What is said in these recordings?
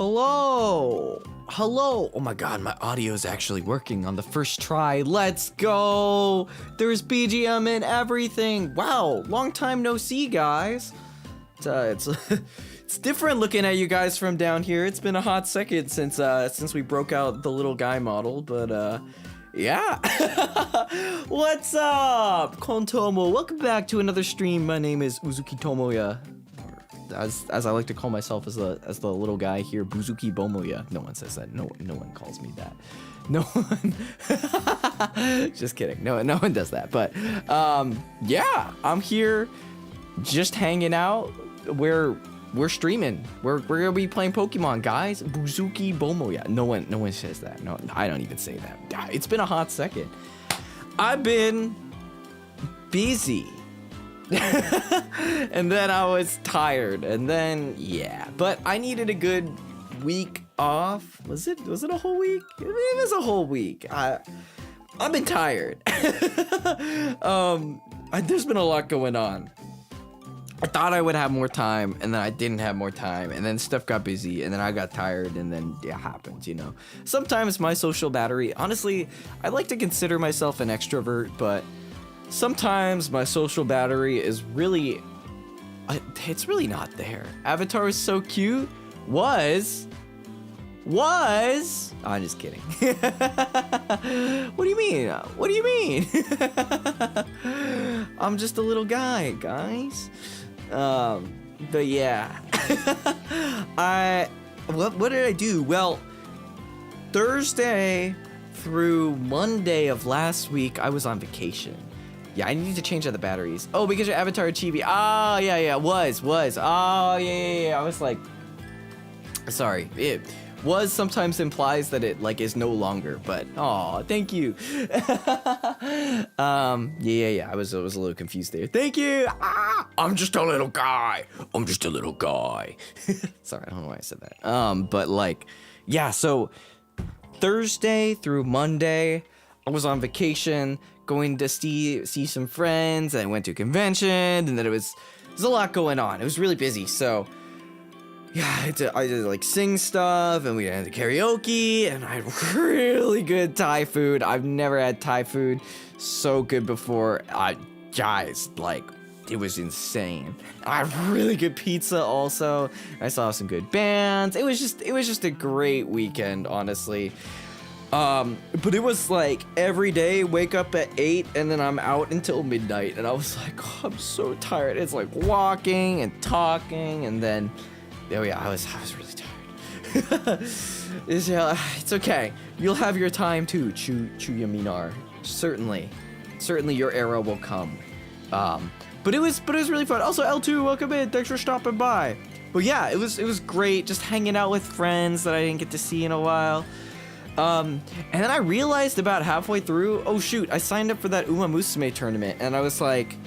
Hello. Oh my god, my audio is actually working on the first try. Let's go. There's BGM and everything. Wow, long time no see, guys. It's it's different looking at you guys from down here. It's been a hot second since we broke out the little guy model, but yeah. What's up, Kontomo? Welcome back to another stream. My name is Uzuki Tomoya. As I like to call myself as the little guy here, Buzuki Bomoya. No one says that. No one calls me that. No one. Just kidding. No one does that. But yeah, I'm here, just hanging out. We're streaming. We're gonna be playing Pokemon, guys. Buzuki Bomoya. No one says that. No, I don't even say that. It's been a hot second. I've been busy. And then I was tired, and then yeah, but I needed a good week off. Was it a whole week? It was a whole week. I've been tired. There's been a lot going on. I thought I would have more time, and then I didn't have more time, and then stuff got busy, and then I got tired, and then it happens, you know. Sometimes my social battery, honestly, I like to consider myself an extrovert, but sometimes my social battery is really, it's really not there. Avatar is so cute. Was. I'm just kidding. What do you mean? What do you mean? I'm just a little guy, guys. But yeah. What did I do? Well, Thursday through Monday of last week, I was on vacation. Yeah, I need to change out the batteries. Oh, because your avatar chibi. Oh, yeah, was. Oh, yeah. I was like, sorry. It was sometimes implies that it like is no longer, but oh, thank you. Yeah. I was a little confused there. Thank you. I'm just a little guy. Sorry, I don't know why I said that. But like, yeah. So Thursday through Monday, I was on vacation, going to see some friends, and I went to a convention, and then there's a lot going on. It was really busy, so yeah, I did like sing stuff, and we had the karaoke, and I had really good Thai food. I've never had Thai food so good before. Guys, like, it was insane. I had really good pizza also. I saw some good bands. It was just a great weekend, honestly. But it was like every day, wake up at 8 and then I'm out until midnight, and I was like, oh, I'm so tired. It's like walking and talking, and then, oh yeah, I was really tired. It's okay. You'll have your time too, Chuya Minar. Certainly your era will come. But it was really fun. Also, L2, welcome in. Thanks for stopping by. But yeah, it was great, just hanging out with friends that I didn't get to see in a while. And then I realized about halfway through, oh shoot, I signed up for that Uma Musume tournament, and I was like,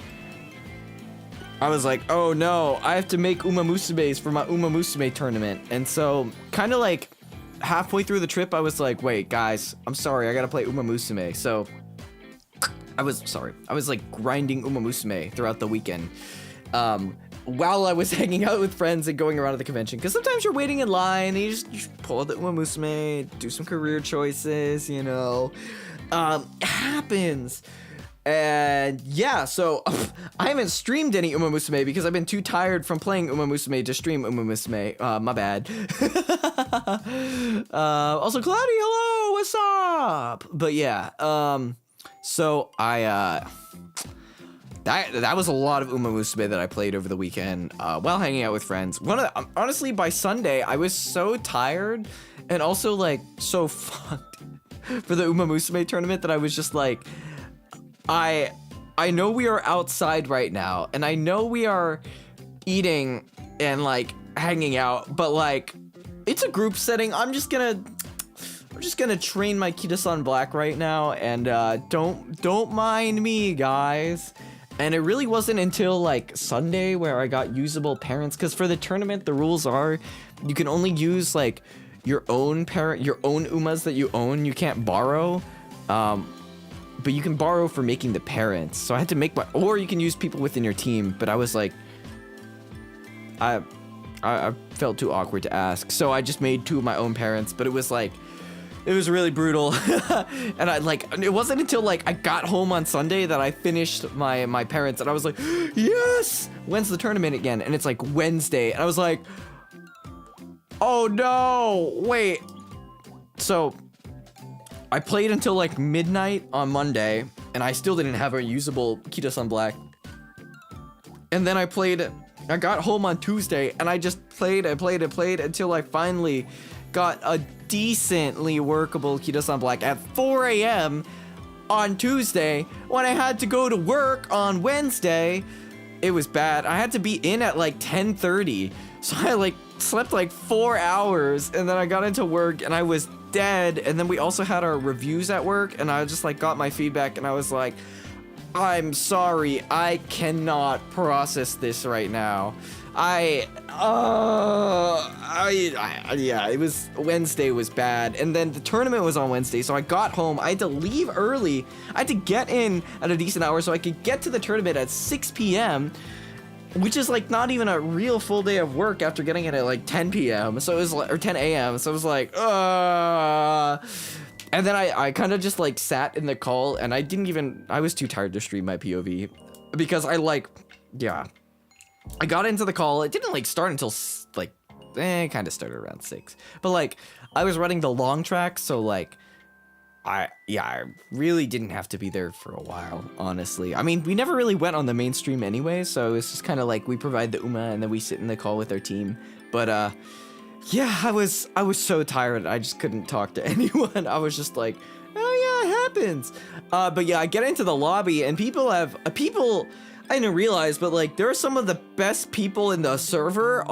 oh no, I have to make Uma Musumes for my Uma Musume tournament. And so, kind of like halfway through the trip, I was like, wait, guys, I'm sorry, I gotta play Uma Musume. So, I was like grinding Uma Musume throughout the weekend. While I was hanging out with friends and going around to the convention, because sometimes you're waiting in line and you just pull out the Uma Musume, do some career choices, you know. It happens. And yeah, so I haven't streamed any Uma Musume because I've been too tired from playing Uma Musume to stream Uma Musume. My bad. Also, Cloudy, hello, what's up? But yeah, so That was a lot of Uma Musume that I played over the weekend while hanging out with friends. Honestly, by Sunday, I was so tired and also like so fucked for the Uma Musume tournament that I was just like, I know we are outside right now, and I know we are eating and like hanging out, but like it's a group setting. I'm just gonna train my Kita-san Black right now, and don't mind me, guys. And it really wasn't until like Sunday where I got usable parents, because for the tournament the rules are you can only use like your own Umas that you own. You can't borrow, but you can borrow for making the parents. So I had to make or you can use people within your team. But I was like, I I felt too awkward to ask. So I just made 2 of my own parents, but it was like, it was really brutal. And it wasn't until like I got home on Sunday that I finished my parents, and I was like, yes, when's the tournament again? And it's like Wednesday, and I was like, oh no, wait. So I played until like midnight on Monday, and I still didn't have a usable Kita-san Black. And then I got home on Tuesday, and I just played until I finally got a decently workable Kita-san Black at 4 a.m. on Tuesday when I had to go to work on Wednesday. It was bad. I had to be in at like 10:30, so I like slept like 4 hours, and then I got into work and I was dead. And then we also had our reviews at work, and I just like got my feedback, and I was like, I'm sorry, I cannot process this right now. Yeah, it was, Wednesday was bad, and then the tournament was on Wednesday, so I got home, I had to leave early, I had to get in at a decent hour so I could get to the tournament at 6 p.m., which is like not even a real full day of work after getting in at like 10 p.m., so it was like, or 10 a.m., so it was like, and then I kind of just like sat in the call, and I was too tired to stream my POV, because I got into the call. It didn't like start until like, it kind of started around 6, but like I was running the long track, so like I really didn't have to be there for a while, honestly. I mean, we never really went on the mainstream anyway, so it's just kind of like we provide the UMA and then we sit in the call with our team. But yeah, I was so tired, I just couldn't talk to anyone. I was just like, oh yeah, it happens. But yeah, I get into the lobby, and people I didn't realize, but like there are some of the best people in the server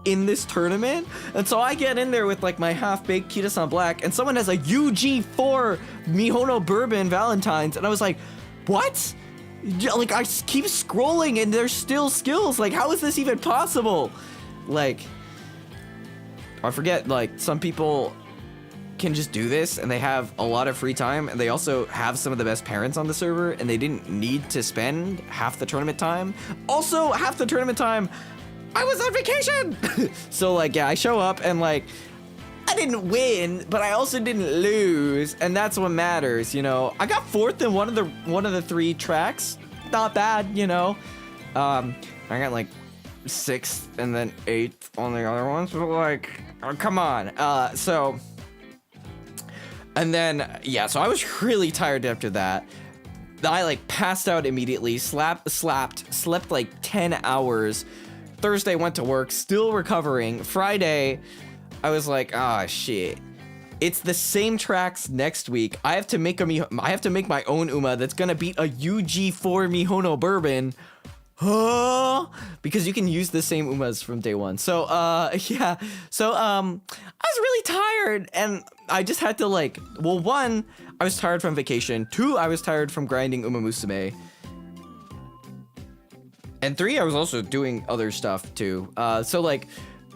in this tournament. And so I get in there with like my half-baked Kita-san Black, and someone has a UG4 Mihono Bourbon Valentine's, and I was like, what? Like I keep scrolling and there's still skills. Like, how is this even possible? Like, I forget, like some people can just do this and they have a lot of free time, and they also have some of the best parents on the server, and they didn't need to spend half the tournament time. Also, half the tournament time I was on vacation. So like, yeah, I show up and like I didn't win, but I also didn't lose, and that's what matters, you know. I got 4th in one of the 3 tracks. Not bad, you know. I got like 6th and then 8th on the other ones, but like, oh, come on. And then, yeah, so I was really tired after that. I like passed out immediately, slept like 10 hours. Thursday went to work, still recovering. Friday, I was like, ah, shit. It's the same tracks next week. I have to make my own UMA that's gonna beat a UG4 Mihono Bourbon. Huh? Because you can use the same UMAs from day one. So, yeah. So, I was really tired, and I just had to like, well, 1, I was tired from vacation. 2, I was tired from grinding Uma Musume. And 3, I was also doing other stuff too. So like,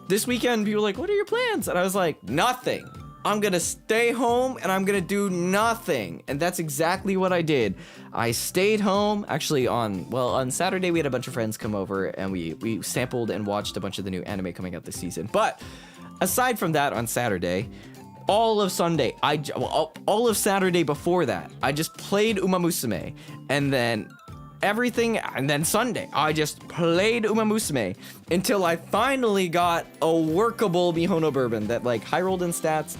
this weekend, people were like, what are your plans? And I was like, nothing. I'm gonna stay home and I'm gonna do nothing. And that's exactly what I did. I stayed home. Actually, on Saturday, we had a bunch of friends come over, and we sampled and watched a bunch of the new anime coming out this season. But aside from that, on Saturday, all of Sunday, all of Saturday before that, I just played Uma Musume, and then Sunday, I just played Uma Musume until I finally got a workable Mihono Bourbon that like high rolled in stats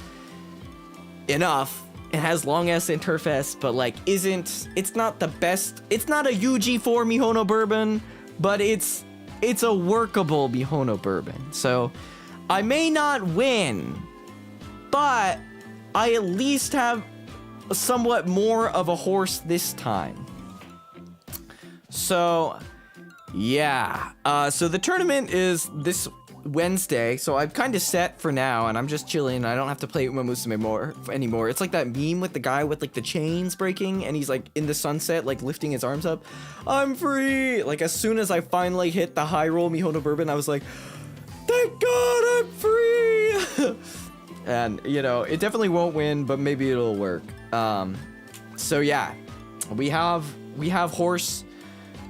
enough. It has long ass interface, but like it's not the best. It's not a UG4 Mihono Bourbon, but it's a workable Mihono Bourbon. So I may not win, but I at least have somewhat more of a horse this time. So, yeah. So the tournament is this Wednesday, so I'm kind of set for now, and I'm just chilling. I don't have to play Uma Musume anymore. It's like that meme with the guy with like the chains breaking, and he's like in the sunset, like lifting his arms up. I'm free! Like as soon as I finally hit the high roll Mihono Bourbon, I was like, thank God I'm free! And, you know, it definitely won't win, but maybe it'll work. So yeah, we have horse.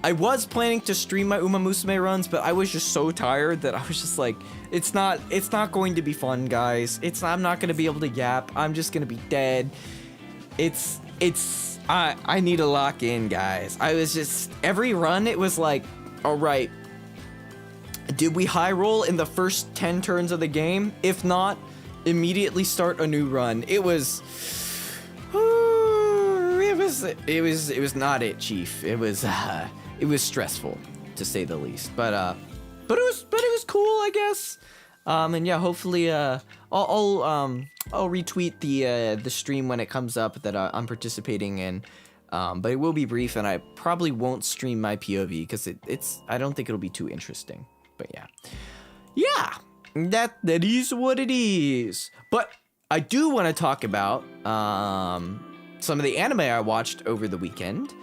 I was planning to stream my Uma Musume runs, but I was just so tired that I was just like, it's not going to be fun, guys. I'm not going to be able to yap. I'm just going to be dead. I need to lock in, guys. I was just, every run, it was like, all right, did we high roll in the first 10 turns of the game? If not, immediately start a new run. It was not it, Chief. It was stressful, to say the least. But it was cool, I guess. And yeah, hopefully I'll retweet the stream when it comes up that I'm participating in. But it will be brief, and I probably won't stream my POV because I don't think it'll be too interesting. But yeah, that is what it is. But I do want to talk about some of the anime I watched over the weekend.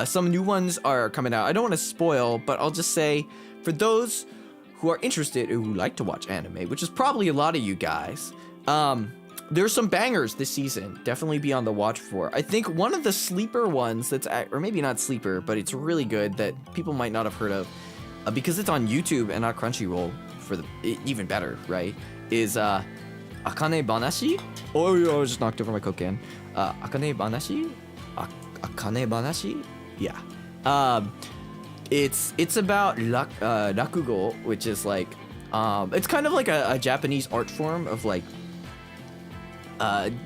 Some new ones are coming out. I don't want to spoil, but I'll just say, for those who are interested, who like to watch anime, which is probably a lot of you guys, there's some bangers this season. Definitely be on the watch for. I think one of the sleeper ones or maybe not sleeper, but it's really good that people might not have heard of, because it's on YouTube and not Crunchyroll, even better, right? Is Akane Banashi? Oh, I was just knocked over my Coke can. Akane Banashi? Akane Banashi? Yeah. It's about rakugo, which is like, it's kind of like a Japanese art form of like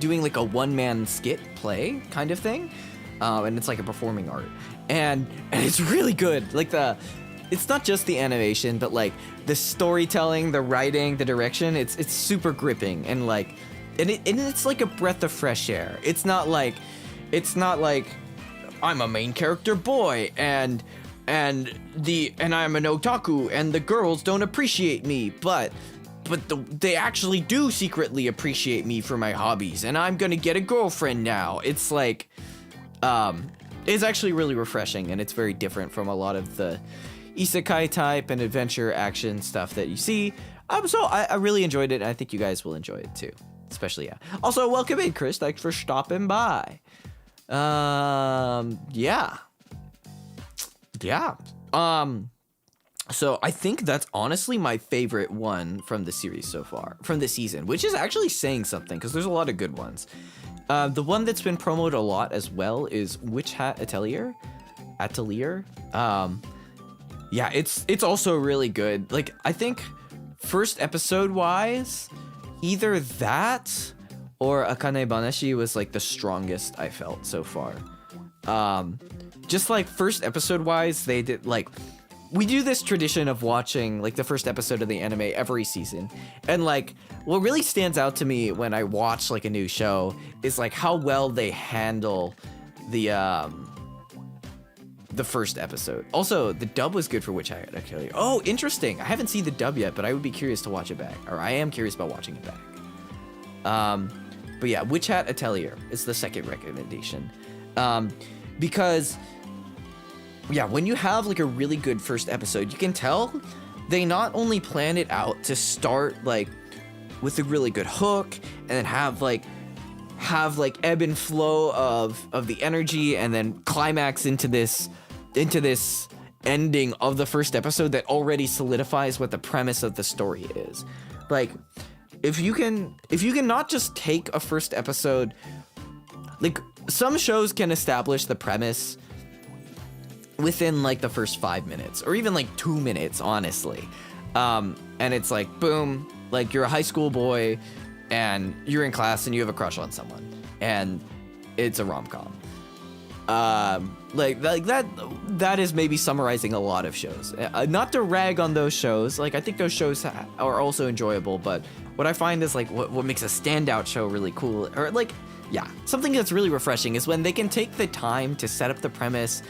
doing like a one-man skit play kind of thing, and it's like a performing art, and it's really good. Like it's not just the animation, but like the storytelling, the writing, the direction. It's super gripping, and like, and it's like a breath of fresh air. It's not like I'm a main character boy and I'm an otaku and the girls don't appreciate me, but they actually do secretly appreciate me for my hobbies, and I'm gonna get a girlfriend now. It's like, it's actually really refreshing, and it's very different from a lot of the isekai type and adventure action stuff that you see. So I really enjoyed it, and I think you guys will enjoy it too. Especially, yeah. Also, welcome in, Chris. Thanks for stopping by. Yeah. So I think that's honestly my favorite one from the series so far, from the season, which is actually saying something because there's a lot of good ones. The one that's been promoted a lot as well is Witch Hat Atelier. Yeah, it's also really good. Like, I think first episode wise, either that or Akane Banashi was like the strongest I felt so far. Just like first episode wise, they did like, we do this tradition of watching like the first episode of the anime every season, and like what really stands out to me when I watch like a new show is like how well they handle the first episode. Also, the dub was good for Witch Hat Atelier. Oh, interesting. I haven't seen the dub yet, but I would be curious to watch it back, or I am curious about watching it back. But yeah, Witch Hat Atelier is the second recommendation, because yeah, when you have like a really good first episode, you can tell they not only plan it out to start like with a really good hook and then have like ebb and flow of the energy, and then climax into this ending of the first episode that already solidifies what the premise of the story is. Like, if you can not just take a first episode, like some shows can establish the premise within like the first 5 minutes or even like 2 minutes, honestly. And it's like, boom, like you're a high school boy and you're in class and you have a crush on someone and it's a rom-com. Like that is maybe summarizing a lot of shows. Not to rag on those shows. Like, I think those shows are also enjoyable, but what I find is like what makes a standout show really cool, or like, yeah, something that's really refreshing is when they can take the time to set up the premise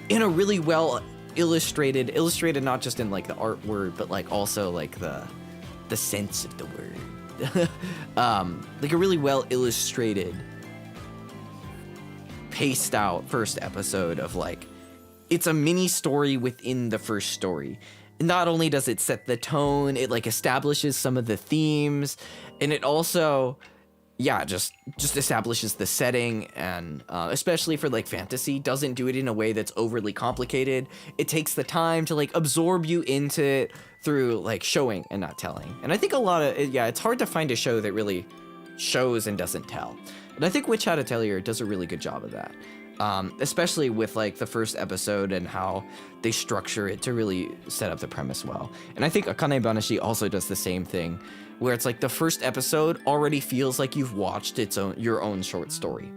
in a really well illustrated not just in like the art word, but like also like the sense of the word. Like a really well illustrated, paced out first episode of like, it's a mini story within the first story. Not only does it set the tone, it like establishes some of the themes, and it also yeah, just establishes the setting, and especially for like fantasy, doesn't do it in a way that's overly complicated. It takes the time to like absorb you into it through like showing and not telling. And I think a lot of it's hard to find a show that really shows and doesn't tell. And I think Witch Hat Atelier does a really good job of that. Especially with like the first episode and how they structure it to really set up the premise well. And I think Akane Banashi also does the same thing, where it's like the first episode already feels like you've watched your own short story.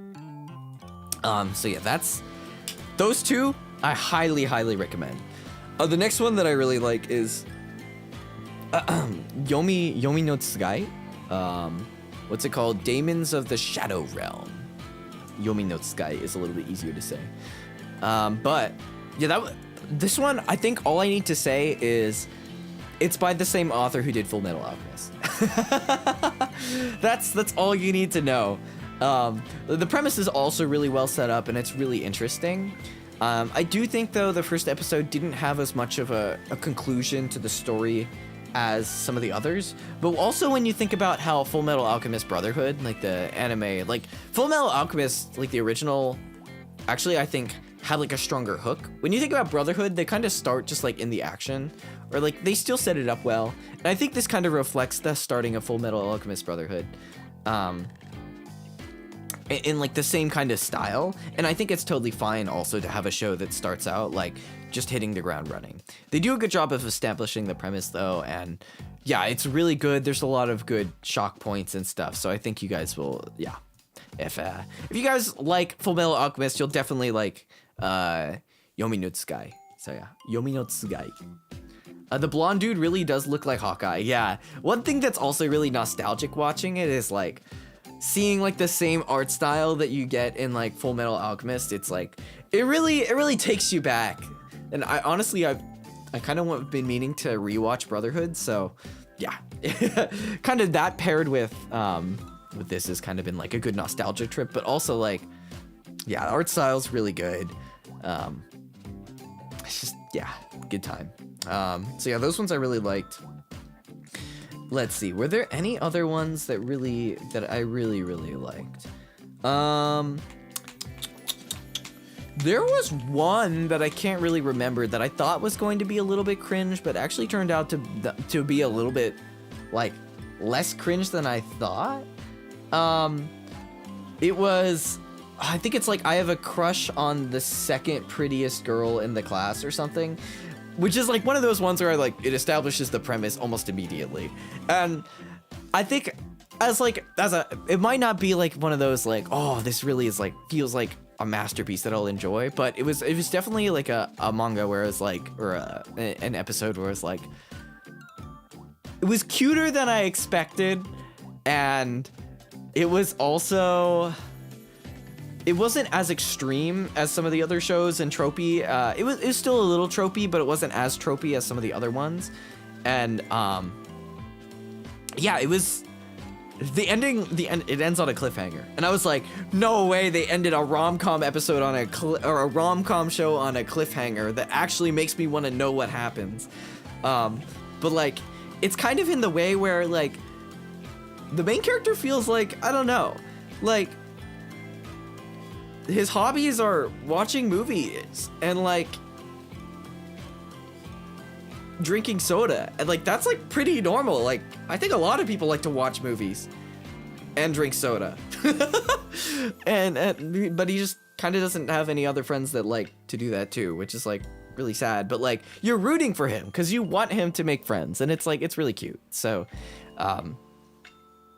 So yeah, that's those two I highly recommend. The next one that I really like is Yomi no Tsugai. What's it called? Daemons of the Shadow Realm. Yomi no Tsugai is a little bit easier to say. But yeah, this one, I think all I need to say is it's by the same author who did Full Metal Alchemist. That's all you need to know. The premise is also really well set up and it's really interesting. I do think though the first episode didn't have as much of a conclusion to the story as some of the others, but also when you think about how Full Metal Alchemist Brotherhood, like the anime, like Full Metal Alchemist, like the original, actually I think had like a stronger hook. When you think about Brotherhood, they kind of start just like in the action, or like they still set it up well. And I think this kind of reflects the starting of Full Metal Alchemist Brotherhood, in like the same kind of style. And I think it's totally fine also to have a show that starts out like just hitting the ground running. They do a good job of establishing the premise though, and yeah, it's really good. There's a lot of good shock points and stuff, so I think you guys will, yeah. If you guys like Full Metal Alchemist, you'll definitely like Yomi no Tsugai. So yeah, Yomi no Tsugai. The blonde dude really does look like Hawkeye. Yeah, one thing that's also really nostalgic watching it is like seeing like the same art style that you get in like Full Metal Alchemist. It's like it really takes you back. And I honestly I kind of been meaning to rewatch Brotherhood, so yeah. Kind of that paired with this has kind of been like a good nostalgia trip, but also like, yeah, the art style's really good. It's just, yeah, good time. So yeah, those ones I really liked. Let's see, were there any other ones that I really liked? There was one that I can't really remember that I thought was going to be a little bit cringe, but actually turned out to be a little bit like less cringe than I thought. It was, I think it's like I have a crush on the second prettiest girl in the class or something, which is like one of those ones where it establishes the premise almost immediately. And I think it might not be like one of those like, oh, this really is like, feels like a masterpiece that I'll enjoy, but it was definitely like a manga where it's like, or an episode where it's like, it was cuter than I expected, and it was also, it wasn't as extreme as some of the other shows and tropey. It was still a little tropey, but it wasn't as tropey as some of the other ones. And yeah, it was the end. It ends on a cliffhanger, and I was like, no way, they ended a rom-com episode on or a rom-com show on a cliffhanger that actually makes me want to know what happens. But like, it's kind of in the way where like the main character feels like, I don't know, like his hobbies are watching movies and like drinking soda, and like that's like pretty normal. Like I think a lot of people like to watch movies and drink soda. and but he just kind of doesn't have any other friends that like to do that too, which is like really sad. But like you're rooting for him because you want him to make friends, and it's like it's really cute. So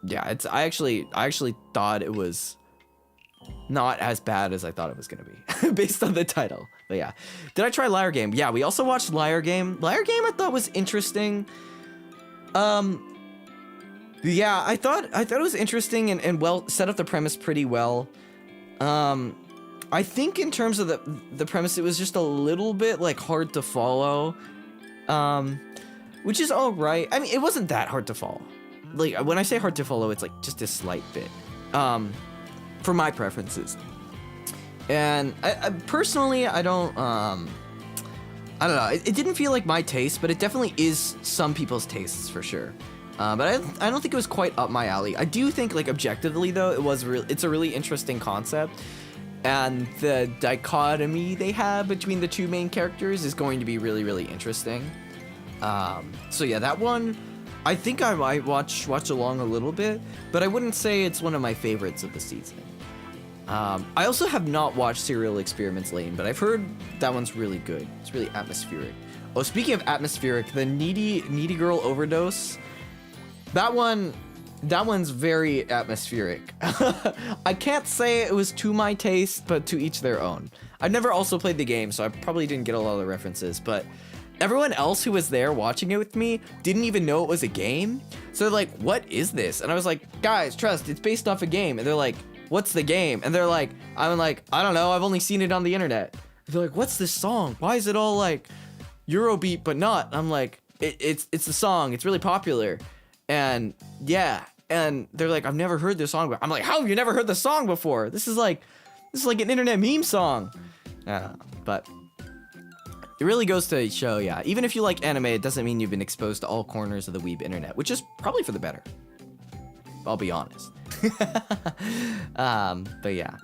yeah, I actually thought it was not as bad as I thought it was gonna be based on the title. But yeah, did I try Liar Game? Yeah, we also watched Liar Game. Liar Game I thought was interesting. Yeah, I thought it was interesting and well set up the premise pretty well. I think in terms of the premise, it was just a little bit like hard to follow, which is all right. I mean, it wasn't that hard to follow. Like when I say hard to follow, it's like just a slight bit, for my preferences. And I personally, I don't know. It didn't feel like my taste, but it definitely is some people's tastes for sure. But I don't think it was quite up my alley. I do think, like, objectively though, it's a really interesting concept, and the dichotomy they have between the two main characters is going to be really, really interesting. So yeah, that one, I think I might watch along a little bit, but I wouldn't say it's one of my favorites of the season. I also have not watched Serial Experiments Lane, but I've heard that one's really good. It's really atmospheric. Oh, speaking of atmospheric, the Needy Girl Overdose, that one's very atmospheric. I can't say it was to my taste, but to each their own. I've never also played the game, so I probably didn't get a lot of the references, but everyone else who was there watching it with me didn't even know it was a game. So they're like, what is this? And I was like, guys, trust, it's based off a game. And they're like, what's the game? And they're like, I'm like, I don't know, I've only seen it on the internet. And they're like, what's this song? Why is it all like Eurobeat but not? I'm like, it's the song, it's really popular. And yeah, and they're like, I've never heard this song. I'm like, how have you never heard the song before? This is like an internet meme song. But it really goes to show, yeah, even if you like anime, it doesn't mean you've been exposed to all corners of the weeb internet, which is probably for the better. I'll be honest. But yeah.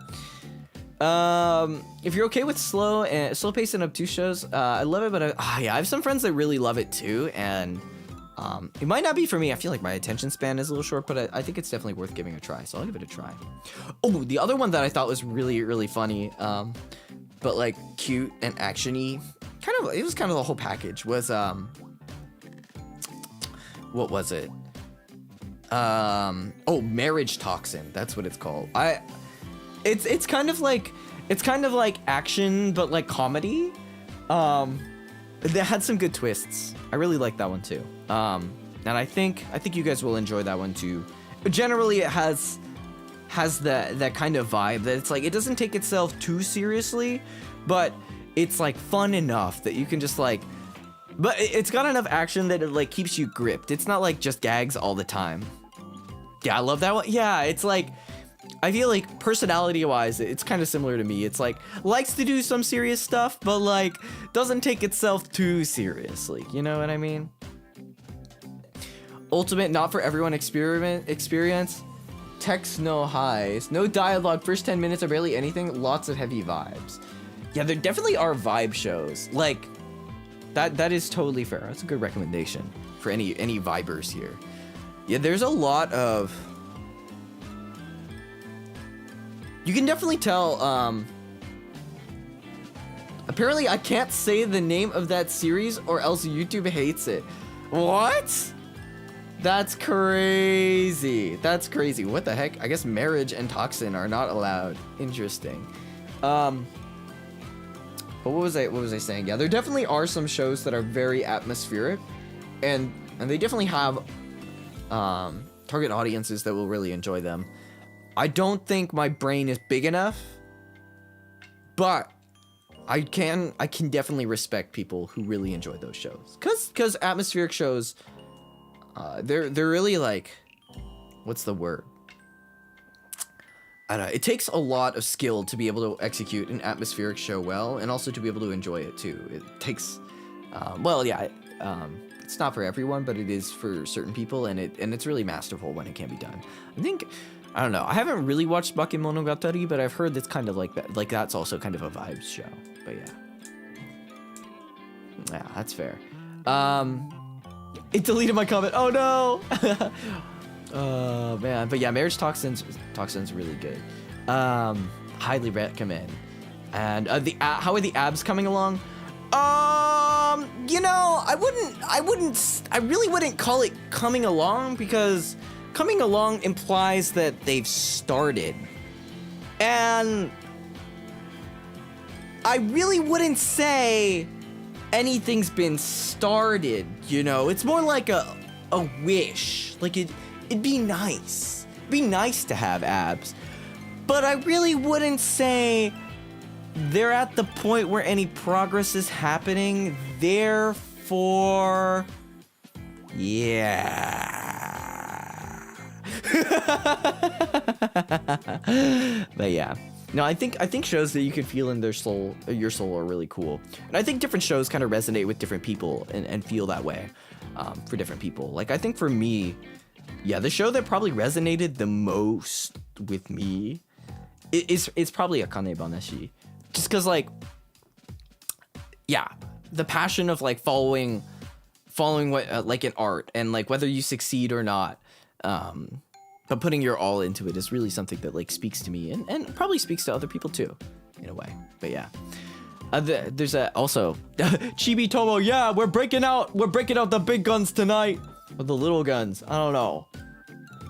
If you're okay with slow pace and obtuse shows, I love it, but I have some friends that really love it too, and it might not be for me. I feel like my attention span is a little short, but I think it's definitely worth giving a try, so I'll give it a try. Oh, the other one that I thought was really, really funny, but like cute and actiony, it was kind of the whole package, was what was it? Oh, Marriage Toxin, that's what it's called. It's kind of like action, but like comedy. That had some good twists. I really like that one too. And I think you guys will enjoy that one too. Generally, it has that kind of vibe that it's like, it doesn't take itself too seriously, but it's like fun enough that you can just like, but it's got enough action that it like keeps you gripped. It's not like just gags all the time. Yeah, I love that one. Yeah, it's like, I feel like personality-wise, it's kind of similar to me. It's like, likes to do some serious stuff, but like, doesn't take itself too seriously. You know what I mean? Ultimate not for everyone experience. Text no highs. No dialogue. First 10 minutes are barely anything. Lots of heavy vibes. Yeah, there definitely are vibe shows. Like, that is totally fair. That's a good recommendation for any vibers here. Yeah, there's a lot of... You can definitely tell, apparently I can't say the name of that series or else YouTube hates it. What? That's crazy. That's crazy. What the heck? I guess Marriage and Toxin are not allowed. Interesting. But what was I saying? Yeah, there definitely are some shows that are very atmospheric, and they definitely have target audiences that will really enjoy them. I don't think my brain is big enough, but I can definitely respect people who really enjoy those shows. Cause atmospheric shows, they're really like, what's the word? I don't know. It takes a lot of skill to be able to execute an atmospheric show well, and also to be able to enjoy it too. It takes, it's not for everyone, but it is for certain people, and it's really masterful when it can be done. I don't know. I haven't really watched Bakemonogatari, but I've heard it's kind of like that. Like, that's also kind of a vibes show. But yeah, that's fair. It deleted my comment. Oh no. Oh man. But yeah, Marriage Toxin's really good. Highly recommend. And how are the abs coming along? You know, I really wouldn't call it coming along, because coming along implies that they've started. And I really wouldn't say anything's been started, you know? It's more like a wish. Like, it'd be nice. It'd be nice to have abs. But I really wouldn't say they're at the point where any progress is happening. Therefore, yeah. But yeah, No, I think shows that you can feel in your soul are really cool. And I think different shows kind of resonate with different people and feel that way for different people. Like, I think for me, yeah, the show that probably resonated the most with me is probably Akane Banashi. Just because, like, yeah, the passion of, like, following what, like, an art, and, like, whether you succeed or not, but putting your all into it is really something that, like, speaks to me and probably speaks to other people too, in a way. But yeah, there's also Chibi Tomo. Yeah, we're breaking out the big guns tonight, or the little guns. I don't know.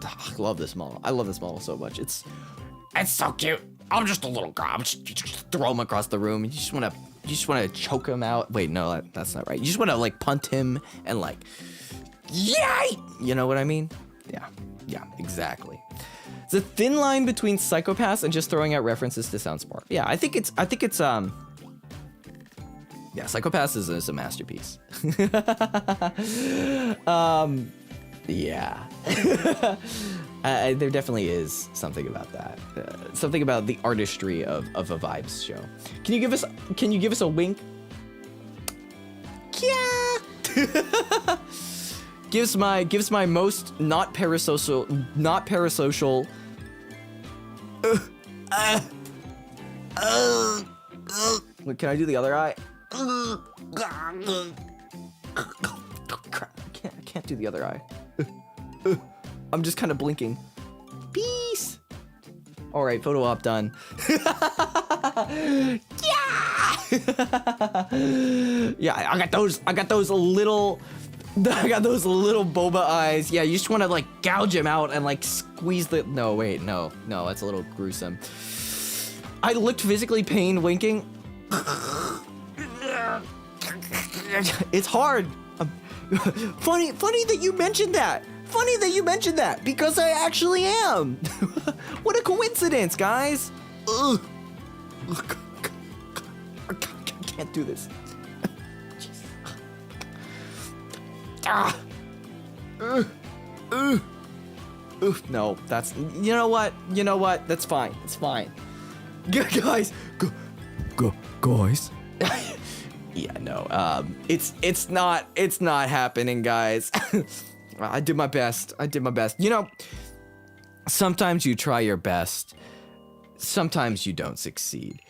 I love this model. I love this model so much. It's so cute. I'm just a little guy. You just throw him across the room. You just want to choke him out. Wait, no, that's not right. You just want to, like, punt him and, like, yay! You know what I mean? Yeah, exactly. It's a thin line between Psycho-Pass and just throwing out references to sound smart. Yeah, I think it's yeah, Psycho-Pass is a masterpiece. Yeah. There definitely is something about that. Something about the artistry of a vibes show. Can you give us a wink? Yeah. gives my most not parasocial. Wait, can I do the other eye? Crap, I can't do the other eye. I'm just kind of blinking. Peace. All right, photo op done. Yeah. Yeah, I got those little boba eyes. Yeah, you just want to, like, gouge him out and, like, squeeze the. No, wait, no, that's a little gruesome. I looked physically pain winking. It's hard. Funny that you mentioned that. Funny that you mentioned that, because I actually am. What a coincidence, guys. Ugh. I can't do this. No, that's, you know what? That's fine. It's fine. Guys, guys. Yeah, no. It's not happening, guys. I did my best. You know, sometimes you try your best. Sometimes you don't succeed.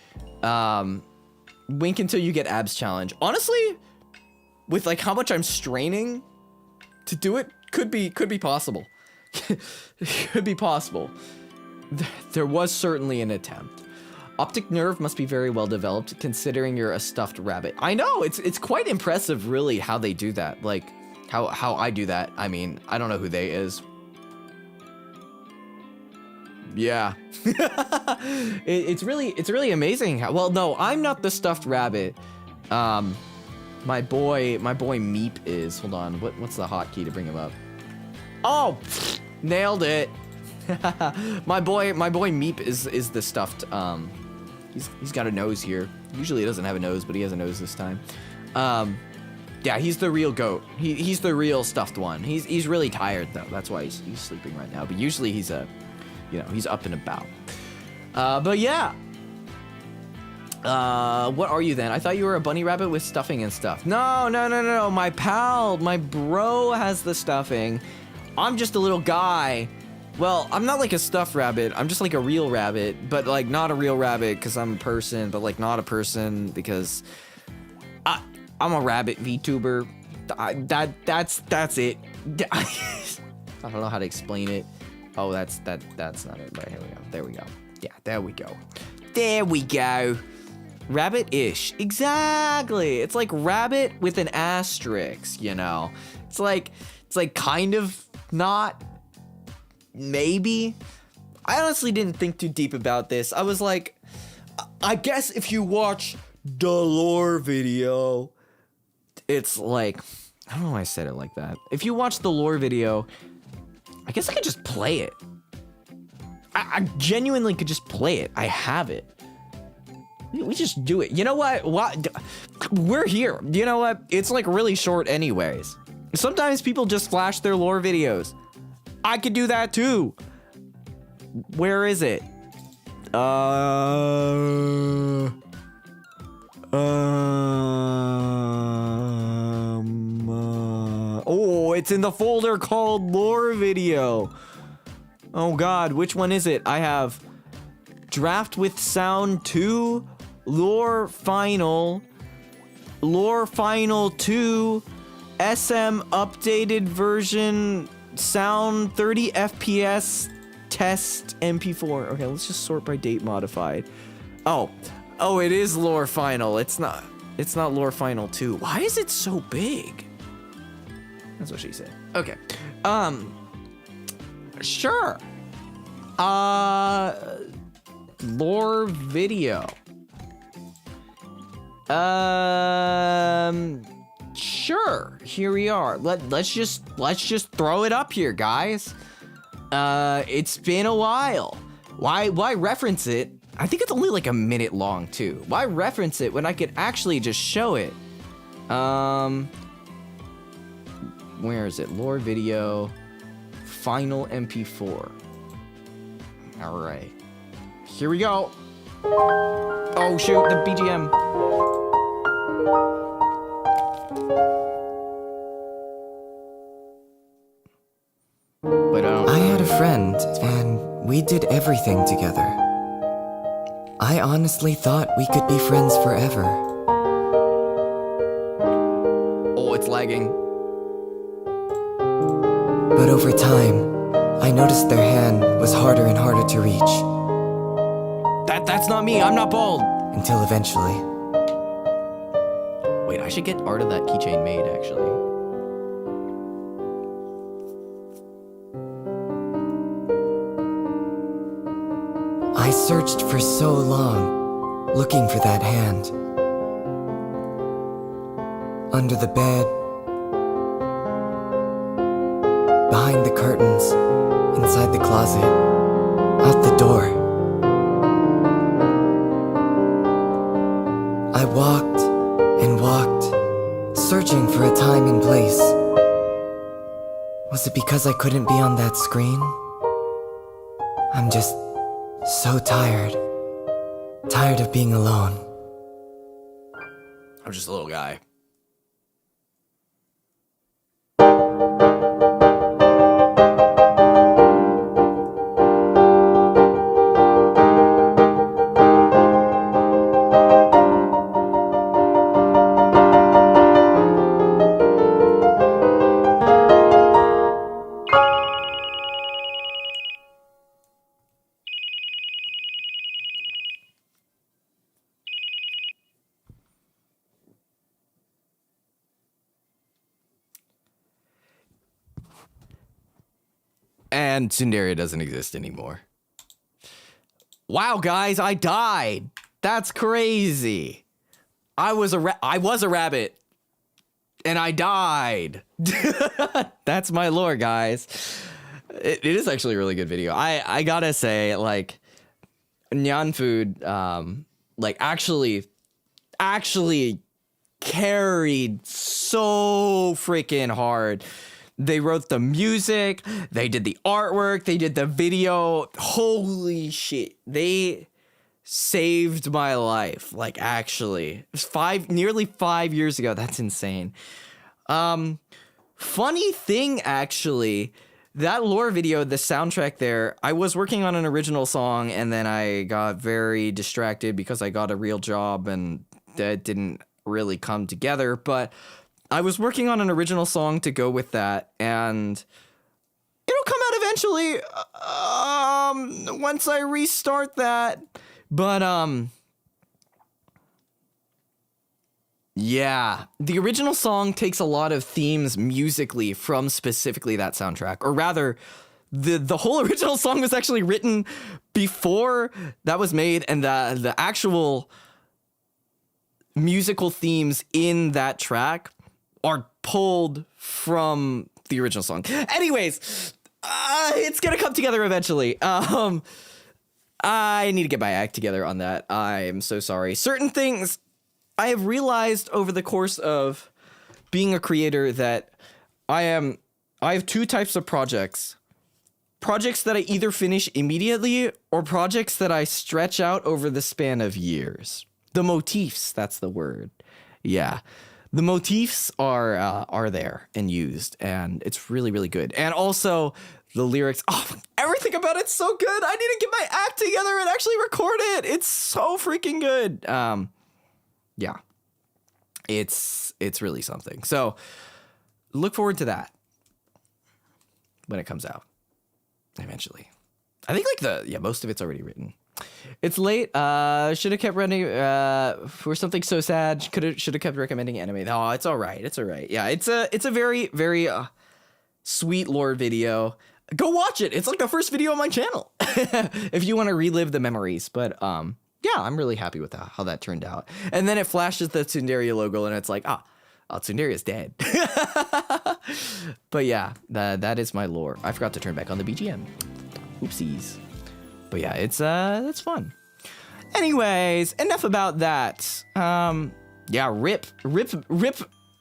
Wink until you get abs challenge. Honestly, with, like, how much I'm straining to do it, could be possible. Could be possible. There was certainly an attempt. Optic nerve must be very well developed, considering you're a stuffed rabbit. I know, it's quite impressive, really, how they do that. Like, how I do that. I mean, I don't know who they is. Yeah. It's really amazing how, well, no, I'm not the stuffed rabbit. My boy Meep is. Hold on, what's the hotkey to bring him up? Oh, nailed it. my boy Meep is the stuffed. He's got a nose here. Usually he doesn't have a nose, but he has a nose this time. Yeah, he's the real goat. He's the real stuffed one. He's really tired though. That's why he's sleeping right now. But usually he's he's up and about. But yeah. What are you then? I thought you were a bunny rabbit with stuffing and stuff. No. My pal, my bro has the stuffing. I'm just a little guy. Well, I'm not like a stuffed rabbit. I'm just like a real rabbit, but, like, not a real rabbit because I'm a person, but, like, not a person because I'm a rabbit VTuber. That's it. I don't know how to explain it. Oh, that's not it. But here we go. There we go. Yeah, there we go. Rabbit-ish. Exactly. It's like rabbit with an asterisk, you know. It's like kind of not. Maybe. I honestly didn't think too deep about this. I was like, I guess if you watch the lore video, it's like, I don't know why I said it like that. If you watch the lore video, I guess I could just play it. I genuinely could just play it. I have it. We just do it. You know what? We're here. You know what? It's like really short anyways. Sometimes people just flash their lore videos. I could do that too. Where is it? Oh, it's in the folder called lore video. Oh God, which one is it? I have draft with sound 2, lore final 2, SM updated version, sound 30 FPS, test MP4. Okay, let's just sort by date modified. Oh, it is lore final. It's not lore final 2. Why is it so big? That's what she said. Okay. Sure. Lore video. Sure. Here we are. Let's just throw it up here, guys. It's been a while. Why reference it? I think it's only like a minute long too. Why reference it when I could actually just show it? Where is it? Lore video, final MP4. All right, here we go. Oh shoot, the BGM. But I had a friend, and we did everything together. I honestly thought we could be friends forever. Oh, it's lagging. But over time, I noticed their hand was harder and harder to reach. That's not me. I'm not bald. Until eventually. Wait, I should get art of that keychain made, actually. I searched for so long, looking for that hand. Under the bed, behind the curtains, inside the closet, out the door. I walked and walked, searching for a time and place. Was it because I couldn't be on that screen? I'm just so tired. Tired of being alone. I'm just a little guy. And Tsundere doesn't exist anymore. Wow, guys, I died. That's crazy. I was a rabbit, and I died. That's my lore, guys. It is actually a really good video. I gotta say, like, Nyan Food, like, actually carried so freaking hard. They wrote the music, they did the artwork, they did the video. Holy shit. They saved my life. Like, actually. It was nearly 5 years ago. That's insane. Funny thing, actually, that lore video, the soundtrack there, I was working on an original song and then I got very distracted because I got a real job and that didn't really come together. But I was working on an original song to go with that, and it'll come out eventually, once I restart that. But, yeah, the original song takes a lot of themes musically from specifically that soundtrack, or rather, the whole original song was actually written before that was made, and the actual musical themes in that track are pulled from the original song. Anyways, it's gonna come together eventually. I need to get my act together on that. I'm so sorry. Certain things I have realized over the course of being a creator that I have two types of projects projects that I either finish immediately or projects that I stretch out over the span of years. The motifs, that's the word. Yeah. The motifs are there and used, and it's really, really good. And also the lyrics, everything about it's so good. I need to get my act together and actually record it. It's so freaking good. Yeah. It's really something. So look forward to that when it comes out eventually. I think most of it's already written. It's late. Should have kept running for something so sad. Should have kept recommending anime. Oh, it's all right. It's all right. Yeah, it's a very, very sweet lore video. Go watch it. It's like the first video on my channel if you want to relive the memories. But yeah, I'm really happy with how that turned out. And then it flashes the Tsundere logo, and it's like, Tsundere is dead. But yeah, that is my lore. I forgot to turn back on the BGM. Oopsies. But yeah, it's fun. Anyways, enough about that. Yeah, rip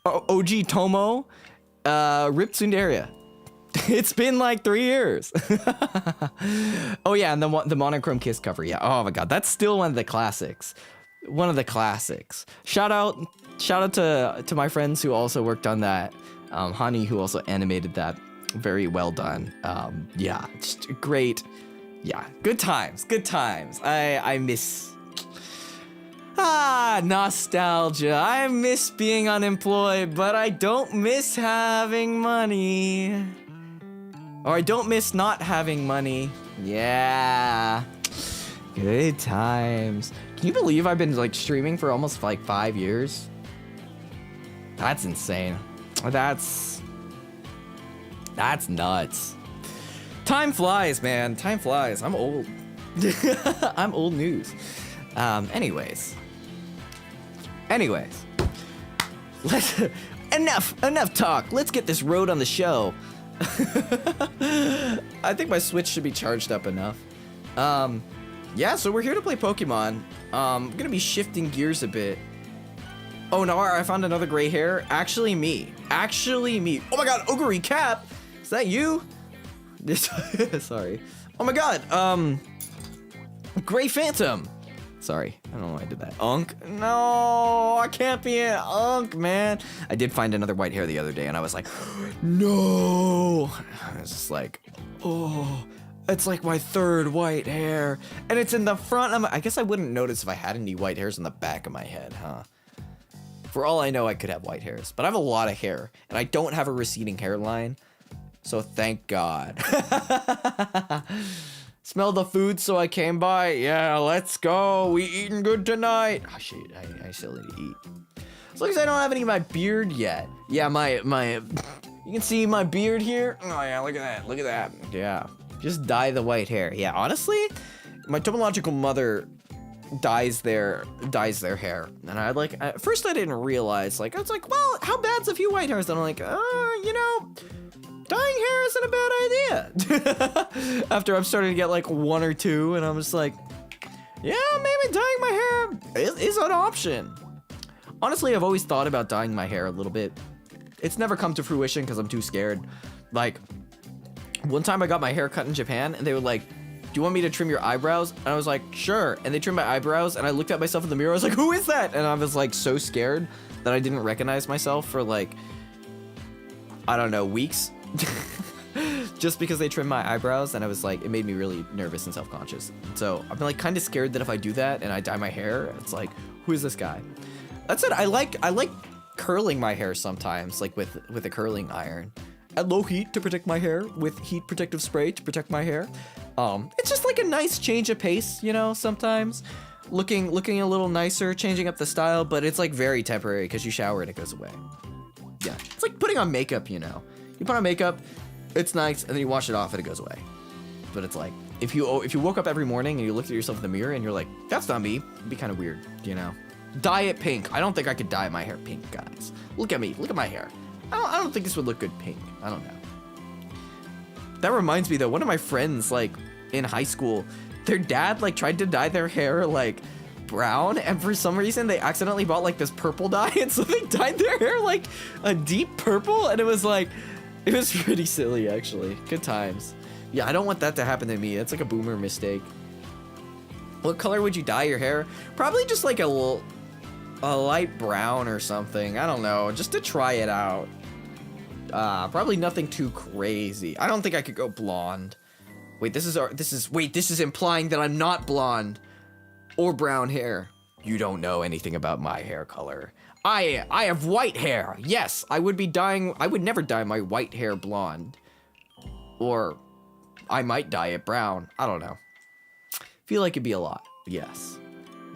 OG Tomo, rip Tsundere. It's been like 3 years. Oh yeah, and the monochrome kiss cover. Yeah. Oh my god, that's still one of the classics. One of the classics. Shout out to my friends who also worked on that. Hani, who also animated that. Very well done. Yeah, just great. Yeah, good times. I miss nostalgia. I miss being unemployed, but I don't miss having money. Or I don't miss not having money. Yeah. Good times. Can you believe I've been like streaming for almost like 5 years? That's insane. That's nuts. Time flies, man. Time flies. I'm old. I'm old news. Anyways. Let's enough talk. Let's get this road on the show. I think my Switch should be charged up enough. Yeah, so we're here to play Pokemon. I'm gonna be shifting gears a bit. Oh no, I found another gray hair. Actually me. Oh my god, Ogre Cap! Is that you? Sorry. Oh my god, Gray Phantom. Sorry, I don't know why I did that. Unk? No, I can't be an Unk, man. I did find another white hair the other day, and I was like, no. I was just like, oh, it's like my third white hair, and it's in the front. I guess I wouldn't notice if I had any white hairs in the back of my head, huh? For all I know, I could have white hairs, but I have a lot of hair, and I don't have a receding hairline, so thank God. Smell the food, so I came by. Yeah, let's go. We eating good tonight. Oh shit, I still need to eat. As long as I don't have any of my beard yet. Yeah, my you can see my beard here. Oh yeah, look at that. Yeah, just dye the white hair. Yeah, honestly, my Tomoyachi mother dyes their hair, and at first I didn't realize. I was like, well, how bad's a few white hairs? And I'm like, you know, dyeing hair isn't a bad idea. After I'm starting to get like one or two, and I'm just like, yeah, maybe dyeing my hair is an option. Honestly, I've always thought about dyeing my hair a little bit. It's never come to fruition because I'm too scared. Like, one time I got my hair cut in Japan, and they were like, do you want me to trim your eyebrows? And I was like, sure. And they trimmed my eyebrows, and I looked at myself in the mirror. I was like, who is that? And I was like so scared that I didn't recognize myself for like, I don't know, weeks. Just because they trimmed my eyebrows, and I was like, it made me really nervous and self-conscious. So I've been like kind of scared that if I do that and I dye my hair, it's like, who is this guy? That said, I like curling my hair sometimes, like with a curling iron at low heat to protect my hair, with heat protective spray to protect my hair. It's just like a nice change of pace, you know, sometimes looking a little nicer, changing up the style, but it's like very temporary because you shower and it goes away. Yeah, it's like putting on makeup, you know. You put on makeup, it's nice, and then you wash it off and it goes away. But it's like, if you woke up every morning and you looked at yourself in the mirror and you're like, that's not me, it'd be kind of weird, you know. Dye it pink. I don't think I could dye my hair pink, guys. Look at me. Look at my hair. I don't think this would look good pink. I don't know. That reminds me though, one of my friends, like in high school, their dad like tried to dye their hair like brown, and for some reason they accidentally bought like this purple dye, and so they dyed their hair like a deep purple, and it was pretty silly actually. Good times. Yeah, I don't want that to happen to me. That's like a boomer mistake. What color would you dye your hair? Probably just like a light brown or something. I don't know, just to try it out. Probably nothing too crazy. I don't think I could go blonde. Wait, this is implying that I'm not blonde or brown hair. You don't know anything about my hair color. I have white hair. Yes, I would never dye my white hair blonde. Or I might dye it brown. I don't know. Feel like it'd be a lot. Yes.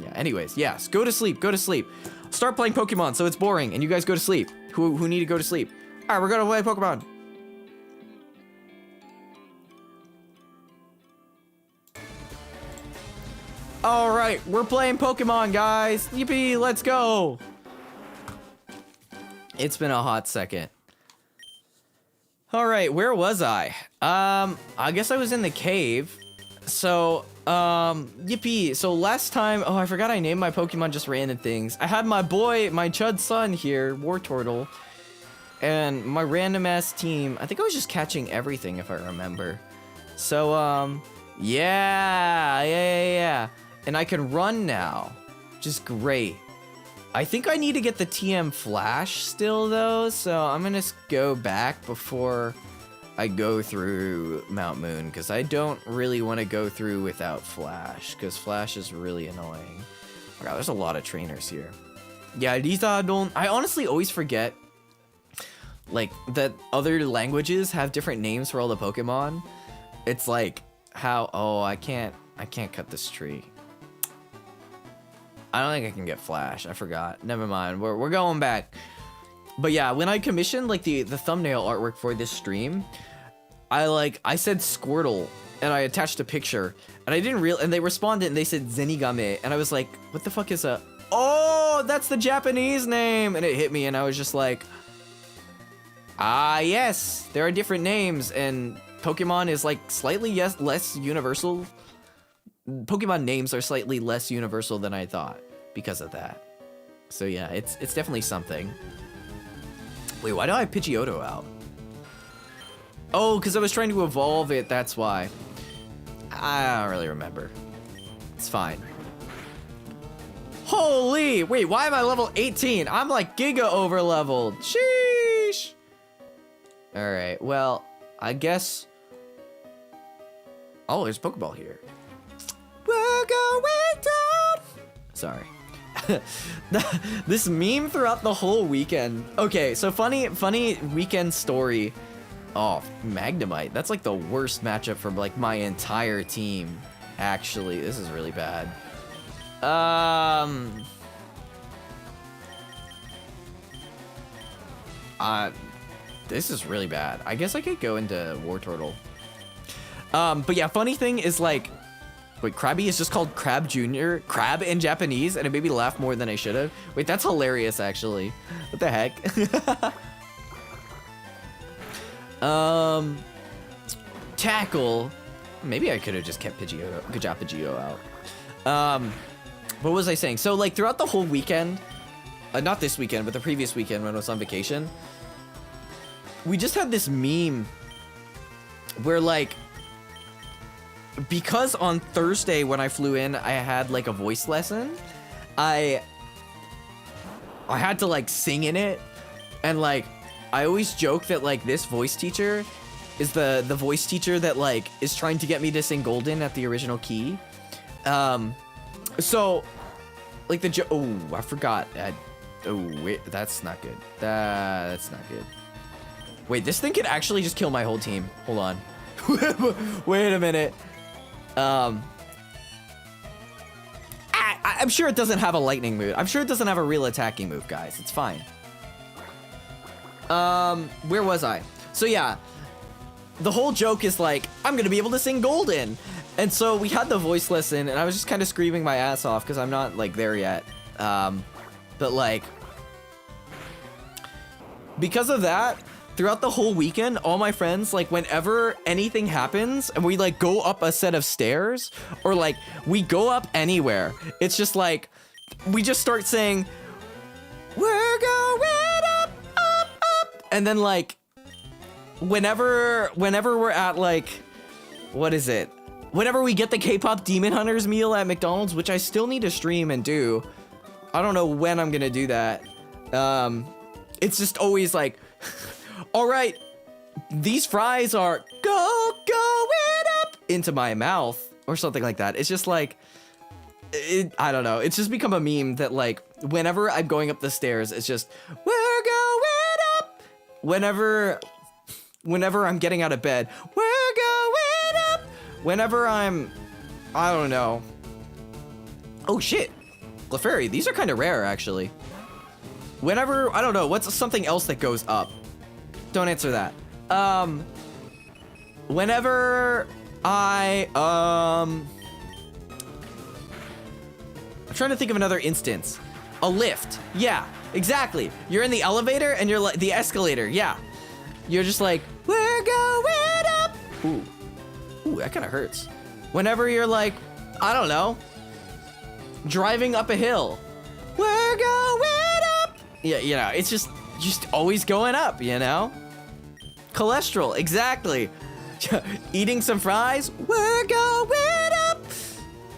Yeah, anyways, yes. Go to sleep. Go to sleep. Start playing Pokemon so it's boring and you guys go to sleep. Who need to go to sleep? Alright, we're gonna play Pokemon. Alright, we're playing Pokemon, guys. Yippee, let's go. It's been a hot second. Alright, where was I? I guess I was in the cave. So, yippee. So last time, oh, I forgot I named my Pokemon just random things. I had my boy, my Chud son here, Wartortle, and my random ass team. I think I was just catching everything if I remember. So, yeah. And I can run now, which is great. I think I need to get the TM Flash still though, so I'm gonna go back before I go through Mount Moon, because I don't really want to go through without Flash, because Flash is really annoying. Oh God, there's a lot of trainers here. Yeah, I honestly always forget, like, that other languages have different names for all the Pokemon. It's like, oh, I can't cut this tree. I don't think I can get Flash, I forgot. Never mind, we're going back. But yeah, when I commissioned like the thumbnail artwork for this stream, I said Squirtle and I attached a picture and I didn't and they responded and they said Zenigame and I was like, what the fuck is a, oh, that's the Japanese name, and it hit me and I was just like, yes, there are different names and Pokemon is like slightly less universal. Pokemon names are slightly less universal than I thought because of that. So yeah, it's definitely something. Wait, why do I have Pidgeotto out? Oh, because I was trying to evolve it, that's why. I don't really remember. It's fine. Holy! Wait, why am I level 18? I'm like giga over leveled. Sheesh! Alright, well, I guess... Oh, there's a Pokeball here. We're going down! Sorry. This meme throughout the whole weekend. Okay, so funny weekend story. Oh, Magnemite. That's like the worst matchup for like my entire team. Actually, this is really bad. This is really bad. I guess I could go into Wartortle. But yeah, funny thing is like, wait, Krabby is just called Crab Jr. Crab in Japanese, and it made me laugh more than I should have. Wait, that's hilarious, actually. What the heck? Tackle. Maybe I could have just kept Pidgeotto. Good job, Pidgeotto out. What was I saying? So, like, throughout the whole weekend, not this weekend, but the previous weekend when I was on vacation, we just had this meme where, like, because on Thursday when I flew in, I had like a voice lesson, I had to like sing in it, and like I always joke that like this voice teacher is the voice teacher that like is trying to get me to sing Golden at the original key. So like oh, I forgot. Oh wait, that's not good. That's not good. Wait, this thing could actually just kill my whole team. Hold on. Wait a minute. I'm sure it doesn't have a lightning move. I'm sure it doesn't have a real attacking move, guys. It's fine. Where was I? So yeah, the whole joke is like, I'm gonna be able to sing Golden. And so we had the voice lesson and I was just kind of screaming my ass off because I'm not like there yet. But like, because of that, throughout the whole weekend, all my friends, like whenever anything happens and we like go up a set of stairs or like we go up anywhere, it's just like, we just start saying, we're going up, up, up. And then like, whenever we're at like what is it? Whenever we get the K-pop Demon Hunters meal at McDonald's, which I still need to stream and do. I don't know when I'm gonna do that. It's just always like, all right, these fries are going up into my mouth or something like that. It's just like, I don't know. It's just become a meme that like, whenever I'm going up the stairs, it's just, we're going up. Whenever I'm getting out of bed, we're going up. Whenever I don't know. Oh shit, Clefairy, these are kind of rare actually. Whenever, I don't know, what's something else that goes up? Don't answer that. Whenever I'm trying to think of another instance. A lift, yeah, exactly. You're in the elevator and you're like, the escalator, yeah. You're just like, we're going up. Ooh, that kind of hurts. Whenever you're like, I don't know, driving up a hill, we're going up. Yeah, you know, it's just always going up, you know? Cholesterol, exactly. Eating some fries, we're going up.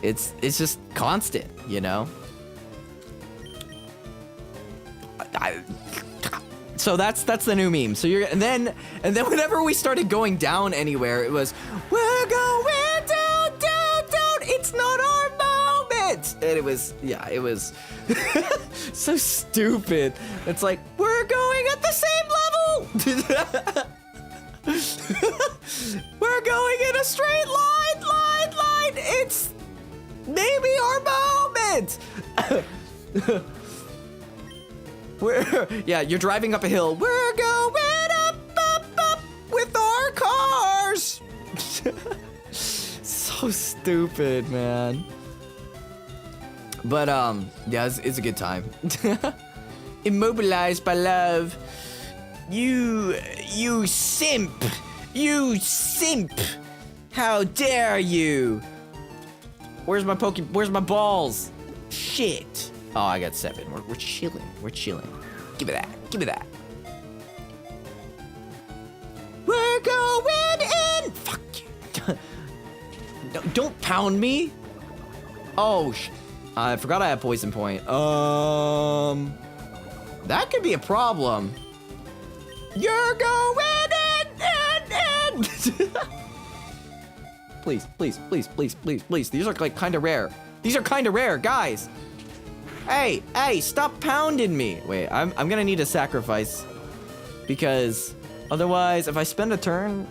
It's just constant, you know? So that's the new meme. So and then whenever we started going down anywhere, it was, we're going down. It's not our moment. And it was so stupid. It's like, we're going at the same level. We're going in a straight line. It's maybe our moment. You're driving up a hill. We're going up with our cars. So stupid, man. But yeah, it's a good time. Immobilized by love. You simp. You simp. How dare you? Where's my Where's my balls? Shit. Oh, I got 7. We're chilling. We're chilling. Give me that. Give me that. We're going in. Fuck you. Don't pound me. Oh, I forgot I had poison point. That could be a problem. You're going in. Please. These are like kind of rare. These are kind of rare, guys. Hey, stop pounding me. Wait, I'm gonna need a sacrifice. Because otherwise, if I spend a turn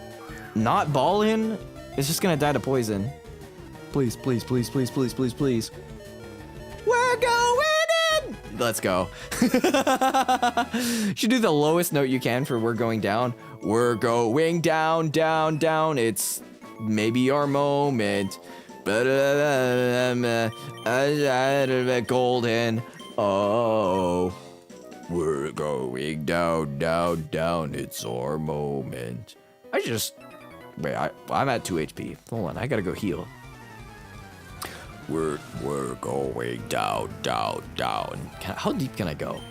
not balling, it's just gonna die to poison. Please. We're going in! Let's go. Should do the lowest note you can for we're going down. We're going down. It's maybe our moment. Golden. Oh, we're going down. It's our moment. Wait, I'm at 2 HP. Hold on, I gotta go heal. We're going down. How deep can I go?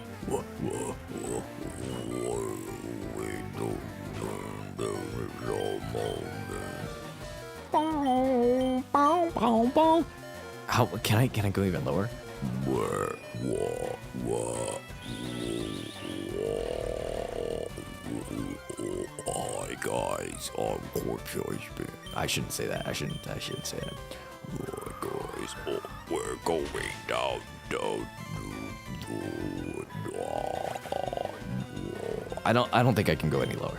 How can I go even lower? Hi guys, I'm Corpse. I shouldn't say that. I shouldn't say that. Guys, we're going down. I don't think I can go any lower.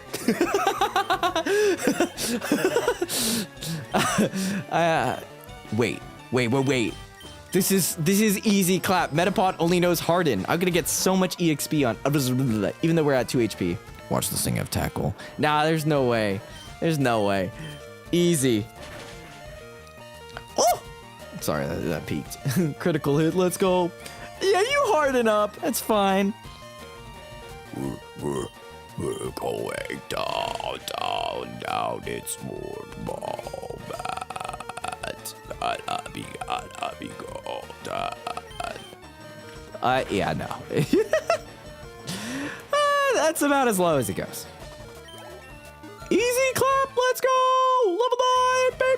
Wait. This is easy clap. Metapod only knows Harden. I'm gonna get so much EXP on, even though we're at 2 HP. Watch this thing have tackle. Nah, there's no way. Easy. Oh! Sorry, that peaked. Critical hit, let's go. Yeah, you harden up. That's fine. We're going down. It's more moment. Yeah, no. That's about as low as it goes. Easy clap, let's go! Level 9, baby!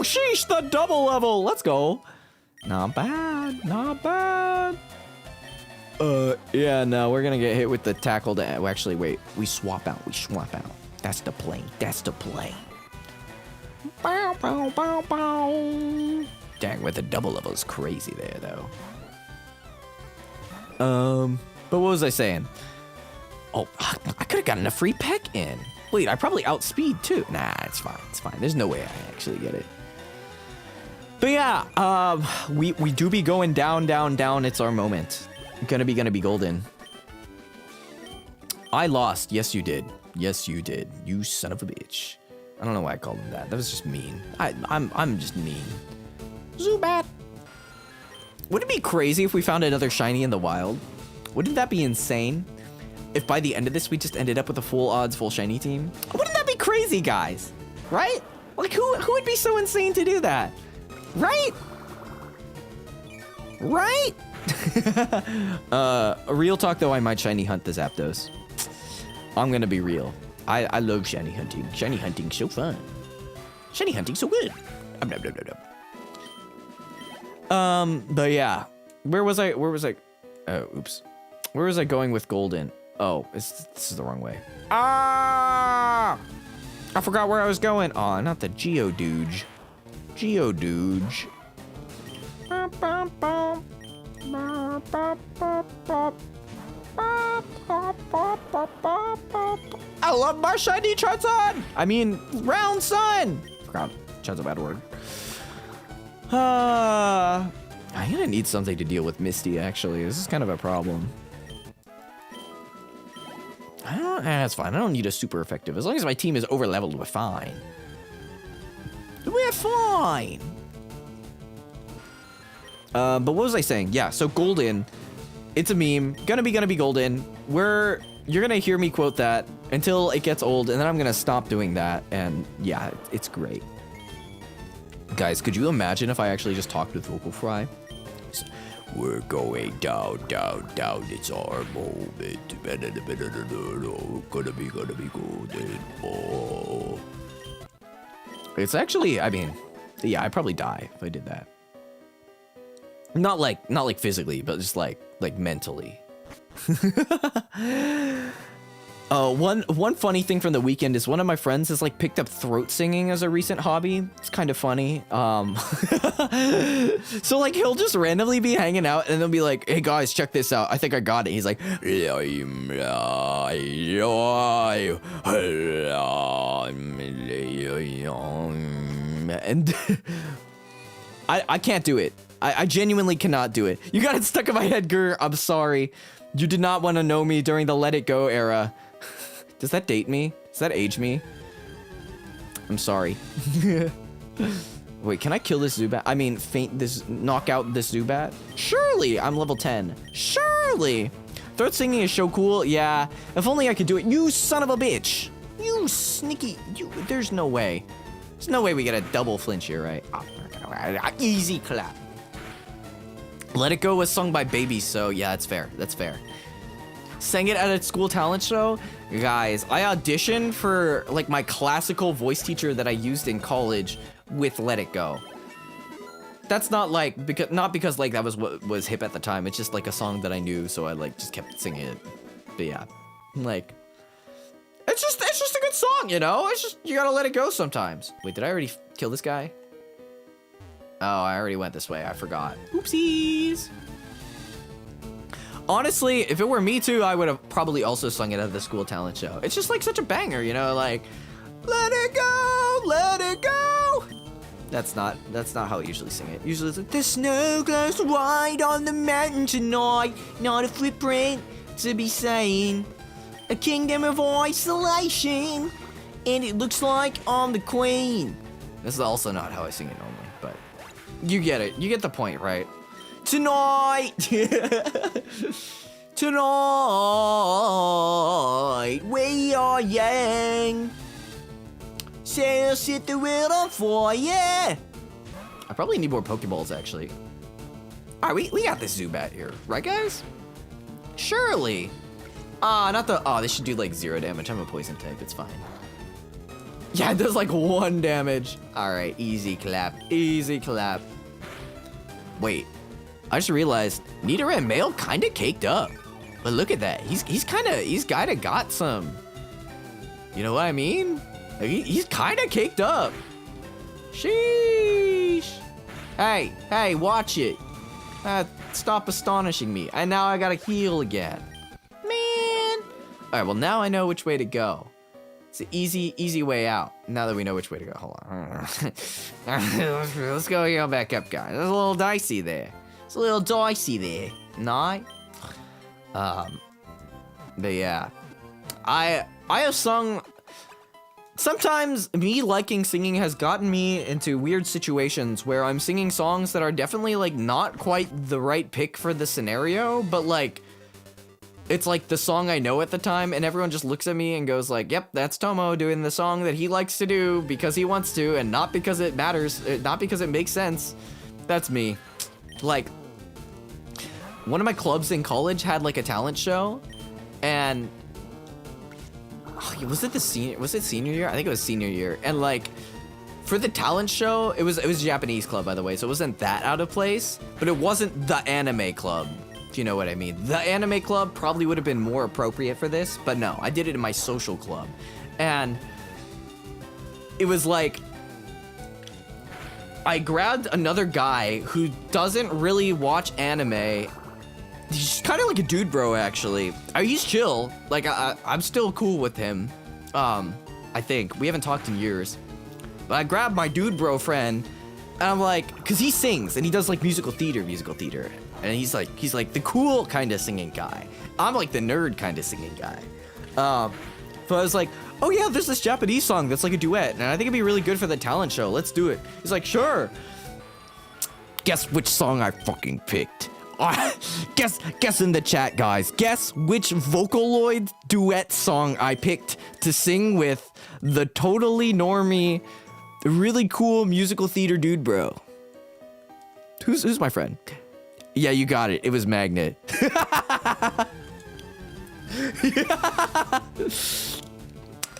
sheesh, the double level. Let's go. Not bad, not bad. Yeah, no, we're gonna get hit with the tackle to, actually, wait, we swap out. That's the play, Bow, bow, bow, bow. Dang, with the double level is crazy there, though. But what was I saying? Oh, I could have gotten a free peck in. Wait, I probably outspeed too. Nah, it's fine. There's no way I actually get it. But yeah, we do be going down. It's our moment. Gonna be golden. I lost. Yes, you did. You son of a bitch. I don't know why I called him that. That was just mean. I'm just mean. Zubat. Wouldn't it be crazy if we found another shiny in the wild? Wouldn't that be insane? If by the end of this we just ended up with a full odds, full shiny team? Wouldn't that be crazy, guys? Right? Like who would be so insane to do that? Right? Real talk though, I might shiny hunt the Zapdos. I'm gonna be real. I love shiny hunting. Shiny hunting's so fun. Shiny hunting's so good. But yeah. Where was I? Oh, oops. Where was I going with Golden? Oh, this is the wrong way. Ah! I forgot where I was going. Oh, not the Geodude. I love my shiny Charizard! I mean, round sun! Forgot, Charizard's a bad word. I'm gonna need something to deal with Misty, actually. This is kind of a problem. That's fine. I don't need a super effective. As long as my team is over-leveled, we're fine. We're fine! But what was I saying? Yeah, so Golden, it's a meme. Gonna be Golden. You're gonna hear me quote that until it gets old, and then I'm gonna stop doing that, and yeah, it's great. Guys, could you imagine if I actually just talked with Vocal Fry? We're going down, it's our moment. Gonna be golden. Oh. It's actually, I mean, yeah, I'd probably die if I did that. Not like physically, but just like mentally. One funny thing from the weekend is one of my friends has like picked up throat singing as a recent hobby. It's kind of funny. So like he'll just randomly be hanging out and they'll be like, "Hey guys, check this out. I think I got it." He's like, and I can't do it. I genuinely cannot do it. You got it stuck in my head, Gur. I'm sorry. You did not want to know me during the Let It Go era. Does that date me? Does that age me? I'm sorry. Wait, can I kill this Zubat? I mean, knock out this Zubat? Surely, I'm level 10. Surely. Throat singing is so cool. Yeah, if only I could do it. You son of a bitch. You sneaky, there's no way. There's no way we get a double flinch here, right? Easy clap. Let It Go was sung by Babies, so yeah, that's fair. Sang it at a school talent show? Guys, I auditioned for like my classical voice teacher that I used in college with Let It Go. That's not like, because like that was what was hip at the time. It's just like a song that I knew, so I like just kept singing it. But yeah, like, it's just a good song, you know? It's just, you gotta let it go sometimes. Wait, did I already kill this guy? Oh, I already went this way. I forgot. Oopsies. Honestly, if it were me too, I would have probably also sung it at the school talent show. It's just like such a banger, you know, like, let it go, let it go. That's not how I usually sing it. Usually it's like, the snow glows white on the mountain tonight, not a footprint to be seen. A kingdom of isolation, and it looks like I'm the queen. This is also not how I sing it normally, but you get it. You get the point, right? Tonight, tonight, we are young. So set the world on fire. I probably need more Pokeballs, actually. All right, we got this Zubat here, right, guys? Surely. Not the. Oh, this should do like 0 damage. I'm a poison type. It's fine. Yeah, it does like 1 damage. All right, easy clap, easy clap. Wait, I just realized Nidoran male kind of caked up. But look at that, he's kind of got some. You know what I mean? Like, he's kind of caked up. Sheesh. Hey, watch it. Stop astonishing me. And now I gotta heal again. Man. All right, well now I know which way to go. It's an easy way out. Now that we know which way to go, hold on. Let's go back up, guys. It's a little dicey there. Nah. But yeah, I have sung. Sometimes me liking singing has gotten me into weird situations where I'm singing songs that are definitely like not quite the right pick for the scenario, but like it's like the song I know at the time, and everyone just looks at me and goes like, yep, that's Tomo doing the song that he likes to do because he wants to, and not because it matters, not because it makes sense. That's me. Like, one of my clubs in college had like a talent show, and was it senior year? I think it was senior year. And like, for the talent show, it was a Japanese club, by the way, so it wasn't that out of place, but it wasn't the anime club. If you know what I mean. The anime club probably would have been more appropriate for this, but no, I did it in my social club. And it was like, I grabbed another guy who doesn't really watch anime. He's kind of like a dude bro, actually. He's chill. Like, I'm still cool with him. I think. We haven't talked in years. But I grabbed my dude bro friend, and I'm like, because he sings, and he does like musical theater. And he's like the cool kind of singing guy. I'm like the nerd kind of singing guy. So I was like, oh yeah, there's this Japanese song that's like a duet, and I think it'd be really good for the talent show. Let's do it. He's like, sure. Guess which song I fucking picked. Guess in the chat, guys. Guess which Vocaloid duet song I picked to sing with the totally normie, really cool musical theater dude bro. Who's my friend? Yeah, you got it. It was Magnet.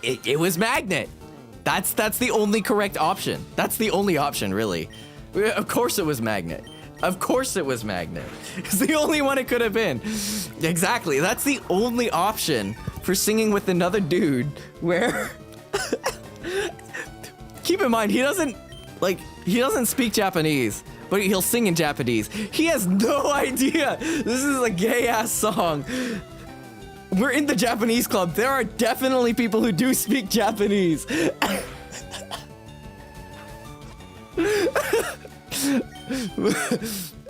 It was Magnet. That's the only correct option. That's the only option, really. Of course it was Magnet. Of course it was Magnet. It's the only one it could have been. Exactly. That's the only option for singing with another dude where... Keep in mind, he doesn't speak Japanese, but he'll sing in Japanese. He has no idea this is a gay-ass song. We're in the Japanese club. There are definitely people who do speak Japanese.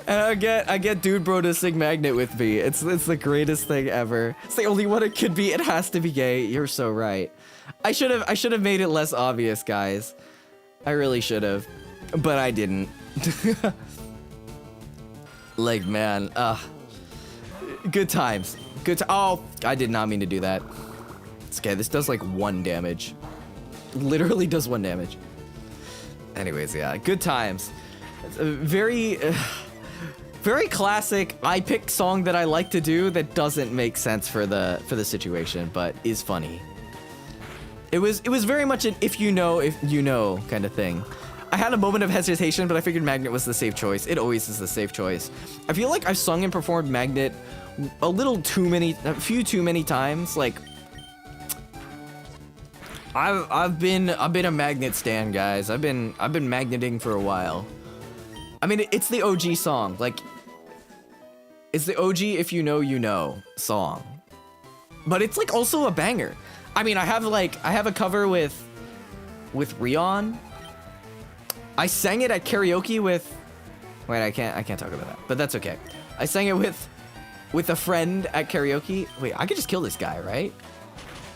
And I get dude bro to sing Magnet with me. It's the greatest thing ever. It's the only one it could be. It has to be gay. You're so right. I should have made it less obvious, guys. I really should have, but I didn't. Like, man, good times. Oh, I did not mean to do that. It's okay. This does like 1 damage. Literally does 1 damage. Anyways, yeah, good times. It's a very classic. I pick song that I like to do that doesn't make sense for the situation, but is funny. It was very much an if you know kind of thing. I had a moment of hesitation, but I figured Magnet was the safe choice. It always is the safe choice. I feel like I've sung and performed Magnet a few too many times. Like, I've been a Magnet stan, guys. I've been magneting for a while. I mean, it's the OG song. Like, it's the OG if you know song. But it's like also a banger. I mean, I have a cover with Rion. I sang it at karaoke with... Wait, I can't talk about that, but that's okay. I sang it with a friend at karaoke. Wait, I could just kill this guy, right?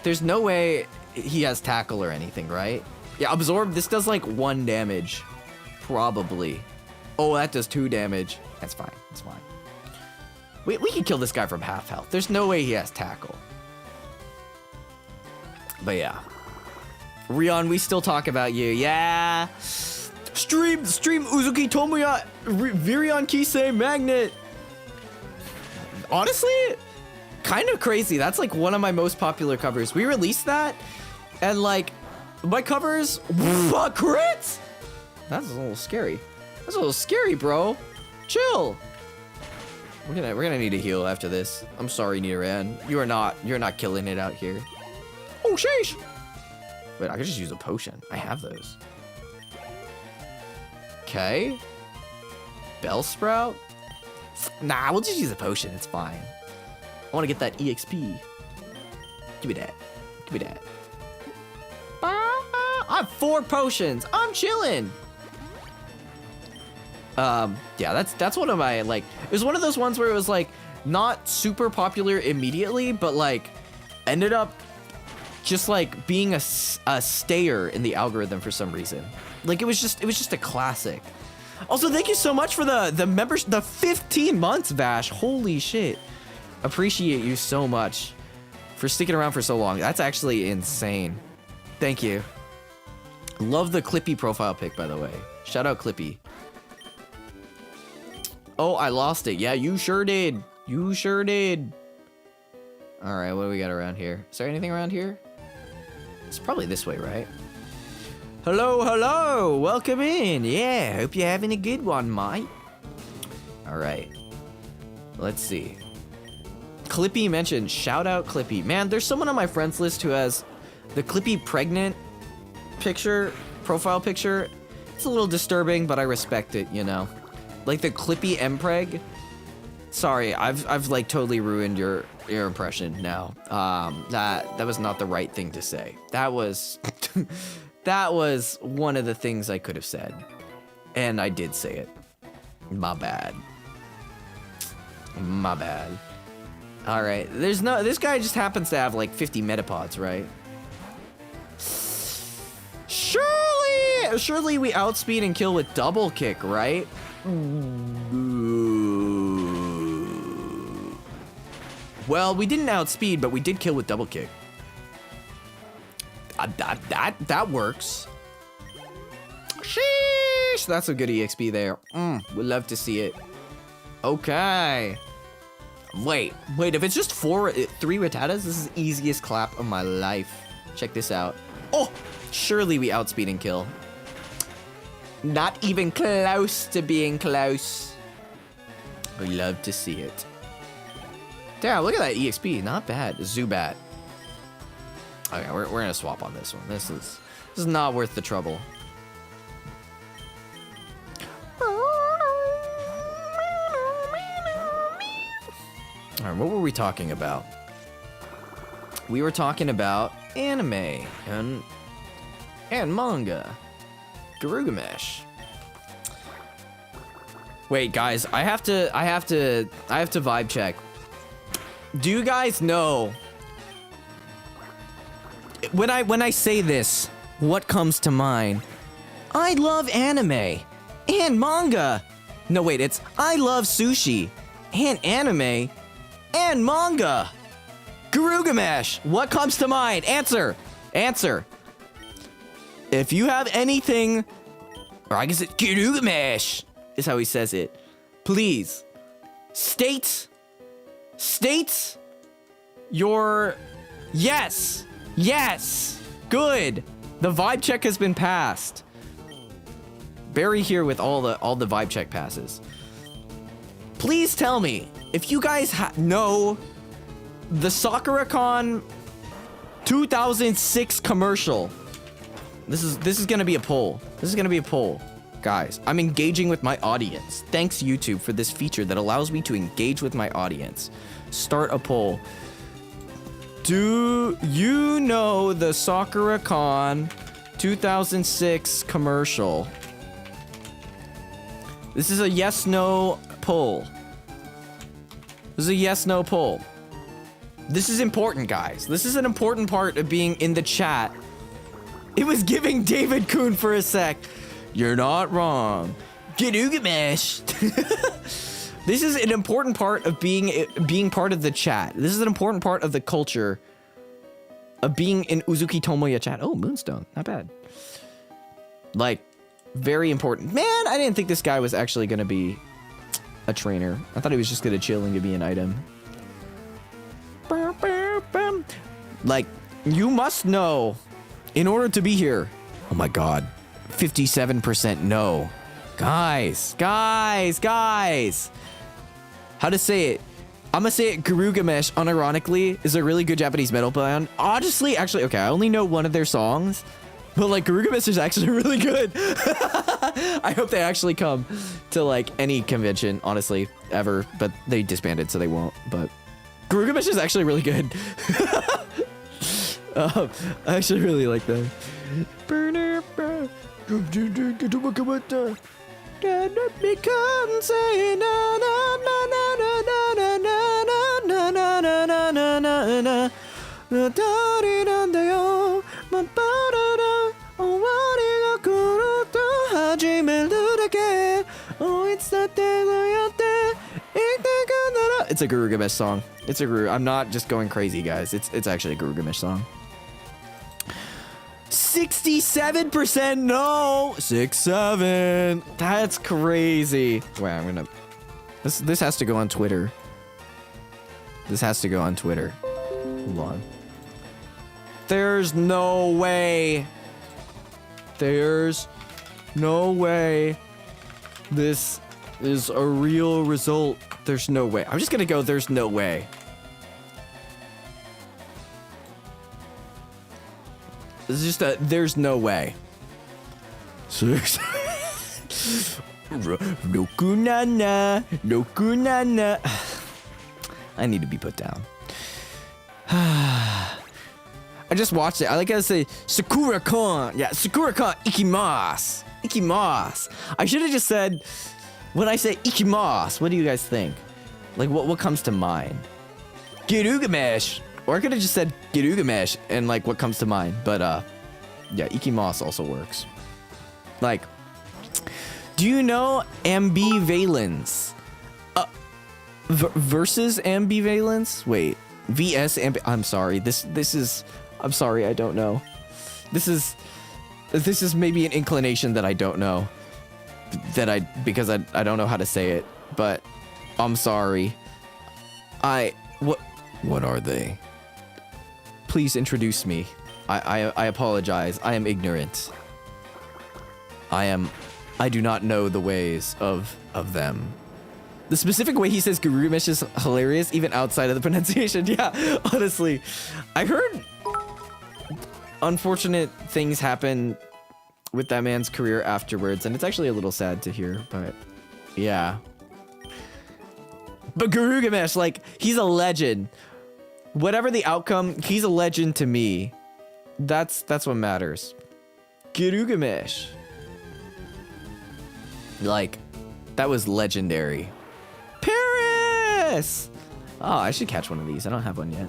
There's no way he has tackle or anything, right? Yeah, absorb. This does like 1 damage, probably. Oh, that does 2 damage. That's fine. That's fine. We can kill this guy from half health. There's no way he has tackle. But yeah, Rion, we still talk about you. Yeah. Stream Uzuki Tomoya, Virion Kisei Magnet. Honestly, kind of crazy. That's like one of my most popular covers. We released that, and like, My covers, a crit? That's a little scary. That's a little scary, bro. Chill. We're gonna need a heal after this. I'm sorry, Niran. You're not killing it out here. Oh, sheesh. Wait, I could just use a potion. I have those. Okay. Bellsprout? Nah, we'll just use a potion. It's fine. I want to get that EXP. Give me that. Give me that. I have 4 potions. I'm chilling. Yeah, that's one of my, like, it was one of those ones where it was like not super popular immediately, but like ended up just like being a stayer in the algorithm for some reason. Like it was just a classic. Also, thank you so much for the members, the 15 months, Vash. Holy shit. Appreciate you so much for sticking around for so long. That's actually insane. Thank you. Love the Clippy profile pic, by the way. Shout out Clippy. Oh, I lost it. Yeah, you sure did. You sure did. All right, what do we got around here? Is there anything around here? It's probably this way, right? Hello, hello. Welcome in. Yeah, hope you're having a good one, mate. All right. Let's see. Clippy mentioned. Shout out Clippy. Man, there's someone on my friends list who has the Clippy pregnant picture, profile picture. It's a little disturbing, but I respect it, you know. Like the Clippy Mpreg. Sorry, I've like totally ruined your impression now. That was not the right thing to say. That was that was one of the things I could have said. And I did say it. My bad. My bad. All right. This guy just happens to have like 50 metapods, right? Surely we outspeed and kill with double kick, right? Well, we didn't outspeed, but we did kill with double kick. That works. Sheesh, that's a good EXP there. We'd love to see it. Okay. Wait, if it's just 3 Rattatas, this is the easiest clap of my life. Check this out. Oh, surely we outspeed and kill. Not even close to being close. We love to see it. Damn, look at that EXP. Not bad. Zubat. Okay, we're gonna swap on this one. This is not worth the trouble. Alright, what were we talking about? We were talking about anime and manga. Garugamesh. Wait, guys, I have to vibe check. Do you guys know when I say this, what comes to mind? I love anime and manga. No, wait, it's I love sushi and anime and manga. Garugamesh. What comes to mind? Answer. If you have anything, or I guess it's Garugamesh is how he says it. Please state your yes. Good. The vibe check has been passed. Barry here with all the vibe check passes. Please tell me if you guys know the Sakura-Con 2006 commercial. This is gonna be a poll. Guys, I'm engaging with my audience. Thanks, YouTube, for this feature that allows me to engage with my audience. Start a poll. Do you know the Sakura-Con 2006 commercial? This is a yes-no poll. This is important, guys. This is an important part of being in the chat. It was giving David Kuhn for a sec. You're not wrong. Garugamesh. This is an important part of being part of the chat. This is an important part of the culture of being in Uzuki Tomoya chat. Oh, Moonstone. Not bad. Like, very important. Man, I didn't think this guy was actually going to be a trainer. I thought he was just going to chill and give me an item. Like, you must know in order to be here. Oh my god. 57% no. Guys. How to say it? I'm gonna say it. Garugamesh, unironically, is a really good Japanese metal band. Honestly, actually, okay, I only know one of their songs, but like Garugamesh is actually really good. I hope they actually come to like any convention, honestly, ever. But they disbanded, so they won't. But Garugamesh is actually really good. I actually really like them. It's a Garugamesh song. It's a Guru. I'm not just going crazy, guys. It's actually a Garugamesh song. 67% no. 6-7. That's crazy. Wait, I'm gonna. This has to go on Twitter. This has to go on Twitter. Hold on. There's no way. There's no way. This is a real result. There's no way. I'm just gonna go. There's no way. This is just a. There's no way. Nokunana. Nokunana. I need to be put down. I just watched it. I like how to say Sakura-kon. Yeah, Sakura-kon ikimasu. Ikimasu. I should have just said, when I say ikimasu, what do you guys think? Like, what comes to mind? Girugamesh. Or I could have just said Girugamesh and like what comes to mind. But yeah, ikimasu also works. Like, do you know ambivalence? Versus ambivalence? Wait, VS I'm sorry. This is. I'm sorry. I don't know. This is maybe an inclination that I don't know. Because I don't know how to say it. But I'm sorry. What are they? Please introduce me. I apologize. I am ignorant. I do not know the ways of them. The specific way he says Garugamesh is hilarious, even outside of the pronunciation. Yeah, honestly. I heard unfortunate things happen with that man's career afterwards, and it's actually a little sad to hear, but yeah. But Garugamesh, like, he's a legend. Whatever the outcome, he's a legend to me. That's what matters. Garugamesh. Like, that was legendary. Paris! Oh, I should catch one of these. I don't have one yet.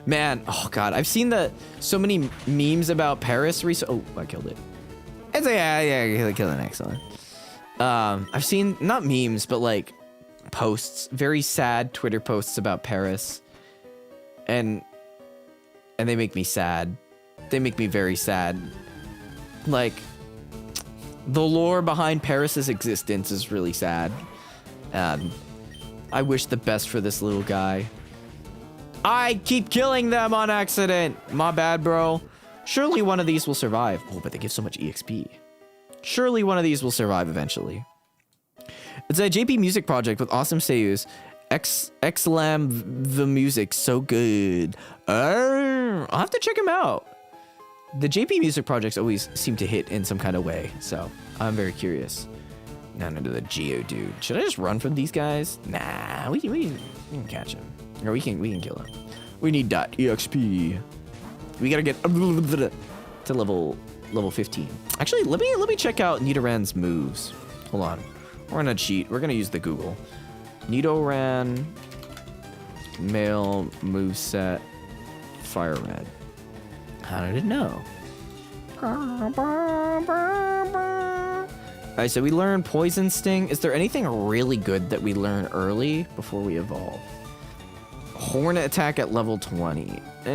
Man, oh god, I've seen so many memes about Paris recently. Oh, I killed it. It's yeah, kill the next one. I've seen, not memes, but like posts, very sad Twitter posts about Paris. And they make me sad. They make me very sad. Like, the lore behind Paris's existence is really sad. And I wish the best for this little guy. I keep killing them on accident. My bad, bro. Surely one of these will survive. Oh, but they give so much EXP. Surely one of these will survive eventually. It's a JP music project with awesome seiyus. Xlam the music so good. I'll have to check him out. The JP music projects always seem to hit in some kind of way, so I'm very curious. None into the Geodude. Should I just run from these guys? Nah, we can catch him. Or we can kill him. We need .exp. We gotta get to level 15. Actually, let me check out Nidoran's moves. Hold on. We're gonna cheat. We're gonna use the Google. Nidoran, male moveset, Fire Red. How did it know? Alright, so we learn Poison Sting. Is there anything really good that we learn early before we evolve? Hornet attack at level 20. Is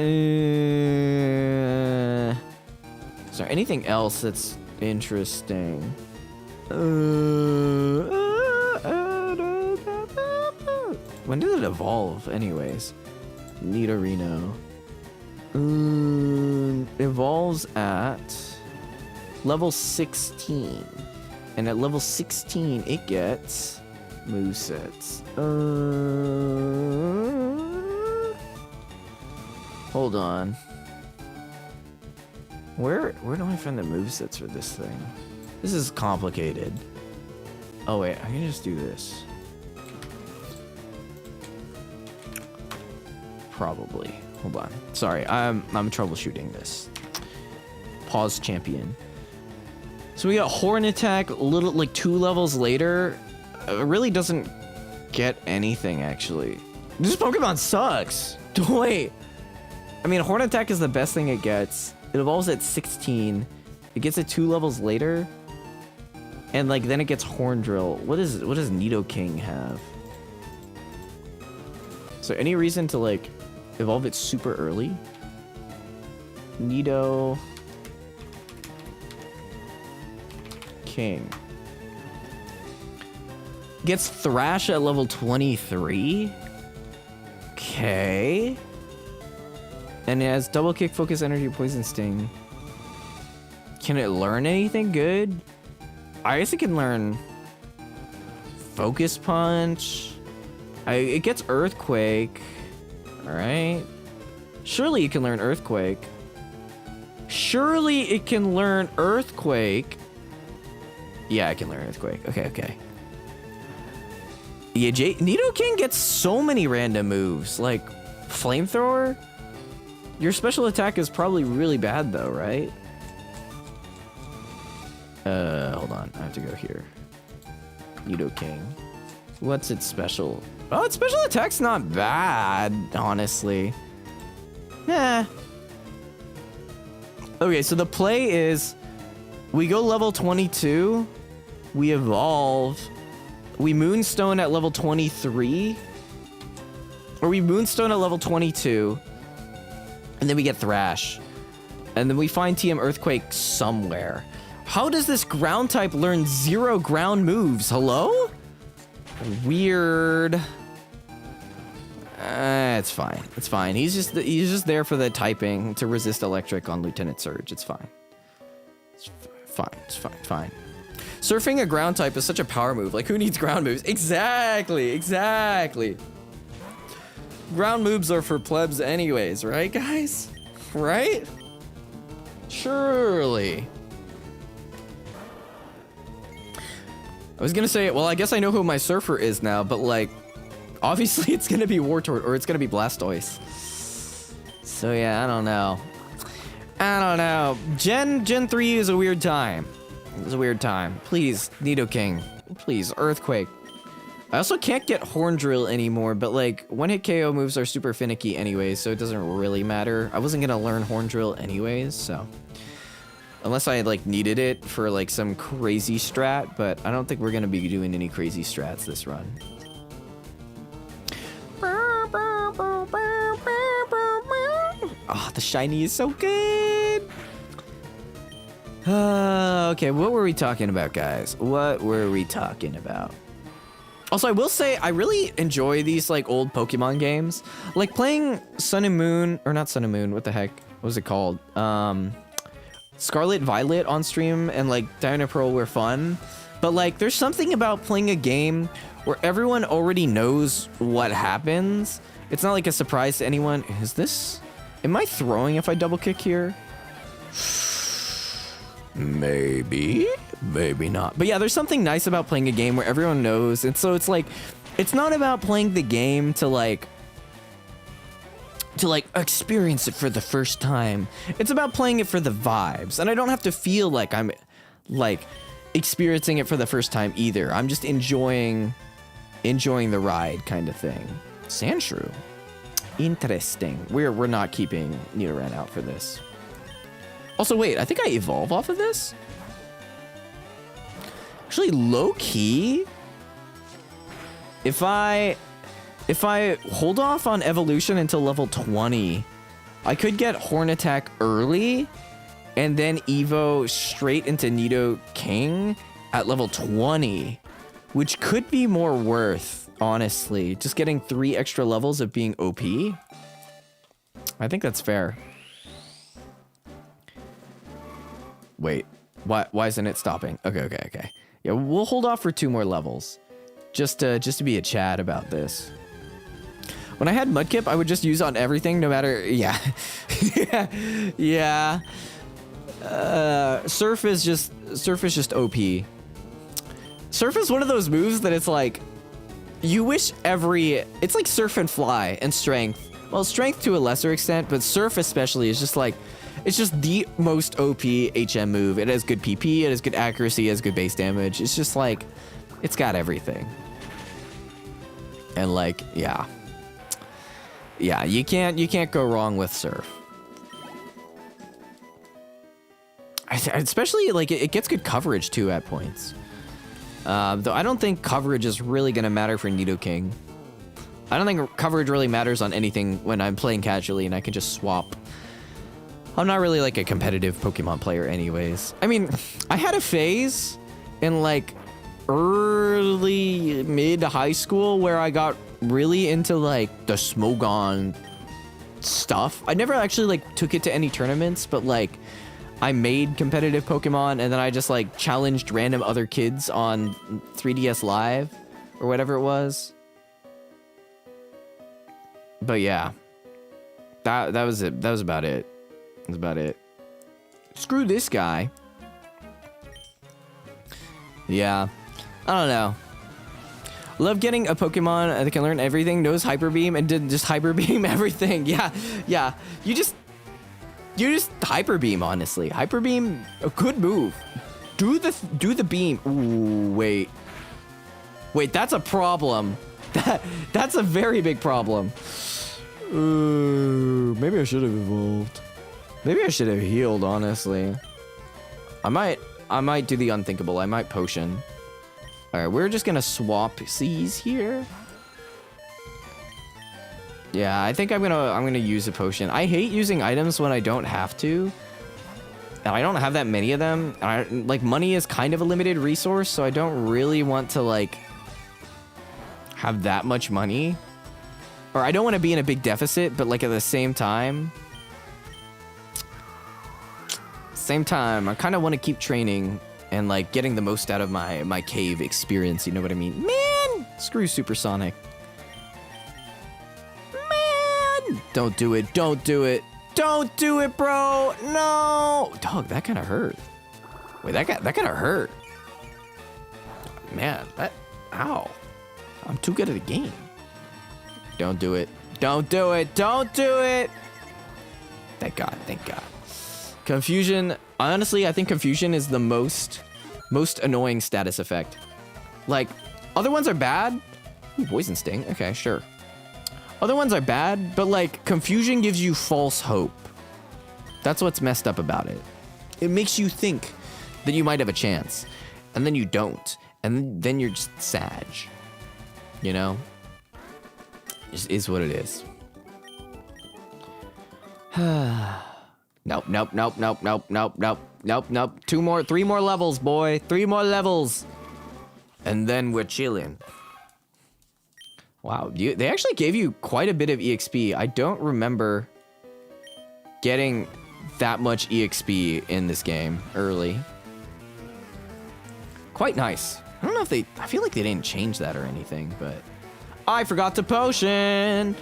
there anything else that's interesting? When did it evolve, anyways? Nidorino. evolves at level 16. And at level 16, it gets movesets. Hold on. Where do I find the movesets for this thing? This is complicated. Oh wait, I can just do this. Probably. Hold on. Sorry, I'm troubleshooting this. Pause champion. So we got Horn Attack, little like 2 levels later. It really doesn't get anything actually. This Pokemon sucks. Wait. I mean, Horn Attack is the best thing it gets. It evolves at 16. It gets it 2 levels later. And like then it gets Horn Drill. What does Nidoking have? Is there any reason to like evolve it super early? Nido King gets Thrash at level 23. Okay. And it has Double Kick, Focus Energy, Poison Sting. Can it learn anything good? I guess it can learn Focus Punch. It gets Earthquake. Alright. Surely it can learn Earthquake. Surely it can learn Earthquake. Yeah, I can learn Earthquake. Okay. Yeah, Nidoking gets so many random moves. Like, Flamethrower? Your special attack is probably really bad though, right? Hold on. I have to go here. Nidoking. What's its special? Oh, its special attack's not bad, honestly. Yeah. Okay, so the play is we go level 22, we evolve, we Moonstone at level 23, or we Moonstone at level 22, and then we get Thrash. And then we find TM Earthquake somewhere. How does this ground type learn 0 ground moves? Hello? Weird. It's fine. It's fine. He's just there for the typing to resist electric on Lieutenant Surge. It's fine. It's fine. Surfing a ground type is such a power move. Like, who needs ground moves? Exactly. Ground moves are for plebs anyways, right, guys? Right? Surely. I was gonna say, well, I guess I know who my surfer is now, but like, obviously it's gonna be Wartortle, or it's gonna be Blastoise. So yeah, I don't know. Gen 3 is a weird time. It was a weird time. Please, Nidoking. Please, Earthquake. I also can't get Horn Drill anymore, but like, one-hit KO moves are super finicky anyways, so it doesn't really matter. I wasn't gonna learn Horn Drill anyways, so. Unless I like needed it for like some crazy strat, but I don't think we're gonna be doing any crazy strats this run. Oh, the shiny is so good. Okay, what were we talking about, guys? What were we talking about? Also, I will say I really enjoy these like old Pokemon games. Like playing Sun and Moon, or not Sun and Moon, what the heck? What was it called? Scarlet Violet on stream and like Diamond and Pearl were fun, but like there's something about playing a game where everyone already knows what happens. It's not like a surprise to anyone. Am I throwing if I double kick here? Maybe not. But yeah, there's something nice about playing a game where everyone knows, and so it's like, it's not about playing the game to experience it for the first time. It's about playing it for the vibes. And I don't have to feel like I'm like experiencing it for the first time either. I'm just enjoying the ride kind of thing. Sandshrew. Interesting. We're not keeping Nidoran out for this. Also, wait, I think I evolve off of this? Actually, low key, if I hold off on evolution until level 20, I could get Horn Attack early and then Evo straight into Nidoking at level 20, which could be more worth, honestly. Just getting 3 extra levels of being OP. I think that's fair. Wait, why isn't it stopping? Okay. Yeah, we'll hold off for 2 more levels. Just to be a Chad about this. When I had Mudkip, I would just use on everything, no matter, yeah. yeah. Surf is just OP. Surf is one of those moves that it's like, you wish it's like Surf and Fly and Strength. Well, Strength to a lesser extent, but Surf especially is just like, it's just the most OP HM move. It has good PP, it has good accuracy, it has good base damage. It's just like, it's got everything. And like, yeah. Yeah, you can't go wrong with Surf. Especially, like, it gets good coverage, too, at points. Though I don't think coverage is really going to matter for Nidoking. I don't think coverage really matters on anything when I'm playing casually and I can just swap. I'm not really, like, a competitive Pokemon player anyways. I mean, I had a phase in, like, early, mid-high school where I got really into, like, the Smogon stuff. I never actually, like, took it to any tournaments, but, like, I made competitive Pokemon and then I just, like, challenged random other kids on 3DS Live or whatever it was. But yeah, that was it. That was about it. That's about it. Screw this guy. Yeah, I don't know. Love getting a Pokemon that can learn everything, knows Hyper Beam, and didn't just Hyper Beam everything. Yeah. You just Hyper Beam, honestly. Hyper Beam, a good move. Do the beam. Ooh, wait, that's a problem. That's a very big problem. Maybe I should have evolved. Maybe I should have healed, honestly. I might do the unthinkable. I might potion. All right, we're just gonna swap C's here. Yeah, I think I'm gonna use a potion. I hate using items when I don't have to. And I don't have that many of them. And like, money is kind of a limited resource, so I don't really want to, like, have that much money. Or I don't want to be in a big deficit, but, like, at the same time, I kind of want to keep training and, like, getting the most out of my cave experience. You know what I mean? Man, screw Supersonic. Man, don't do it. Don't do it, bro. No, dog, that kind of hurt. Wait, that kind of hurt. Man, ow. I'm too good at the game. Don't do it. Don't do it. Thank God. Confusion. Honestly, I think confusion is the most annoying status effect. Like, other ones are bad. Ooh, poison sting. Okay, sure. Other ones are bad, but, like, confusion gives you false hope. That's what's messed up about it. It makes you think that you might have a chance, and then you don't, and then you're just sad. You know? It just is what it is. Nope. 3 more levels, boy. 3 more levels. And then we're chilling. Wow, they actually gave you quite a bit of EXP. I don't remember getting that much EXP in this game early. Quite nice. I don't know if I feel like they didn't change that or anything, but I forgot to potion.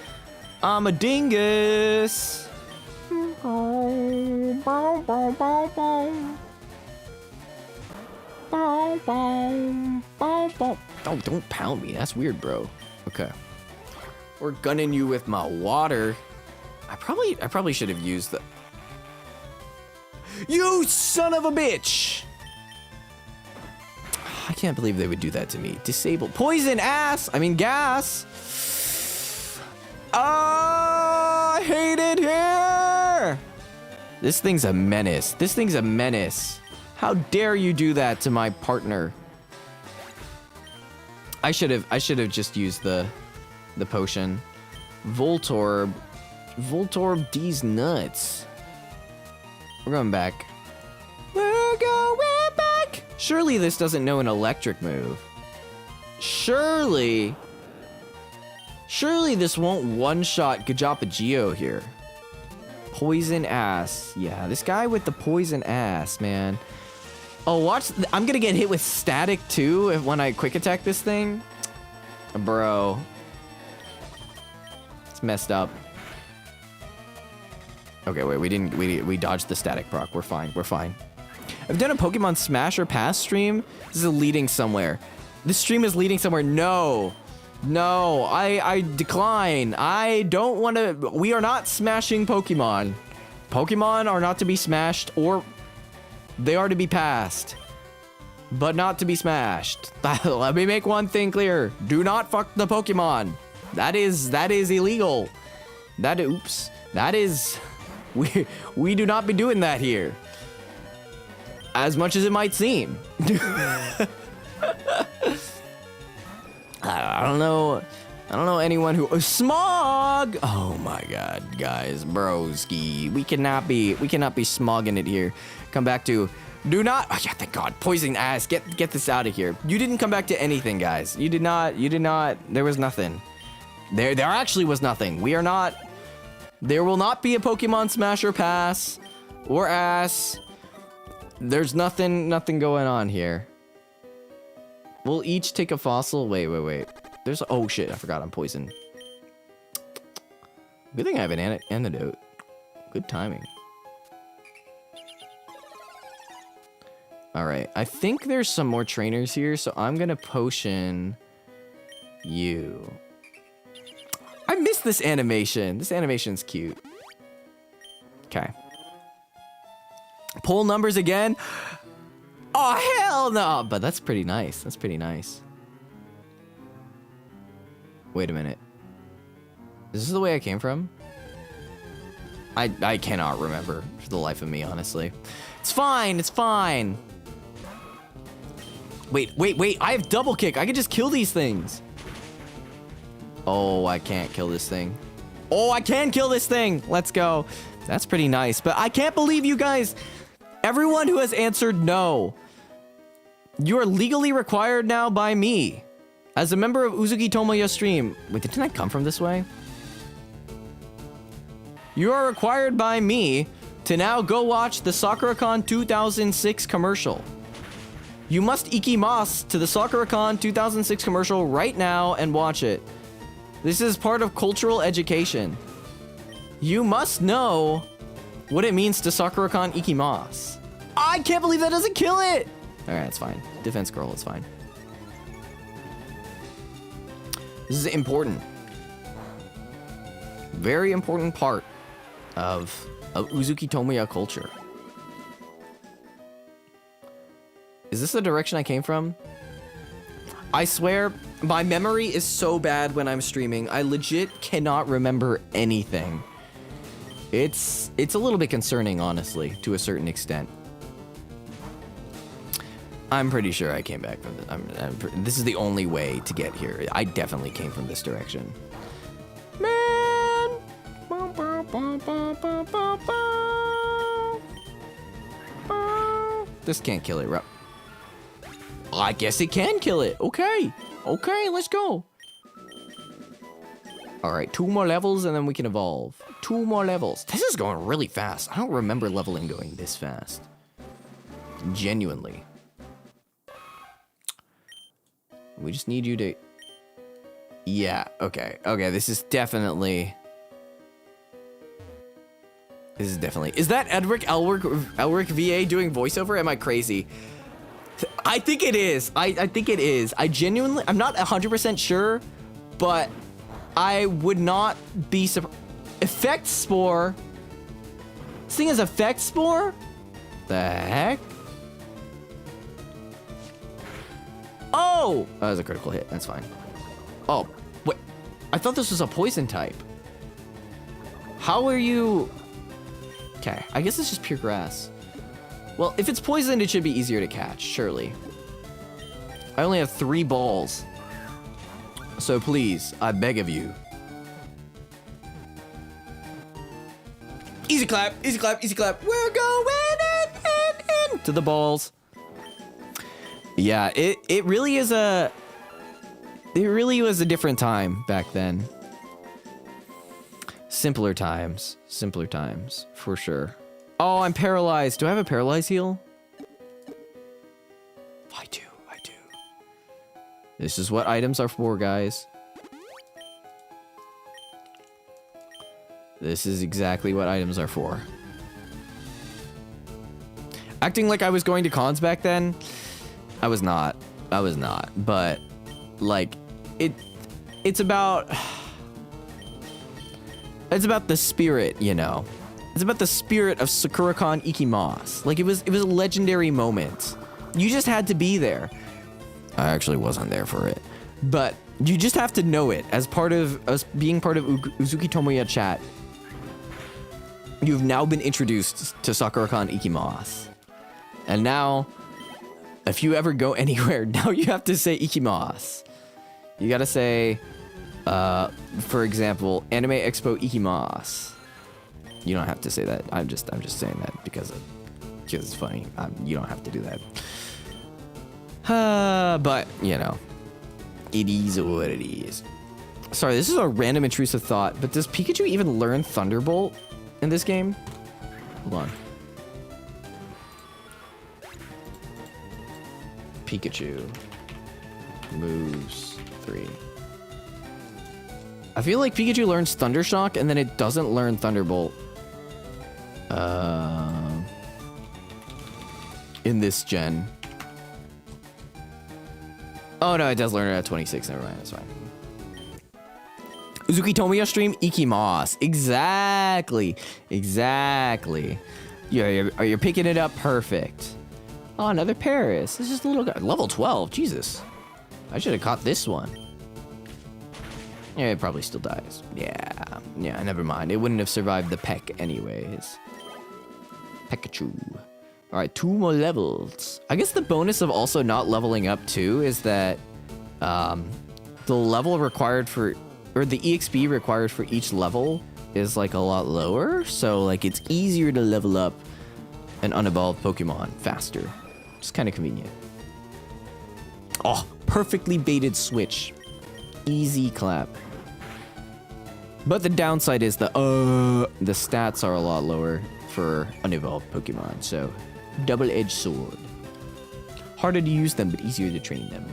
I'm a dingus. Don't pound me. That's weird, bro. Okay. We're gunning you with my water. I probably should have used the... You son of a bitch! I can't believe they would do that to me. Disable. Poison ass! I mean gas! Oh, I hate it here! This thing's a menace. How dare you do that to my partner? I should have just used the potion. Voltorb these nuts. We're going back. Surely this doesn't know an electric move. Surely this won't one-shot Gajapageo here. Poison ass. Yeah, this guy with the poison ass, man. Oh, watch. I'm gonna get hit with static too when I quick attack this thing. Bro. It's messed up. Okay, wait, we dodged the static proc. We're fine, we're fine. I've done a Pokemon Smash or Pass stream. This is leading somewhere. This stream is leading somewhere. No. No, I decline. I don't want to. We are not smashing Pokemon. Pokemon are not to be smashed, or they are to be passed, but not to be smashed. Let me make one thing clear. Do not fuck the Pokemon. That is illegal. Oops. That is, we do not be doing that here. As much as it might seem. I don't know anyone who smog. Oh my god, guys, broski. We cannot be smogging it here. Come back to do not. Oh yeah, thank God. Poison ass. Get this out of here. You didn't come back to anything, guys. You did not. There was nothing. There actually was nothing. We are not. There will not be a Pokemon Smash or Pass or ass. There's nothing going on here. We'll each take a fossil. Wait. There's, oh shit, I forgot I'm poisoned. Good thing I have an antidote. Good timing. All right, I think there's some more trainers here, so I'm gonna potion you. I missed this animation. This animation's cute. Okay. Pull numbers again. Oh, hell no! But that's pretty nice. That's pretty nice. Wait a minute. Is this the way I came from? I cannot remember for the life of me, honestly. It's fine. It's fine. Wait. I have double kick. I can just kill these things. Oh, I can't kill this thing. Oh, I can kill this thing. Let's go. That's pretty nice. But I can't believe you guys. Everyone who has answered no. You are legally required now by me. As a member of Uzuki Tomoya stream. Wait, didn't I come from this way? You are required by me to now go watch the SakuraCon 2006 commercial. You must ikimasu to the SakuraCon 2006 commercial right now and watch it. This is part of cultural education. You must know what it means to SakuraCon ikimasu. I can't believe that doesn't kill it! Alright, it's fine. Defense scroll, it's fine. This is important. Very important part of Uzuki Tomoya culture. Is this the direction I came from? I swear, my memory is so bad when I'm streaming. I legit cannot remember anything. It's a little bit concerning, honestly, to a certain extent. I'm pretty sure I came back from this. This is the only way to get here. I definitely came from this direction. Man! This can't kill it, right? I guess it can kill it. Okay. Okay, let's go. All right, 2 more levels and then we can evolve. 2 more levels. This is going really fast. I don't remember leveling going this fast. Genuinely. We just need you to... Yeah, okay. Okay, this is definitely... Is that Elric VA doing voiceover? Am I crazy? I think it is. I think it is. I genuinely... I'm not 100% sure, but I would not be surprised. Effect Spore? This thing is Effect Spore? The heck? Oh! That was a critical hit. That's fine. Oh, wait. I thought this was a poison type. How are you... Okay, I guess it's just pure grass. Well, if it's poisoned, it should be easier to catch, surely. I only have 3 balls. So please, I beg of you. Easy clap, easy clap, easy clap. We're going in to the balls. Yeah, it really is a... It really was a different time back then. Simpler times, for sure. Oh, I'm paralyzed. Do I have a paralyzed heal? I do. This is what items are for, guys. This is exactly what items are for. Acting like I was going to cons back then, I was not. But, like, it's about the spirit, you know. It's about the spirit of Sakura-con Ikimas. Like, it was a legendary moment. You just had to be there. I actually wasn't there for it. But you just have to know it as being part of Uzuki Tomoya chat. You've now been introduced to Sakura-con Ikimas. And now, if you ever go anywhere, now you have to say Ikimas. You gotta say, for example, Anime Expo Ikimas. You don't have to say that. I'm just saying that because it's funny. You don't have to do that. But, you know, it is what it is. Sorry, this is a random intrusive thought, but does Pikachu even learn Thunderbolt in this game? Hold on. Pikachu moves 3. I feel like Pikachu learns Thundershock and then it doesn't learn Thunderbolt. In this gen. Oh no, it does learn it at 26. Never mind, that's fine. Uzuki Tomoya stream Ikimas. Exactly. You're picking it up perfect. Oh, another Paris. This is a little guy. Level 12. Jesus. I should have caught this one. Yeah, it probably still dies. Yeah, never mind. It wouldn't have survived the peck anyways. Pikachu. All right, 2 more levels. I guess the bonus of also not leveling up too is that the level required for, or the EXP required for each level is like a lot lower. So like it's easier to level up an unevolved Pokemon faster. It's kind of convenient. Oh, perfectly baited switch. Easy clap. But the downside is the stats are a lot lower for unevolved Pokemon, so double-edged sword. Harder to use them, but easier to train them.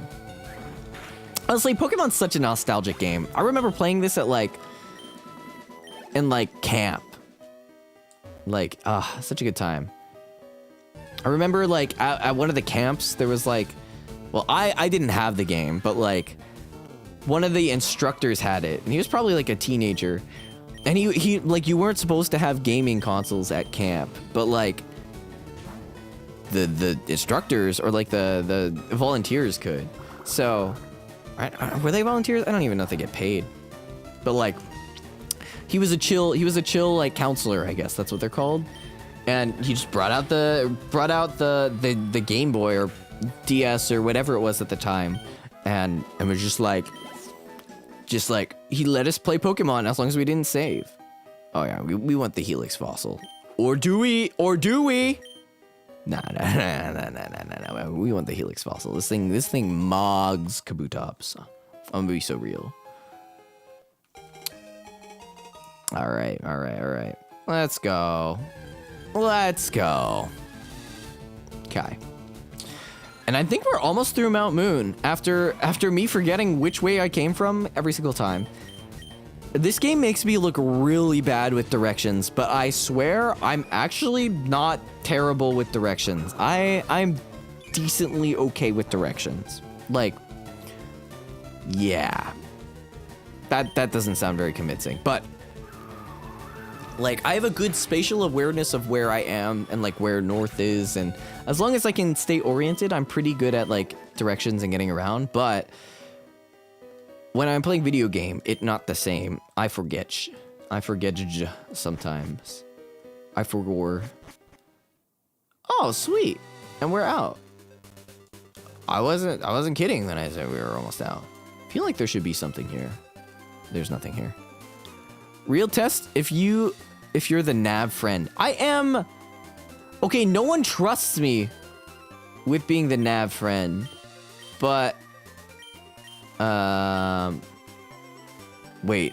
Honestly, Pokemon's such a nostalgic game. I remember playing this at in camp. Such a good time. I remember at one of the camps there was well, I didn't have the game, but one of the instructors had it, and he was probably a teenager, and he you weren't supposed to have gaming consoles at camp, but the instructors or the volunteers could. So were they volunteers? I don't even know if they get paid, but he was a chill counselor, I guess that's what they're called, and he just brought out the Game Boy or DS or whatever it was at the time, and was just he let us play Pokemon as long as we didn't save. Oh yeah, we want the Helix fossil. Or do we? Nah. We want the Helix fossil. This thing mogs Kabutops. I'm gonna be so real. All right. Let's go. Okay. And I think we're almost through Mount Moon after me forgetting which way I came from every single time. This game makes me look really bad with directions, but I swear I'm actually not terrible with directions. I'm decently okay with directions. Yeah. That doesn't sound very convincing, but I have a good spatial awareness of where I am and where north is, and as long as I can stay oriented, I'm pretty good at directions and getting around. But when I'm playing video game, it's not the same. I forget sometimes. I forgot. Oh, sweet. And we're out. I wasn't kidding when I said we were almost out. I feel like there should be something here. There's nothing here. Real test, if you're the nav friend. I am. Okay, no one trusts me with being the nav friend, but wait,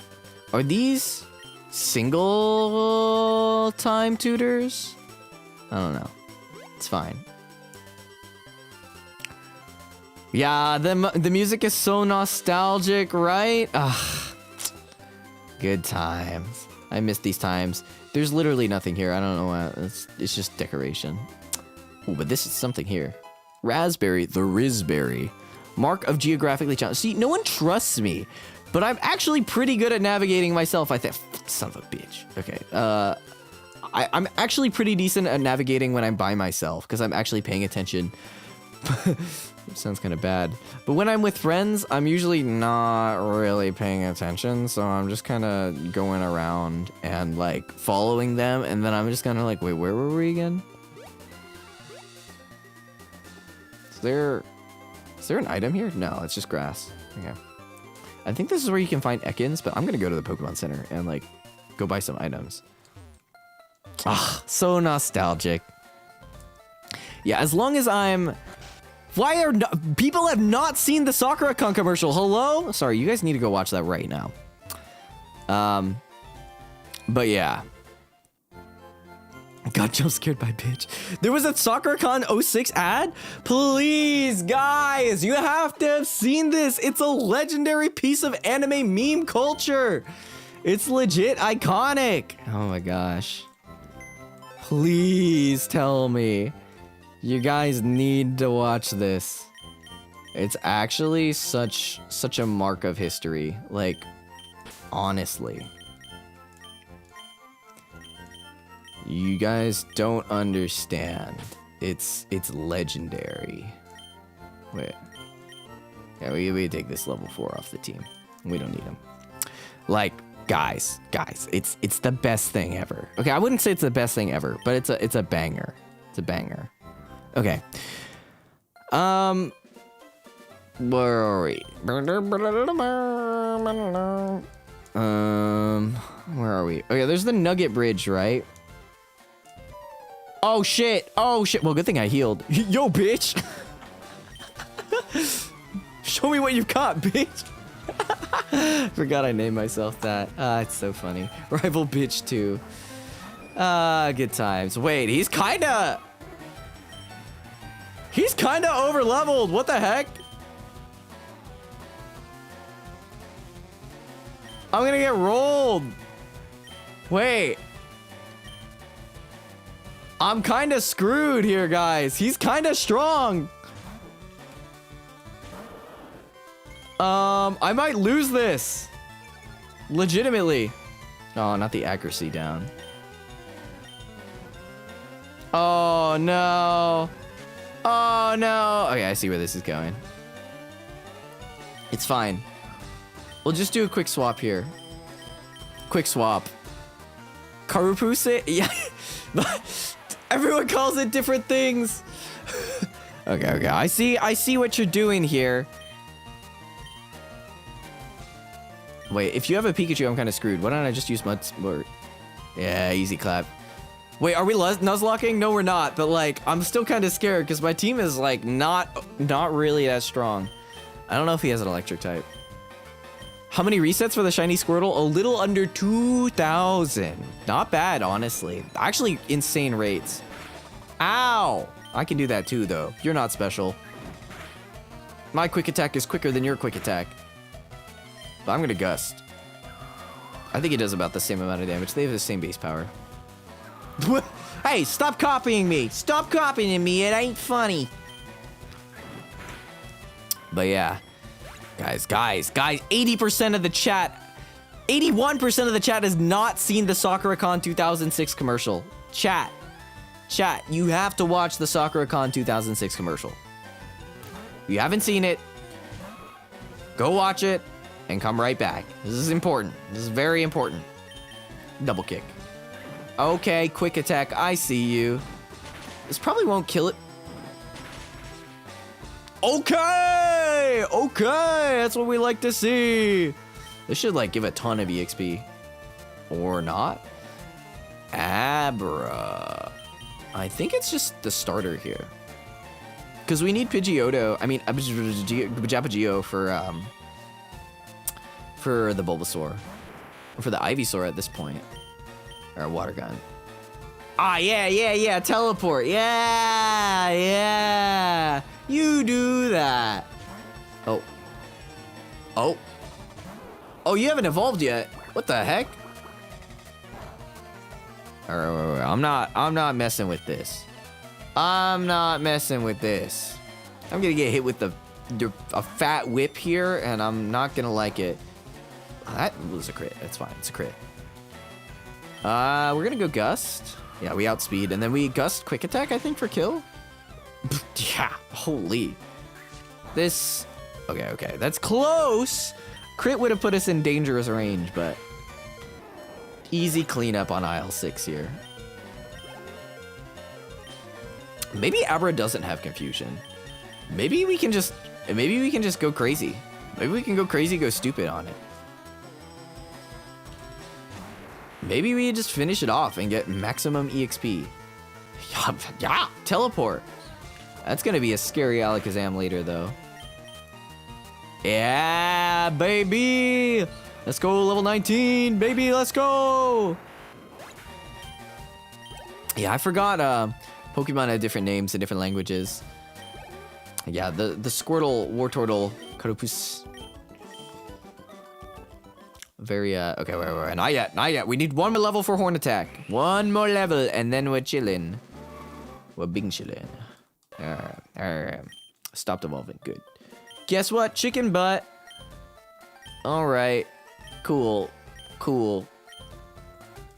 are these single time tutors. I don't know. It's fine. Yeah, the music is so nostalgic, right? Ugh. Good times. I miss these times. There's literally nothing here. I don't know what. It's just decoration. Oh, but this is something here. Raspberry, the Rizberry. Mark of geographically challenged. See, no one trusts me, but I'm actually pretty good at navigating myself. I think, son of a bitch. Okay. I'm actually pretty decent at navigating when I'm by myself because I'm actually paying attention. It sounds kind of bad. But when I'm with friends, I'm usually not really paying attention. So I'm just kind of going around and like following them. And then I'm just kind of like, wait, where were we again? Is there an item here? No, it's just grass. Okay. I think this is where you can find Ekans, but I'm going to go to the Pokemon Center and like go buy some items. Ah, so nostalgic. Yeah, as long as I'm... Why are people have not seen the Sakura-kun commercial? Hello? Sorry, you guys need to go watch that right now. But yeah. Got jump scared by bitch. There was a Sakura-kun 06 ad? Please, guys, you have to have seen this. It's a legendary piece of anime meme culture. It's legit iconic. Oh my gosh. Please tell me. You guys need to watch this. It's actually such a mark of history. Like, honestly. You guys don't understand. It's legendary. Wait. Yeah, we take this level 4 off the team. We don't need him. Like, guys, it's the best thing ever. Okay, I wouldn't say it's the best thing ever, but it's a banger. It's a banger. Okay. Where are we? Where are we? Okay, there's the Nugget Bridge, right? Oh shit! Oh shit! Well, good thing I healed. Yo, bitch! Show me what you've got, bitch! Forgot I named myself that. It's so funny. Rival bitch 2. Good times. Wait, he's kinda over leveled. What the heck? I'm gonna get rolled. Wait. I'm kinda screwed here, guys. He's kinda strong. I might lose this. Legitimately. Oh, not the accuracy down. Oh, no. Oh, no. Okay, I see where this is going. It's fine. We'll just do a quick swap here. Quick swap. Karupuse? Yeah. Everyone calls it different things. Okay. I see what you're doing here. Wait, if you have a Pikachu, I'm kind of screwed. Why don't I just use Mudsport? Yeah, easy clap. Wait, are we Nuzlocking? No, we're not. But like, I'm still kind of scared because my team is like not really that strong. I don't know if he has an electric type. How many resets for the shiny Squirtle? A little under 2,000. Not bad, honestly. Actually, insane rates. Ow! I can do that too, though. You're not special. My quick attack is quicker than your quick attack. But I'm gonna gust. I think it does about the same amount of damage. They have the same base power. Hey, stop copying me! Stop copying me, it ain't funny! But yeah. Guys, 80% of the chat, 81% of the chat has not seen the Sakura-kun 2006 commercial. Chat, you have to watch the Sakura-kun 2006 commercial. If you haven't seen it, go watch it and come right back. This is important. This is very important. Double kick. Okay, quick attack, I see you. This probably won't kill it. Okay, that's what we like to see. This should like give a ton of EXP. Or not. Abra. I think it's just the starter here. Because we need Pidgeotto, I mean, Japagio for the Bulbasaur. for the Ivysaur at this point. Or a water gun. Ah, yeah. Teleport. Yeah. You do that. Oh. Oh, you haven't evolved yet. What the heck? Alright, I'm not messing with this. I'm gonna get hit with a fat whip here, and I'm not gonna like it. That was a crit. That's fine. It's a crit. We're gonna go Gust. Yeah, we outspeed, and then we Gust Quick Attack, I think, for kill. Yeah, holy. This... Okay. That's close. Crit would have put us in dangerous range, but... Easy cleanup on aisle 6 here. Maybe Abra doesn't have confusion. Maybe we can just go crazy. Maybe we can go crazy, go stupid on it. Maybe we just finish it off and get maximum EXP. Yeah, teleport. That's gonna be a scary Alakazam later, though. Yeah, baby. Let's go, level 19, baby. Let's go. Yeah, I forgot. Pokemon had different names in different languages. Yeah, the Squirtle, Wartortle, Cotopus. Very, okay, wait. Not yet. We need one more level for Horn Attack. One more level, and then we're chillin'. We're big chillin'. Alright. Stopped evolving, good. Guess what? Chicken butt. Alright. Cool.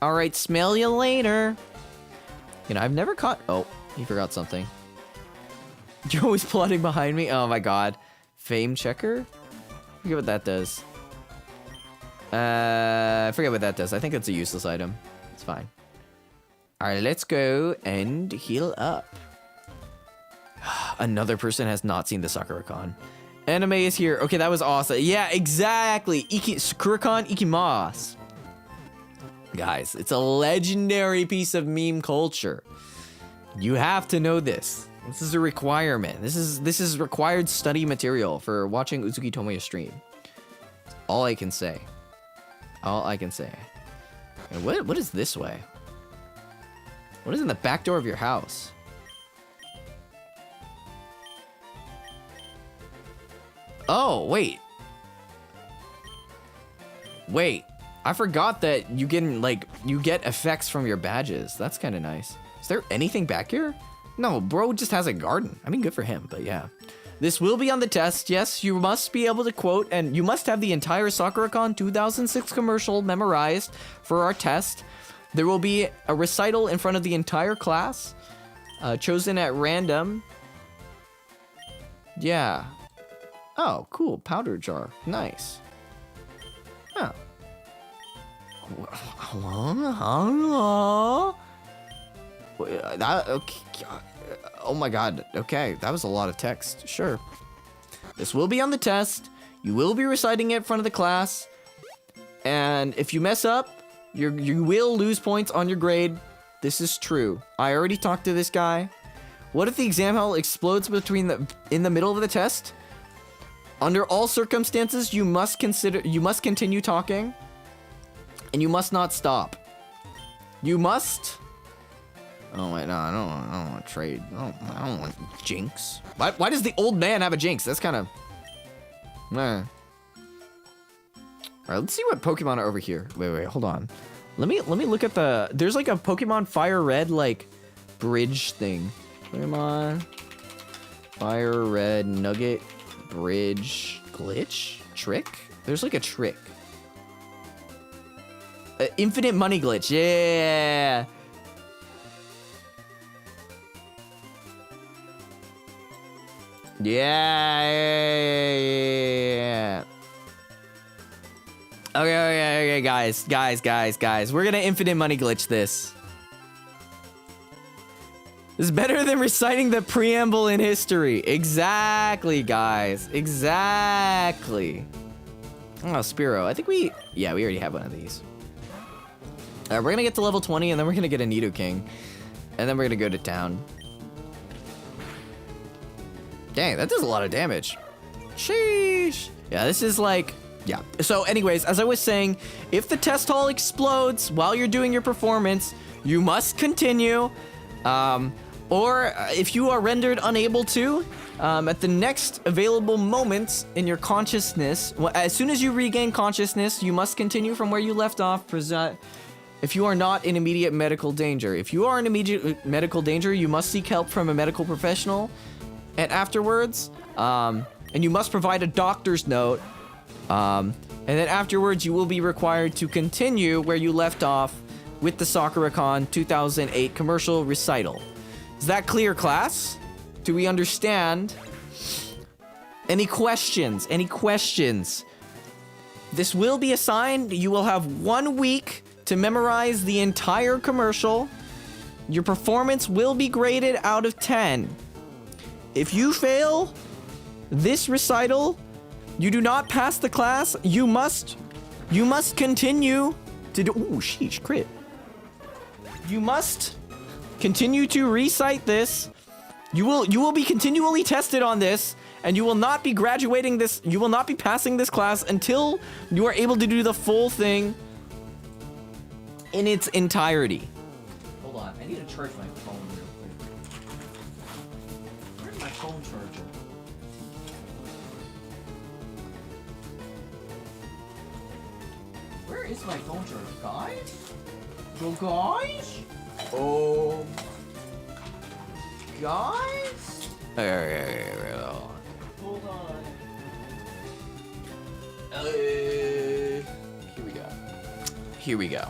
Alright, smell you later. You know, I've never caught... Oh, he forgot something. You're always plotting behind me? Oh my god. Fame checker? I forget what that does. I forget what that does. I think it's a useless item. It's fine. Alright, let's go and heal up. Another person has not seen the Sakura-con. Anime is here. Okay, that was awesome. Yeah, exactly. Sakura-con Ikimasu. Guys, it's a legendary piece of meme culture. You have to know this. This is a requirement. This is required study material for watching Uzuki Tomoya stream. All I can say. And what is this way? What is in the back door of your house? Oh, wait. I forgot that you get effects from your badges. That's kind of nice. Is there anything back here? No, bro just has a garden. I mean, good for him, but yeah. This will be on the test. Yes, you must be able to quote, and you must have the entire Sakura-con 2006 commercial memorized for our test. There will be a recital in front of the entire class, chosen at random. Yeah. Oh, cool. Powder jar. Nice. Huh. Hello? Okay. Oh my god. Okay, that was a lot of text. Sure. This will be on the test. You will be reciting it in front of the class. And if you mess up, you will lose points on your grade. This is true. I already talked to this guy. What if the exam hall explodes in the middle of the test? Under all circumstances, you must continue talking. And you must not stop. You must... Oh wait, no, I don't want to trade. I don't want Jinx. Why does the old man have a Jinx? That's kind of... Nah. Alright, let's see what Pokemon are over here. Wait, hold on. Let me look at the... There's like a Pokemon Fire Red, like, bridge thing. Pokemon Fire Red Nugget bridge glitch? Trick? There's like a trick. Infinite money glitch, yeah! Yeah. Okay, guys. We're gonna infinite money glitch this. This is better than reciting the preamble in history. Exactly, guys. Exactly. Oh, Spearow. I think we already have one of these. We're gonna get to level 20, and then we're gonna get a Nidoking. And then we're gonna go to town. Dang, that does a lot of damage. Sheesh. Yeah, this is like Yeah. So anyways, as I was saying, if the test hall explodes while you're doing your performance, you must continue. Or if you are rendered unable to, at the next available moments in your consciousness, as soon as you regain consciousness, you must continue from where you left off. If you are not in immediate medical danger. If you are in immediate medical danger, you must seek help from a medical professional. And afterwards, and you must provide a doctor's note. And then afterwards, you will be required to continue where you left off with the Sakura-Con 2008 commercial recital. Is that clear, class? Do we understand? Any questions? Any questions? This will be assigned. You will have 1 week to memorize the entire commercial. Your performance will be graded out of 10. If you fail this recital, you do not pass the class. You must continue to do. Ooh, sheesh, crit. You must continue to recite this. You will be continually tested on this, and you will not be graduating this. You will not be passing this class until you are able to do the full thing in its entirety. Hold on, I need to charge my phone real quick. Where's my phone charger? Where is my phone charger, guys? Yo, guys? Oh, guys? Hold on. Here we go. Here we go.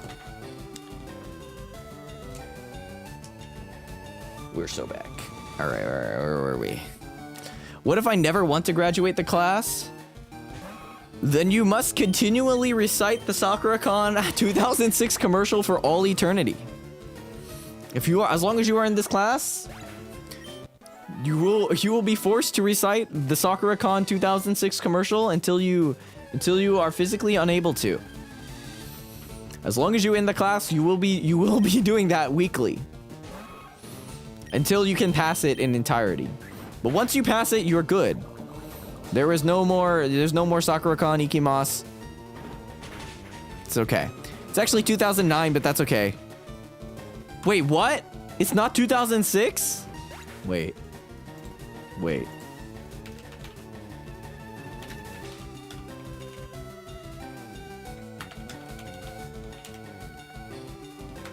We're so back. All right, where were we? What if I never want to graduate the class? Then you must continually recite the Sakura-Con 2006 commercial for all eternity. If you are, as long as you are in this class, you will be forced to recite the Sakura-Con 2006 commercial until you are physically unable to. As long as you're in the class, you will be doing that weekly until you can pass it in entirety. But once you pass it, you're good. There's no more Sakura-Con Ikimasu. It's okay. It's actually 2009, but that's okay. Wait, what? It's not 2006? Wait.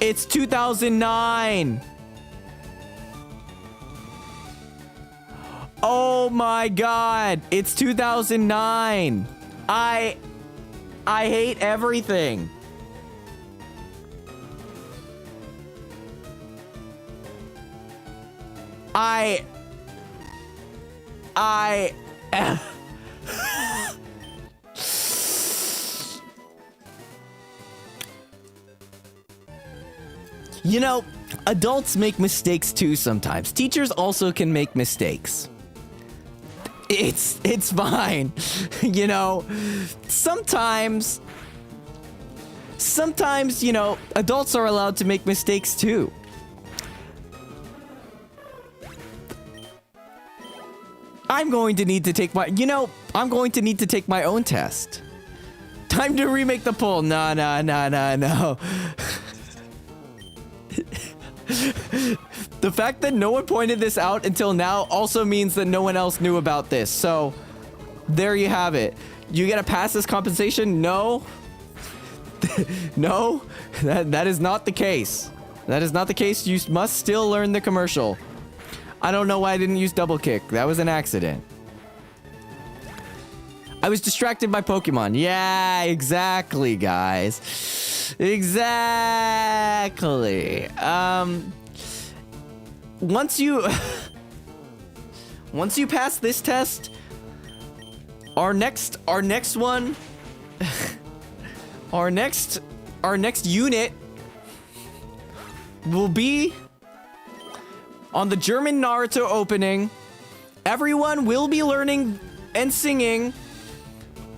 It's 2009. Oh my god, it's 2009. I hate everything. You know, adults make mistakes too sometimes. Teachers also can make mistakes. It's fine. You know, sometimes, you know, adults are allowed to make mistakes too. I'm going to need to take my own test. Time to remake the poll. No. The fact that no one pointed this out until now also means that no one else knew about this. So, there you have it. You get a pass as compensation? No. No, that is not the case. That is not the case. You must still learn the commercial. I don't know why I didn't use double kick. That was an accident. I was distracted by Pokemon. Yeah, exactly, guys. Exactly. Once you pass this test, our next one, our next unit will be on the German Naruto opening. Everyone will be learning and singing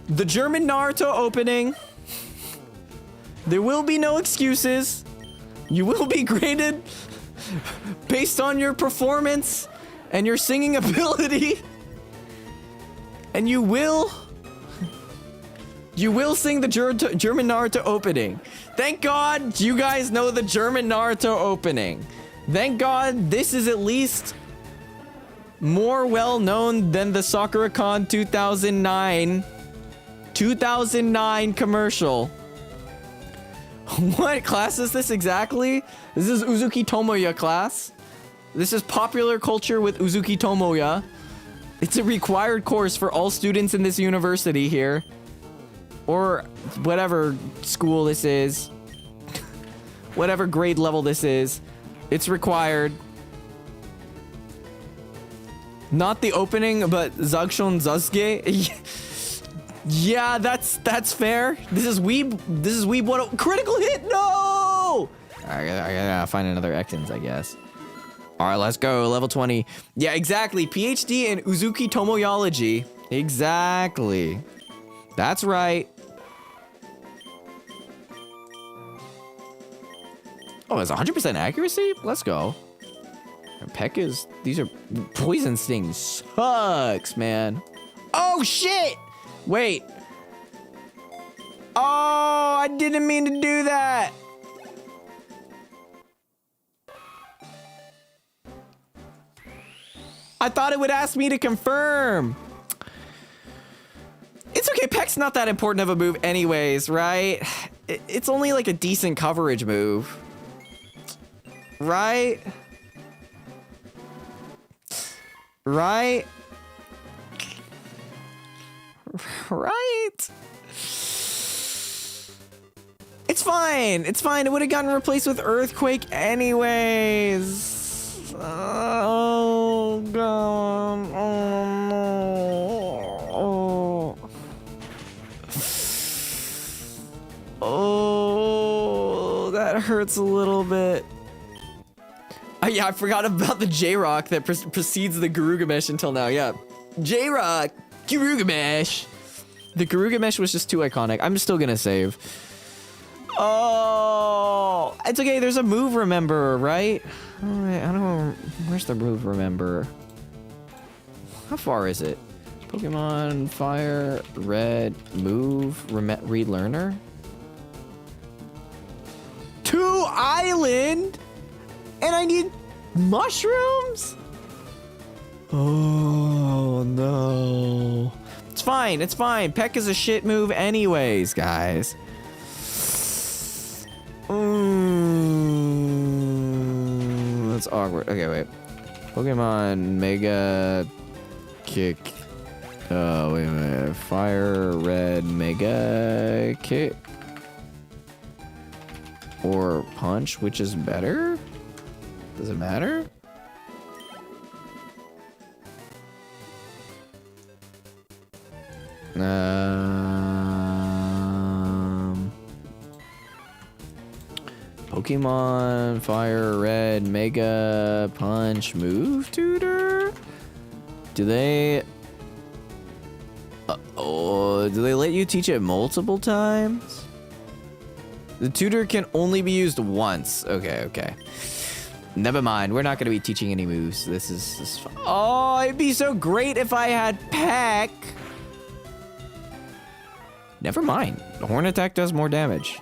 the German Naruto opening. There will be no excuses. You will be graded based on your performance and your singing ability. And you will You will sing the German Naruto opening. Thank God you guys know the German Naruto opening. Thank God this is at least more well known than the Sakura-Con 2009 commercial. What class is this exactly? This is Uzuki Tomoya class. This is popular culture with Uzuki Tomoya. It's a required course for all students in this university here. Or whatever school this is. Whatever grade level this is. It's required. Not the opening, but Zagshon Zasuke. Yeah, that's fair. This is Weeb. What critical hit? No! I gotta find another Ekans, I guess. All right, let's go. Level 20. Yeah, exactly. PhD in Uzuki Tomoyology. Exactly. That's right. Oh, it's 100% accuracy? Let's go. Pekka's, these are poison stings. Sucks, man. Oh, shit! Wait. Oh, I didn't mean to do that. I thought it would ask me to confirm. It's okay. Peck's not that important of a move anyways, right? It's only like a decent coverage move. Right? Right? Right? It's fine. It's fine. It would have gotten replaced with Earthquake anyways. Oh, God. Oh, no. Oh, that hurts a little bit. Oh, yeah, I forgot about the J-Rock that precedes the Garugamesh until now. Yeah. J-Rock. Garugamesh. The Garugamesh was just too iconic. I'm still gonna save. Oh, it's okay. There's a move remember, right? All right, I don't know. Where's the move remember? How far is it? Pokemon Fire Red move read learner. To Island, and I need mushrooms. Oh no. It's fine. It's fine. Peck is a shit move anyways, guys. That's awkward. Okay, wait. Pokemon Mega Kick. Oh, wait a minute. Fire Red Mega Kick. Or Punch, which is better? Does it matter? Pokemon Fire Red Mega Punch Move Tutor? Do they... do they let you teach it multiple times? The tutor can only be used once. Okay, okay. Never mind. We're not going to be teaching any moves. This is fun. Oh, it'd be so great if I had Peck. Never mind. Horn Attack does more damage.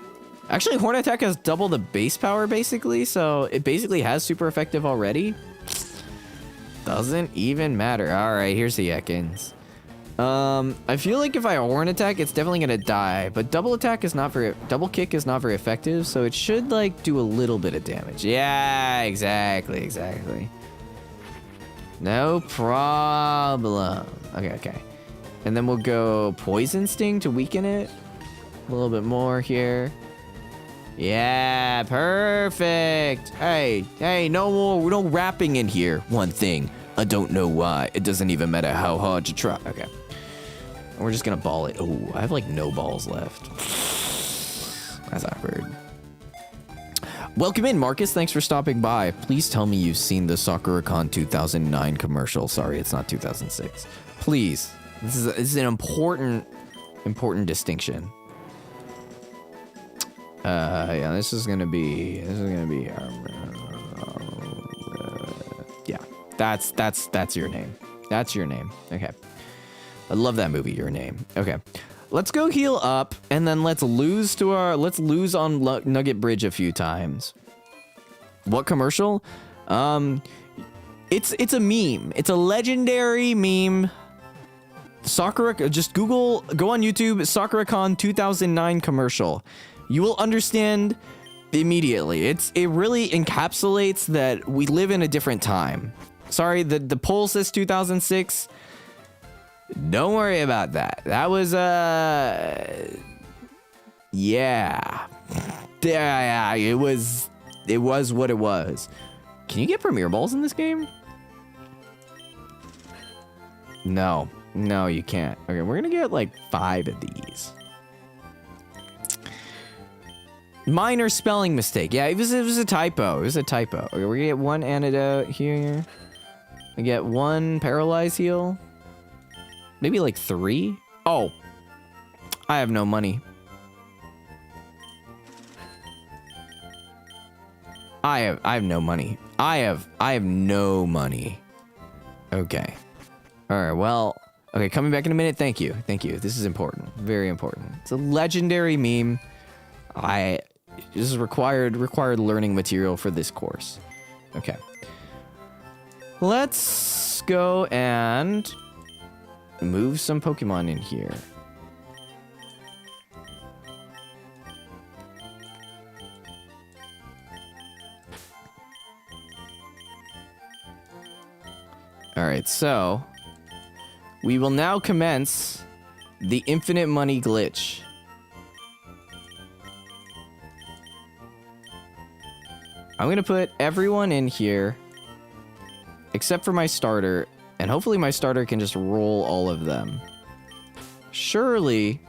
Actually, Horn Attack has double the base power, basically, so it basically has super effective already. Doesn't even matter. All right, here's the Ekans. I feel like if I Horn Attack, it's definitely gonna die, but double kick is not very effective, so it should, like, do a little bit of damage. Yeah, exactly. No problem. Okay. And then we'll go Poison Sting to weaken it. A little bit more here. Yeah, perfect. Hey, no rapping in here. One thing, I don't know why. It doesn't even matter how hard you try. Okay. We're just gonna ball it. Oh, I have like no balls left. That's awkward. Welcome in, Marcus. Thanks for stopping by. Please tell me you've seen the Sakura-Con 2009 commercial. Sorry, it's not 2006. Please. This is an important distinction. Yeah, this is gonna be yeah, that's your name. That's your name. Okay. I love that movie, Your Name. Okay. let's go heal up, and then let's lose on Nugget Bridge a few times. What commercial? It's a meme. It's a legendary meme. Sakura, just go on YouTube, SakuraCon 2009 commercial. You will understand immediately. It really encapsulates that we live in a different time. Sorry, the poll says 2006. Don't worry about that. That was yeah. It was what it was. Can you get Premier Balls in this game? No, you can't. Okay, we're gonna get like 5 of these. Minor spelling mistake. Yeah, it was a typo. It was a typo. Okay, we're gonna get 1 antidote here. We get 1 paralyze heal. Maybe like 3. Oh, I have no money. I have no money. I have no money. Okay. All right. Well. Okay. Coming back in a minute. Thank you. This is important. Very important. It's a legendary meme. This is required learning material for this course. Okay. Let's go and move some Pokemon in here. All right, so we will now commence the infinite money glitch. I'm gonna put everyone in here except for my starter, and hopefully my starter can just roll all of them. Surely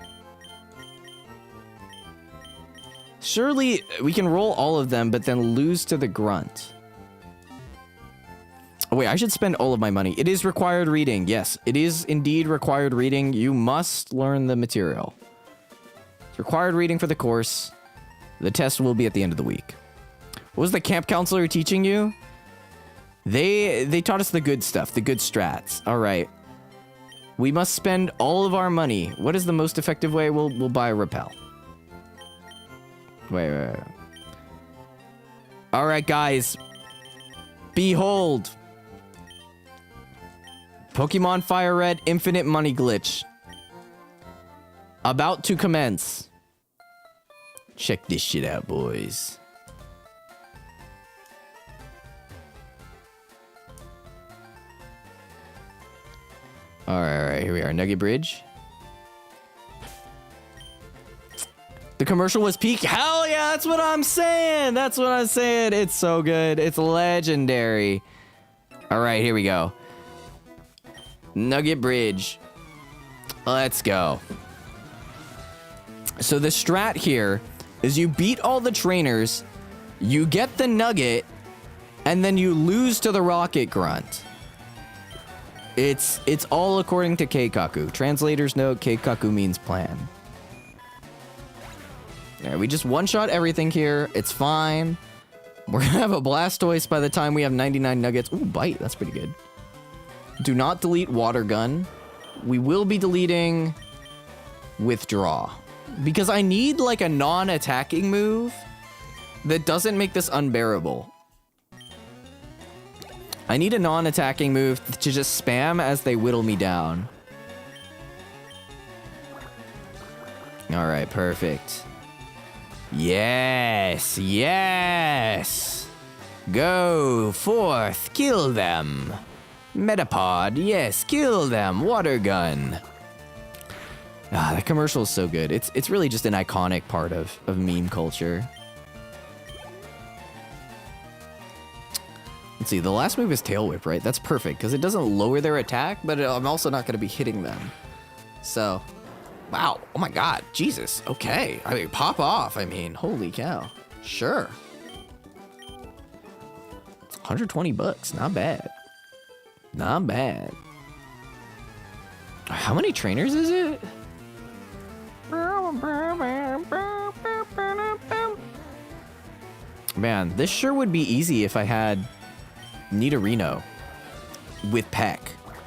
we can roll all of them, but then lose to the grunt. Oh wait, I should spend all of my money. It is required reading. Yes, it is indeed required reading. You must learn the material. It's required reading for the course. The test will be at the end of the week. What was the camp counselor teaching you? They taught us the good stuff, the good strats. All right. We must spend all of our money. What is the most effective way? We'll buy a repel. Wait. All right, guys. Behold. Pokemon Fire Red Infinite Money Glitch. About to commence. Check this shit out, boys. All right, here we are. Nugget Bridge. The commercial was peak. Hell yeah, that's what I'm saying. It's so good. It's legendary. All right, here we go. Nugget Bridge. Let's go. So the strat here is you beat all the trainers, you get the nugget, and then you lose to the rocket grunt. It's all according to Keikaku. Translator's note, Keikaku means plan. Yeah, we just one-shot everything here. It's fine. We're gonna have a Blastoise by the time we have 99 nuggets. Ooh, bite. That's pretty good. Do not delete water gun. We will be deleting withdraw. Because I need like a non-attacking move that doesn't make this unbearable. I need a non-attacking move to just spam as they whittle me down. All right, perfect. Yes, yes. Go forth, kill them. Metapod, yes, kill them. Water gun. Ah, that commercial is so good. It's really just an iconic part of meme culture. Let's see, the last move is Tail Whip, right? That's perfect, because it doesn't lower their attack, but I'm also not going to be hitting them. So, wow. Oh my god. Jesus. Okay. I mean, pop off. I mean, holy cow. Sure. 120 bucks. Not bad. Not bad. How many trainers is it? Man, this sure would be easy if I had Nidorino with Peck,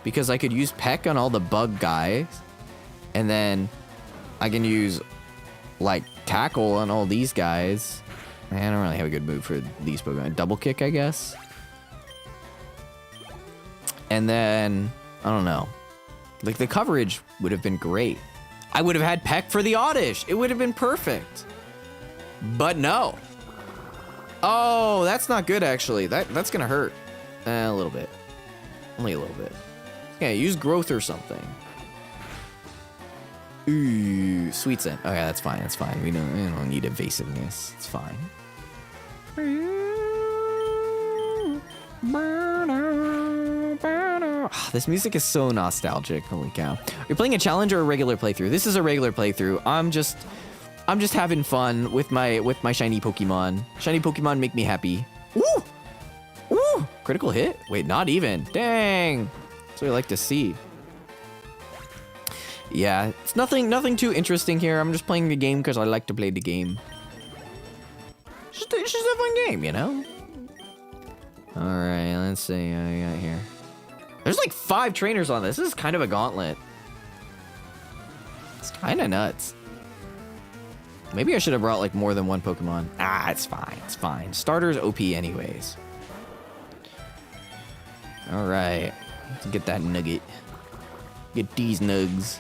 because I could use Peck on all the bug guys, and then I can use, like, tackle on all these guys. I don't really have a good move for these Pokemon. Double kick, I guess. And then, I don't know. Like, the coverage would have been great. I would have had Peck for the Oddish. It would have been perfect. But no. Oh, that's not good, actually. That's going to hurt. A little bit. Only a little bit. Yeah, use growth or something. Ooh, sweet scent. Okay, that's fine. That's fine. We don't need evasiveness. It's fine. This music is so nostalgic. Holy cow. You're playing a challenge or a regular playthrough? This is a regular playthrough. I'm just having fun with my shiny Pokemon. Shiny Pokemon make me happy. Woo! Woo! Critical hit? Wait, not even. Dang. That's what I like to see. Yeah, it's nothing too interesting here. I'm just playing the game because I like to play the game. It's just a fun game, you know? Alright, let's see what we got here. There's like 5 trainers on this. This is kind of a gauntlet. It's kind of nuts. Maybe I should have brought like more than one Pokemon. Ah, it's fine. It's fine. Starter's OP anyways. Alright. Let's get that Nugget. Get these nugs.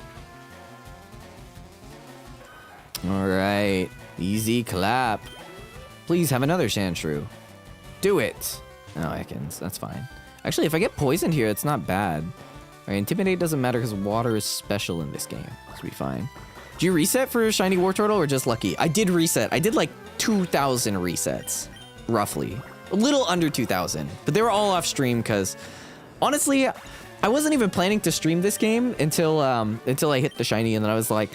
Alright. Easy clap. Please have another Sandshrew. Do it. Oh, Ekans. That's fine. Actually, if I get poisoned here, it's not bad. Alright, Intimidate doesn't matter because water is special in this game. This will be fine. Did you reset for Shiny Wartortle or just lucky? I did reset. I did like 2,000 resets. Roughly. A little under 2,000. But they were all off stream because... Honestly, I wasn't even planning to stream this game until I hit the shiny, and then I was like,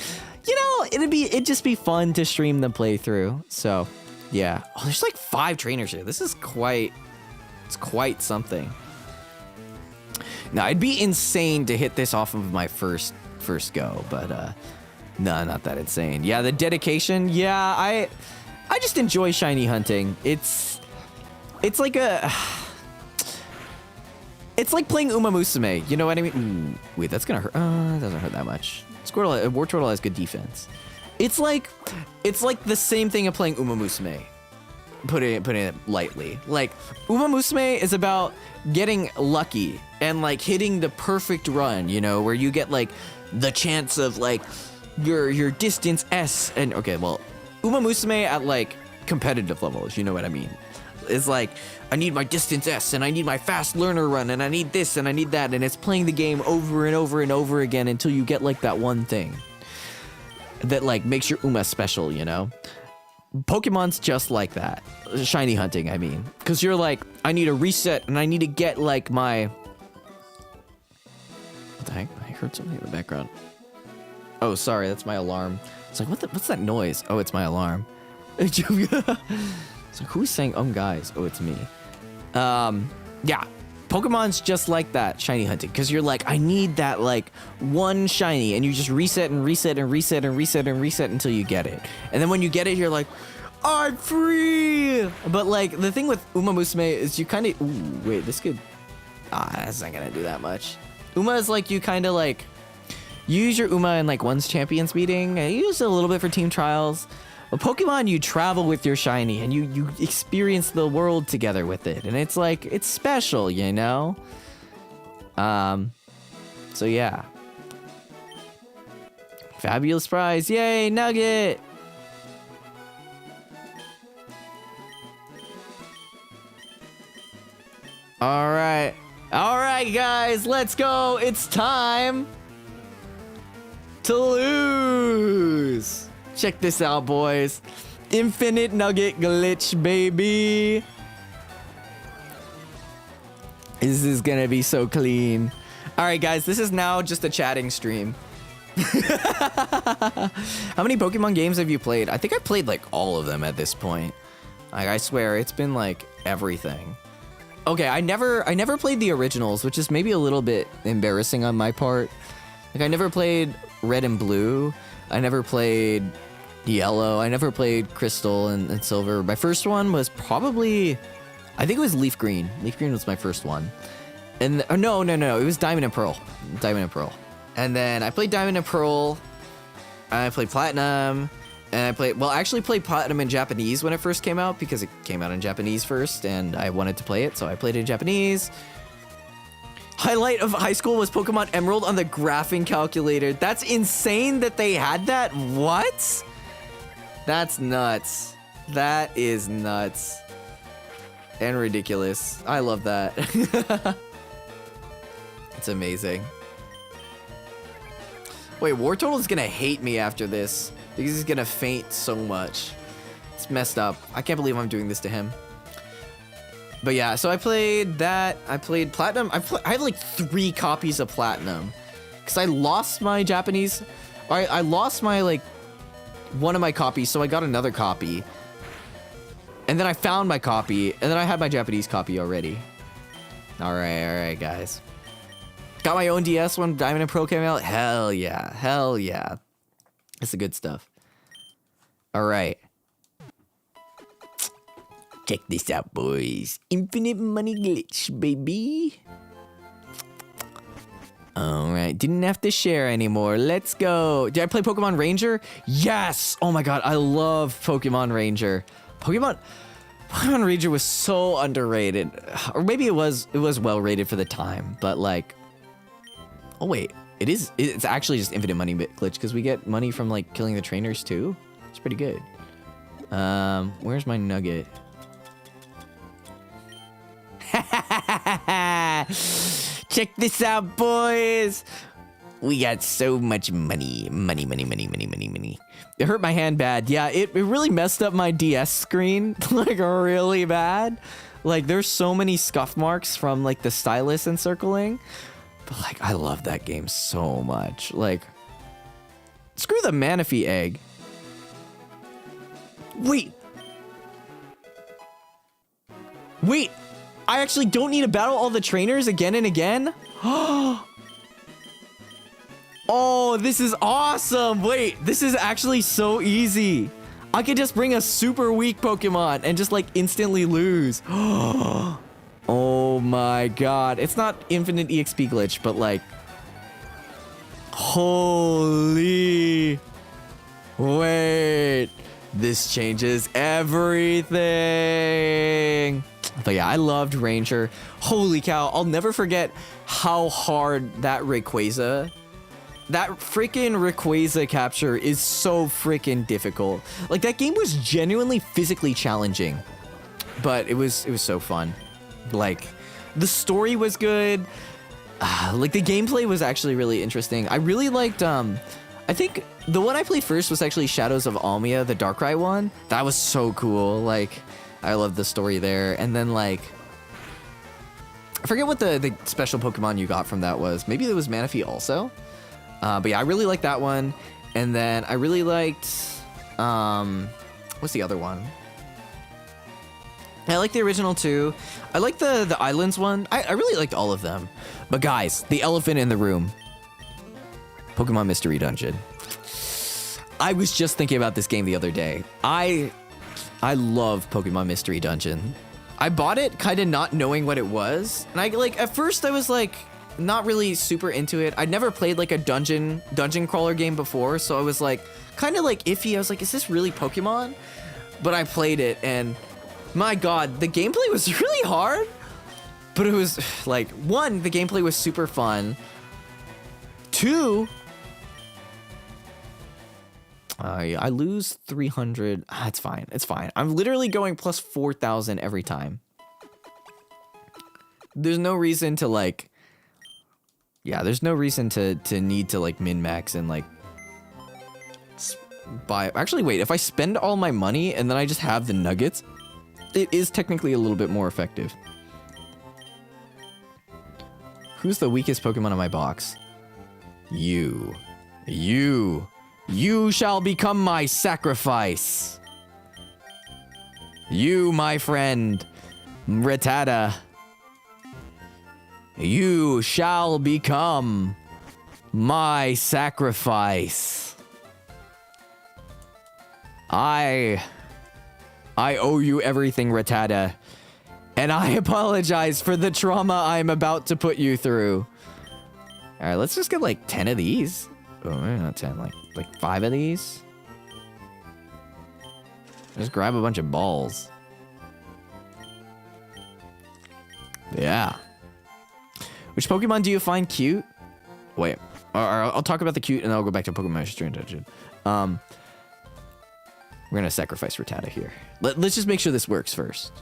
you know, it'd just be fun to stream the playthrough. So, yeah. Oh, there's like 5 trainers here. This is quite something. Now, it'd be insane to hit this off of my first go, but no, not that insane. Yeah, the dedication. Yeah, I just enjoy shiny hunting. It's like a. It's like playing Uma Musume, you know what I mean? Ooh, wait, that's gonna hurt. It doesn't hurt that much. Wartortle has good defense. It's like the same thing of playing Uma Musume. Putting it lightly. Like, Uma Musume is about getting lucky and like hitting the perfect run, you know, where you get like the chance of like your distance S and okay, well, Uma Musume at like competitive levels, you know what I mean? It's like, I need my distance S, and I need my fast learner run, and I need this, and I need that, and it's playing the game over and over and over again until you get, like, that one thing that, like, makes your Uma special, you know? Pokemon's just like that. Shiny hunting, I mean. Because you're like, I need a reset, and I need to get, like, my... What the heck? I heard something in the background. Oh, sorry, that's my alarm. It's like, what's that noise? Oh, it's my alarm. So who's saying, guys? Oh, it's me. Yeah. Pokemon's just like that, shiny hunting. Because you're like, I need that, like, one shiny. And you just reset and reset and reset and reset and reset until you get it. And then when you get it, you're like, I'm free! But, like, the thing with Uma Musume is you kind of... Ooh, wait, this could... that's not going to do that much. Uma is, like, you kind of, like... Use your Uma in, like, one's champions meeting. You use it a little bit for team trials. But Pokemon, you travel with your shiny and you experience the world together with it. And it's like, it's special, you know? So yeah. Fabulous prize. Yay, Nugget! Alright. Alright, guys, let's go. It's time to lose. Check this out, boys. Infinite Nugget glitch, baby. This is gonna be so clean. All right, guys, this is now just a chatting stream. How many Pokemon games have you played? I think I played like all of them at this point. Like, I swear, it's been like everything. Okay, I never played the originals, which is maybe a little bit embarrassing on my part. Like, I never played Red and Blue. I never played Yellow. I never played Crystal and Silver. My first one was probably, I think it was Leaf Green. Leaf Green was my first one. And no, it was Diamond and Pearl. Diamond and Pearl. And then I played Diamond and Pearl. I played Platinum, and I actually played Platinum in Japanese when it first came out because it came out in Japanese first, and I wanted to play it, so I played it in Japanese. Highlight of high school was Pokemon Emerald on the graphing calculator. That's insane that they had that. What? That's nuts. That is nuts. And ridiculous. I love that. It's amazing. Wait, Wartortle's gonna hate me after this because he's gonna faint so much. It's messed up. I can't believe I'm doing this to him. But yeah, so I played that. I played Platinum. I have like 3 copies of Platinum because I lost my Japanese. I lost my like one of my copies, so I got another copy. And then I found my copy, and then I had my Japanese copy already. All right, guys. Got my own DS when Diamond and Pearl came out. Hell yeah. It's the good stuff. All right. Check this out, boys. Infinite money glitch, baby. All right, didn't have to share anymore. Let's go. Did I play Pokemon Ranger? Yes. Oh my God, I love Pokemon Ranger. Pokemon Ranger was so underrated, or maybe it was well rated for the time. But like, oh wait, it's actually just infinite money glitch because we get money from like killing the trainers too. It's pretty good. Where's my Nugget? Check this out, boys. We got so much money. It hurt my hand bad. Yeah, it really messed up my DS screen, like really bad. Like there's so many scuff marks from like the stylus encircling. But like I love that game so much. Like screw the Manaphy egg. Wait, I actually don't need to battle all the trainers again and again? Oh, this is awesome. Wait, this is actually so easy. I could just bring a super weak Pokemon and just like instantly lose. Oh my God. It's not infinite EXP glitch, but like, holy, wait, this changes everything. But yeah, I loved Ranger. Holy cow, I'll never forget how hard that freaking Rayquaza capture is so freaking difficult. Like that game was genuinely physically challenging, but it was so fun. Like the story was good. Like the gameplay was actually really interesting. I really liked, I think the one I played first was actually Shadows of Almia, the Darkrai one. That was so cool. Like, I love the story there. And then like, I forget what the special Pokemon you got from that was. Maybe it was Manaphy also. But yeah, I really liked that one. And then I really liked, what's the other one? I like the original too. I like the Islands one. I really liked all of them. But guys, the elephant in the room. Pokemon Mystery Dungeon. I was just thinking about this game the other day. I love Pokemon Mystery Dungeon. I bought it kind of not knowing what it was. And I like, at first I was like, not really super into it. I'd never played like a dungeon crawler game before. So I was like, kind of like iffy. I was like, is this really Pokemon? But I played it and my God, the gameplay was really hard. But it was like, 1, the gameplay was super fun. 2, I lose 300. It's fine. It's fine. I'm literally going plus 4,000 every time. There's no reason to like, yeah, there's no reason to need to like min-max and like buy. Actually, wait, if I spend all my money and then I just have the nuggets, it is technically a little bit more effective. Who's the weakest Pokemon in my box? You shall become my sacrifice. You, my friend, Rattata. You shall become my sacrifice. I owe you everything, Rattata. And I apologize for the trauma I'm about to put you through. All right, let's just get like 10 of these. Oh, maybe not 10. Like 5 of these. Just grab a bunch of balls. Yeah. Which Pokemon do you find cute? Wait. I'll talk about the cute and then I'll go back to Pokemon Master Dungeon. We're gonna sacrifice Rattata here. Let's just make sure this works first.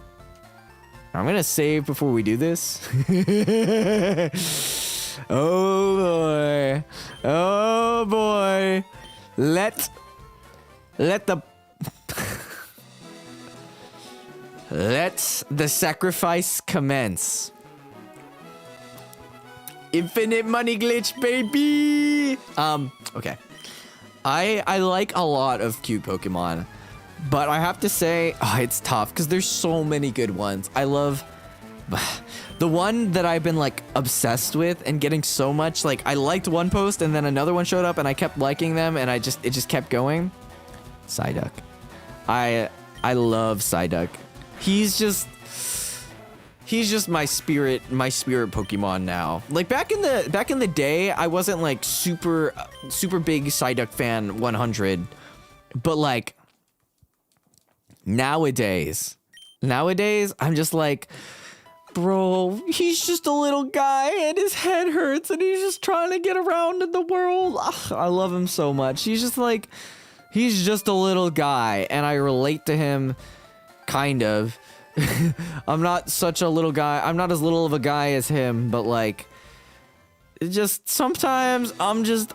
I'm gonna save before we do this. Oh boy. Oh boy. Let the sacrifice commence. Infinite money glitch, baby. Okay. I like a lot of cute Pokemon, but I have to say, it's tough because there's so many good ones. I love the one that I've been like obsessed with and getting so much. Like I liked one post and then another one showed up and I kept liking them and it just kept going. Psyduck. I love Psyduck. He's just my spirit Pokemon now. Like back in the day, I wasn't like super big Psyduck fan 100, but like nowadays I'm just like, bro, he's just a little guy and his head hurts and he's just trying to get around in the world. Ugh, I love him so much. He's just a little guy and I relate to him kind of. I'm not such a little guy. I'm not as little of a guy as him, but like just sometimes I'm just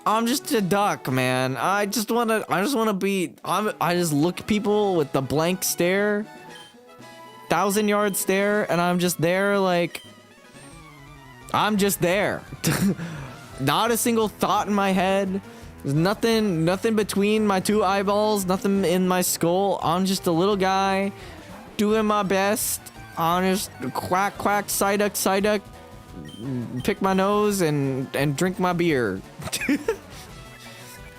a duck, man. I just want to be I just look at people with the blank stare, 1,000-yard stare, and I'm just there like I'm just there. Not a single thought in my head. There's nothing between my two eyeballs, nothing in my skull. I'm just a little guy doing my best. I'm just quack, Psyduck, pick my nose and drink my beer.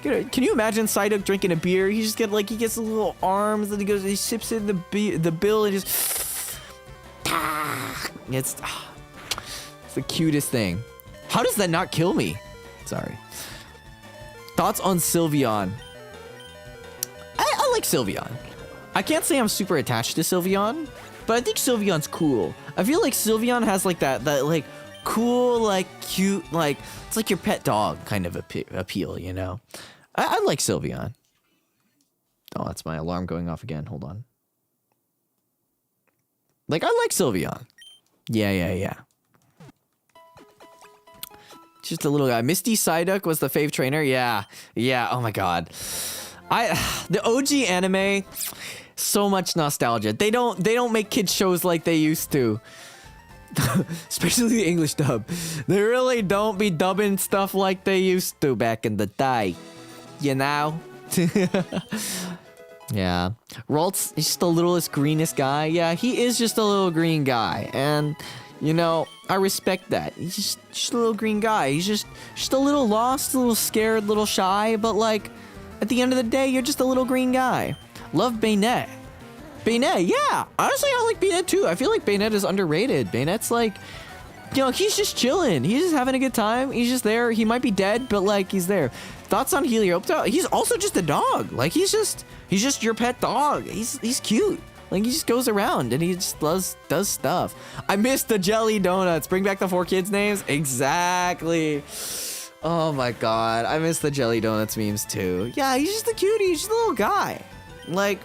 Can you imagine Psyduck drinking a beer? He just he gets his little arms and he sips in the bill and just it's the cutest thing. How does that not kill me? Sorry. Thoughts on Sylveon? I like Sylveon. I can't say I'm super attached to Sylveon, but I think Sylveon's cool. I feel like Sylveon has like that like cool, like cute, like it's like your pet dog kind of appeal, you know? I like Sylveon. Oh, that's my alarm going off again. Hold on. Like, I like Sylveon. Yeah. Just a little guy. Misty Psyduck was the fave trainer. Yeah. Oh my god. The OG anime, so much nostalgia. They don't make kids shows like they used to. Especially the English dub. They really don't be dubbing stuff like they used to back in the day. You know? Yeah. Ralts is just the littlest, greenest guy. Yeah, he is just a little green guy. And, you know, I respect that. He's just a little green guy. He's just a little lost, a little scared, a little shy. But, like, at the end of the day, you're just a little green guy. Love Baynet. Baynet, yeah. Honestly, I like Baynet too. I feel like Baynet is underrated. Baynet's like, you know, he's just chilling. He's just having a good time. He's just there. He might be dead, but like he's there. Thoughts on Helioptile? He's also just a dog. Like he's just your pet dog. He's cute. Like he just goes around and he just does stuff. I miss the jelly donuts. Bring back the 4 kids' names. Exactly. Oh my god, I miss the jelly donuts memes too. Yeah, he's just a cutie. He's just a little guy. Like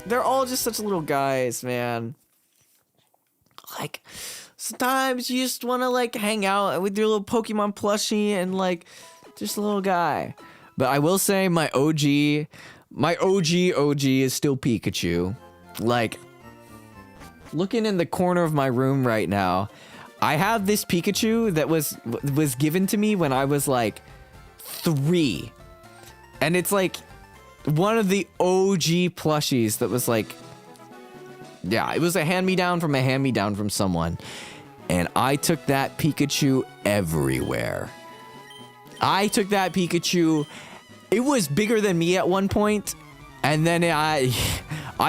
they're all just such little guys, man. Like sometimes you just want to like hang out with your little Pokemon plushie and like just a little guy. But I will say my OG is still Pikachu. Like looking in the corner of my room right now, I have this Pikachu that was given to me when I was like 3. And it's like one of the OG plushies that was like, yeah, it was a hand-me-down from someone. And I took that Pikachu everywhere. It was bigger than me at one point, and then I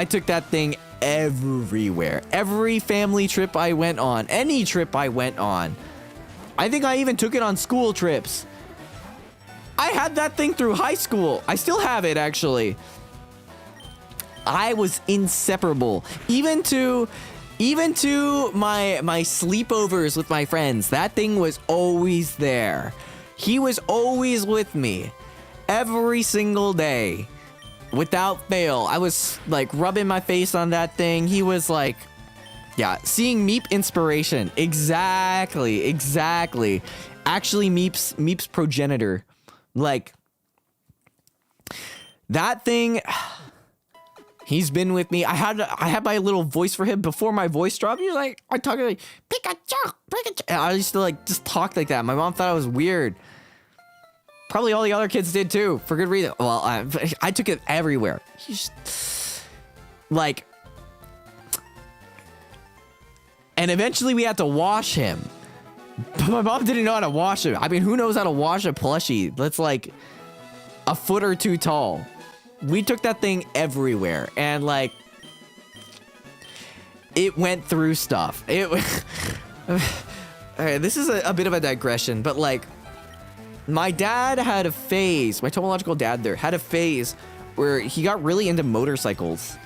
took that thing everywhere. Every family trip I went on, any trip I went on. I think I even took it on school trips. I had that thing through high school. I still have it, actually. I was inseparable. Even to my sleepovers with my friends, that thing was always there. He was always with me every single day without fail. I was like rubbing my face on that thing. He was like, yeah, seeing Meep inspiration. Exactly. Actually, Meep's progenitor. Like, that thing, he's been with me. I had my little voice for him before my voice dropped. He was like, I talk like Pikachu. And I used to like just talk like that. My mom thought I was weird. Probably all the other kids did too, for good reason. Well, I took it everywhere. He's like, and eventually we had to wash him. But my mom didn't know how to wash him. I mean, who knows how to wash a plushie that's like a foot or two tall? We took that thing everywhere, and like, it went through stuff. Okay, this is a bit of a digression, but like, my dad had a phase, my tomological dad there had a phase where he got really into motorcycles.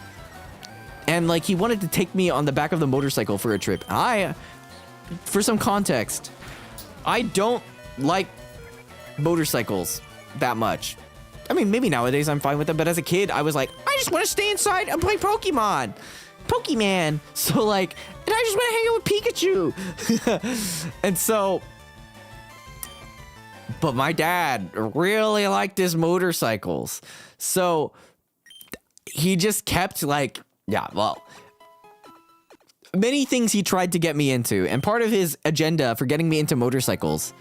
And like, he wanted to take me on the back of the motorcycle for a trip. For some context, I don't like motorcycles that much. I mean, maybe nowadays I'm fine with them, but as a kid, I was like, I just want to stay inside and play Pokemon. So like, and I just want to hang out with Pikachu. And so, but my dad really liked his motorcycles. So he just kept like, yeah, well, many things he tried to get me into, and part of his agenda for getting me into motorcycles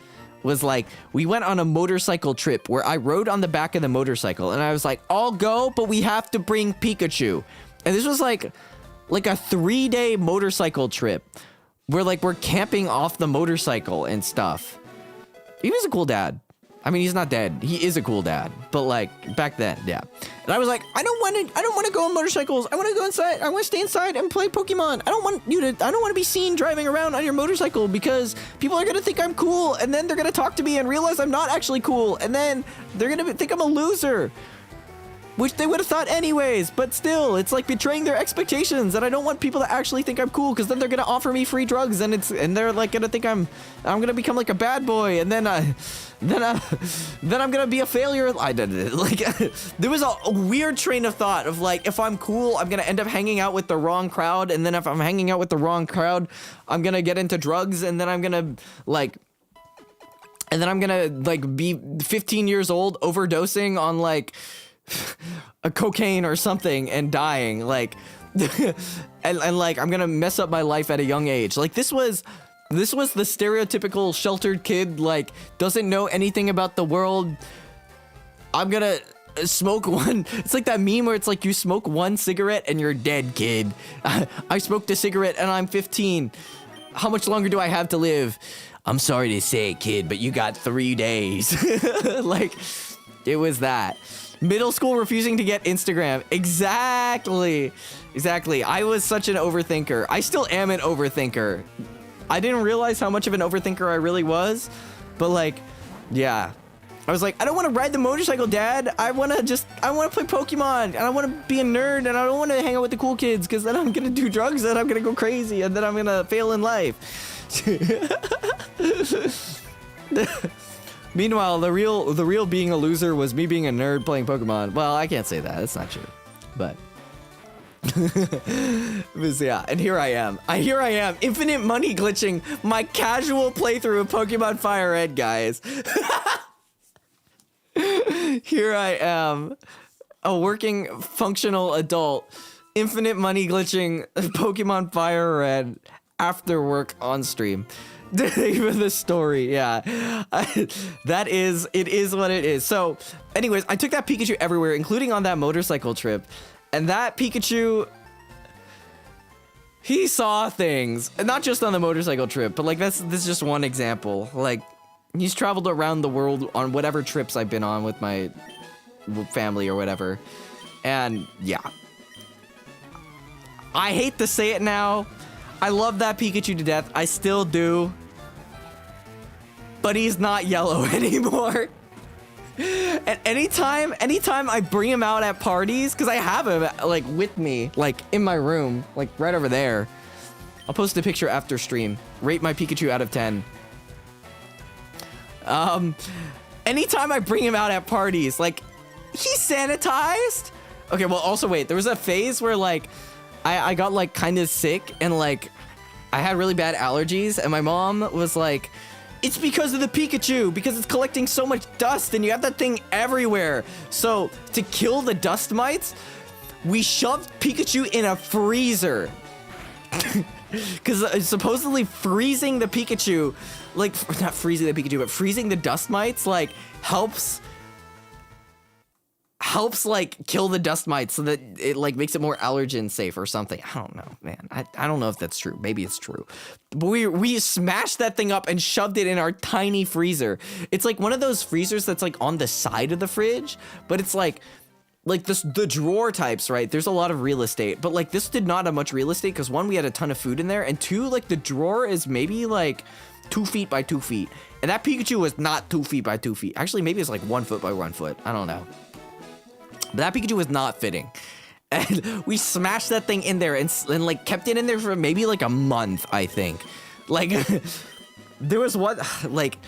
was like, we went on a motorcycle trip where I rode on the back of the motorcycle, and I was like, I'll go, but we have to bring Pikachu. And this was like a 3-day motorcycle trip where like we're camping off the motorcycle and stuff. He was a cool dad. I mean, he's not dead. He is a cool dad. But like back then, yeah. And I was like, I don't want to go on motorcycles. I want to go inside. I want to stay inside and play Pokemon. I don't want to be seen driving around on your motorcycle because people are going to think I'm cool, and then they're going to talk to me and realize I'm not actually cool, and then they're going to think I'm a loser. Which they would have thought anyways, but still, it's like betraying their expectations, and I don't want people to actually think I'm cool, because then they're gonna offer me free drugs, and they're like gonna think I'm gonna become like a bad boy, and then I'm gonna be a failure. I did it. Like, there was a weird train of thought of like, if I'm cool, I'm gonna end up hanging out with the wrong crowd, and then if I'm hanging out with the wrong crowd, I'm gonna get into drugs, and then I'm gonna be 15 years old overdosing on like a cocaine or something and dying, like and like I'm gonna mess up my life at a young age. Like, this was the stereotypical sheltered kid, like, doesn't know anything about the world. I'm gonna smoke one. It's like that meme where it's like, you smoke one cigarette and you're dead, kid. I smoked a cigarette and I'm 15. How much longer do I have to live? I'm sorry to say it, kid, but you got 3 days. Like, it was that. Middle school refusing to get Instagram. Exactly. I was such an overthinker. I still am an overthinker. I didn't realize how much of an overthinker I really was, but like, yeah. I was like, I don't want to ride the motorcycle, Dad. I want to play Pokemon, and I want to be a nerd, and I don't want to hang out with the cool kids, because then I'm going to do drugs, and I'm going to go crazy, and then I'm going to fail in life. Meanwhile, the real being a loser was me being a nerd playing Pokemon. Well, I can't say that. That's not true. But yeah, and here I am. Infinite money glitching my casual playthrough of Pokemon Fire Red, guys. Here I am, a working, functional adult, infinite money glitching Pokemon Fire Red after work on stream. Even the story, yeah. It is what it is. So, anyways, I took that Pikachu everywhere, including on that motorcycle trip. And that Pikachu, he saw things. And not just on the motorcycle trip, but like, this is just one example. Like, he's traveled around the world on whatever trips I've been on with my family or whatever. And yeah. I hate to say it now. I love that Pikachu to death. I still do. But he's not yellow anymore. And anytime I bring him out at parties, because I have him like with me, like in my room, like right over there. I'll post a picture after stream. Rate my Pikachu out of 10. Anytime I bring him out at parties, like, he's sanitized. Okay, well, also wait, there was a phase where like I got like kind of sick and like I had really bad allergies, and my mom was like, it's because of the Pikachu, because it's collecting so much dust and you have that thing everywhere. So to kill the dust mites, we shoved Pikachu in a freezer. Because supposedly freezing the Pikachu, like, not freezing the Pikachu, but freezing the dust mites, like, helps like kill the dust mites so that it like makes it more allergen safe or something. I don't know, man. I don't know if that's true. Maybe it's true. But we smashed that thing up and shoved it in our tiny freezer. It's like one of those freezers that's like on the side of the fridge, but it's like this, the drawer types, right? There's a lot of real estate, but like this did not have much real estate because one, we had a ton of food in there, and two, like the drawer is maybe like 2 feet by 2 feet. And that Pikachu was not 2 feet by 2 feet. Actually, maybe it's like 1 foot by 1 foot. I don't know. But that Pikachu was not fitting. And we smashed that thing in there and like kept it in there for maybe like a month, I think. Like there was one, like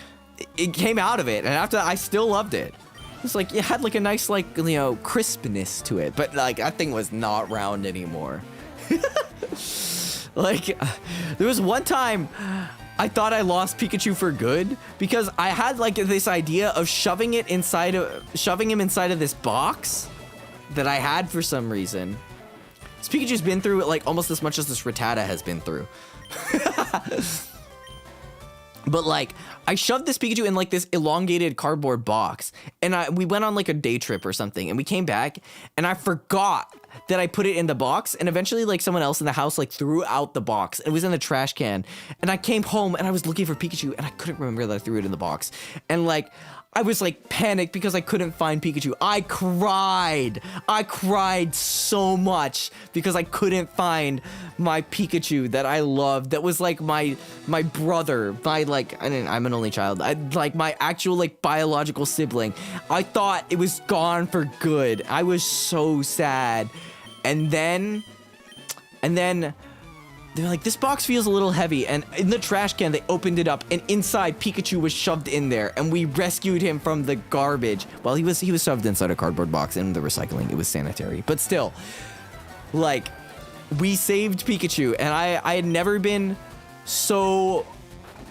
it came out of it, and after that, I still loved it. It's like, it had like a nice, like, you know, crispness to it, but like that thing was not round anymore. Like, there was one time I thought I lost Pikachu for good because I had like this idea of shoving him inside of this box that I had for some reason. This Pikachu's been through like almost as much as this Rattata has been through. But like, I shoved this Pikachu in like this elongated cardboard box, and we went on like a day trip or something, and we came back and I forgot that I put it in the box, and eventually like someone else in the house like threw out the box. It was in the trash can, and I came home and I was looking for Pikachu and I couldn't remember that I threw it in the box. And like, I was like panicked because I couldn't find Pikachu. I cried so much because I couldn't find my Pikachu that I loved. That was like my brother, I'm an only child. Like my actual like biological sibling. I thought it was gone for good. I was so sad. And then they're like, this box feels a little heavy, and in the trash can they opened it up, and inside Pikachu was shoved in there, and we rescued him from the garbage. Well, he was shoved inside a cardboard box in the recycling. It was sanitary, but still, like, we saved Pikachu, and I had never been so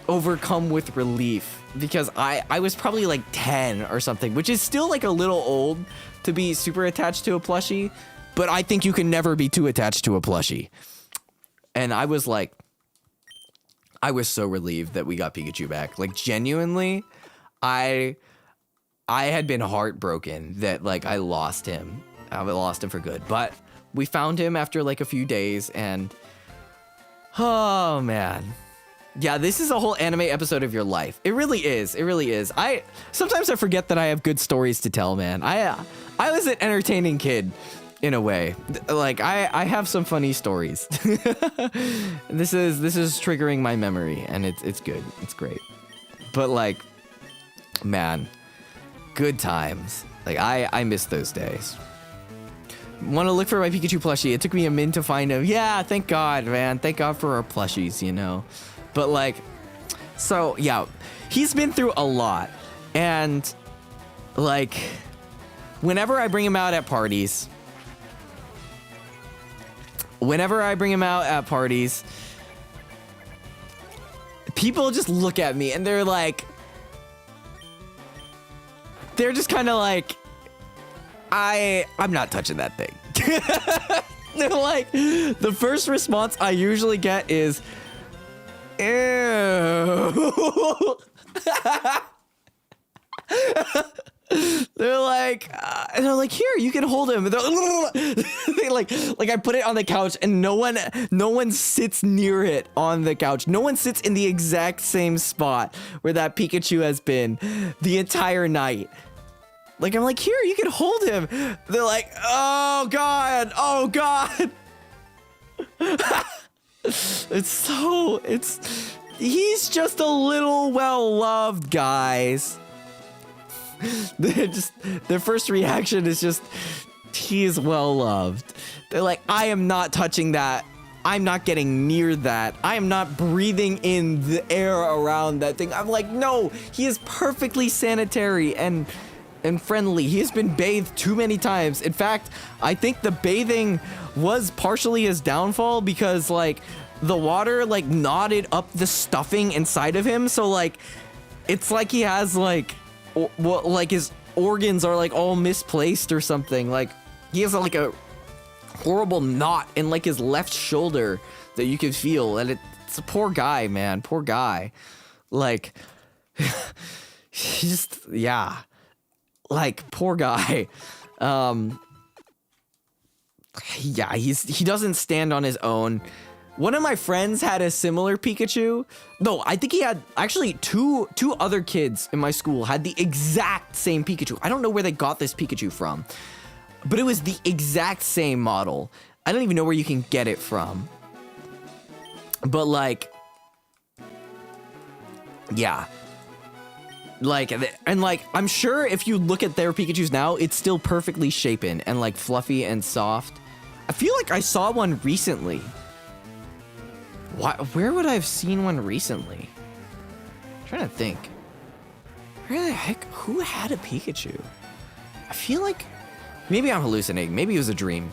overcome with relief because I was probably like 10 or something, which is still like a little old to be super attached to a plushie, but I think you can never be too attached to a plushie. And I was so relieved that we got Pikachu back. Like, genuinely, I had been heartbroken that like I lost him. I lost him for good. But we found him after like a few days, and oh man. Yeah, this is a whole anime episode of your life. It really is. It really is. Sometimes I forget that I have good stories to tell, man. I was an entertaining kid. In a way, like I have some funny stories. This is triggering my memory, and it's good. It's great. But like, man, good times. Like I miss those days. Want to look for my Pikachu plushie? It took me a minute to find him. Yeah, thank God, man. Thank God for our plushies, you know. But like, so yeah, he's been through a lot, and like, whenever I bring him out at parties. People just look at me and they're just kind of like, I'm not touching that thing. They're like, the first response I usually get is, ew. They're like, here, you can hold him. They like I put it on the couch, and no one sits near it on the couch. No one sits in the exact same spot where that Pikachu has been the entire night. Like, I'm like, here, you can hold him. They're like, oh God. He's just a little well-loved, guys. Their first reaction is just, he is well loved. They're like, I am not touching that. I'm not getting near that. I am not breathing in the air around that thing. I'm like, no, he is perfectly sanitary and friendly. He has been bathed too many times. In fact, I think the bathing was partially his downfall because like the water like knotted up the stuffing inside of him. So like, it's like he has like, like his organs are like all misplaced or something. Like he has like a horrible knot in like his left shoulder that you can feel, and it's a poor guy, man. Poor guy. Like, he's just, yeah. Like, poor guy. Yeah, he doesn't stand on his own. One of my friends had a similar Pikachu. No, I think he had actually two other kids in my school had the exact same Pikachu. I don't know where they got this Pikachu from, but it was the exact same model. I don't even know where you can get it from. But like, yeah. Like, and like, I'm sure if you look at their Pikachus now, it's still perfectly shapen and like fluffy and soft. I feel like I saw one recently. Where would I have seen one recently? I'm trying to think. Where the heck, who had a Pikachu? I feel like, maybe I'm hallucinating. Maybe it was a dream.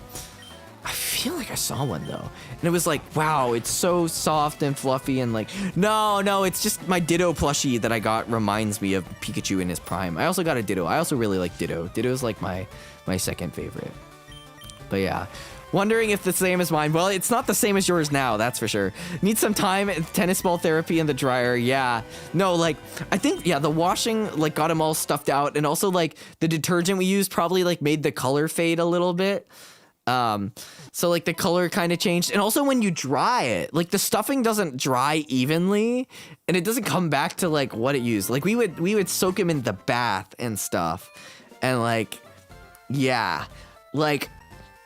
I feel like I saw one though. And it was like, wow, it's so soft and fluffy and like, no, it's just my Ditto plushie that I got reminds me of Pikachu in his prime. I also got a Ditto. I also really like Ditto. Ditto's like my second favorite. But yeah, wondering if the same as mine. Well, it's not the same as yours now, that's for sure. Need some time, tennis ball therapy in the dryer. Yeah, no, like, I think, yeah, the washing like got him all stuffed out. And also like the detergent we used probably like made the color fade a little bit. So like the color kind of changed, and also when you dry it, like the stuffing doesn't dry evenly, and it doesn't come back to like what it used. Like we would soak him in the bath and stuff, and like, yeah, like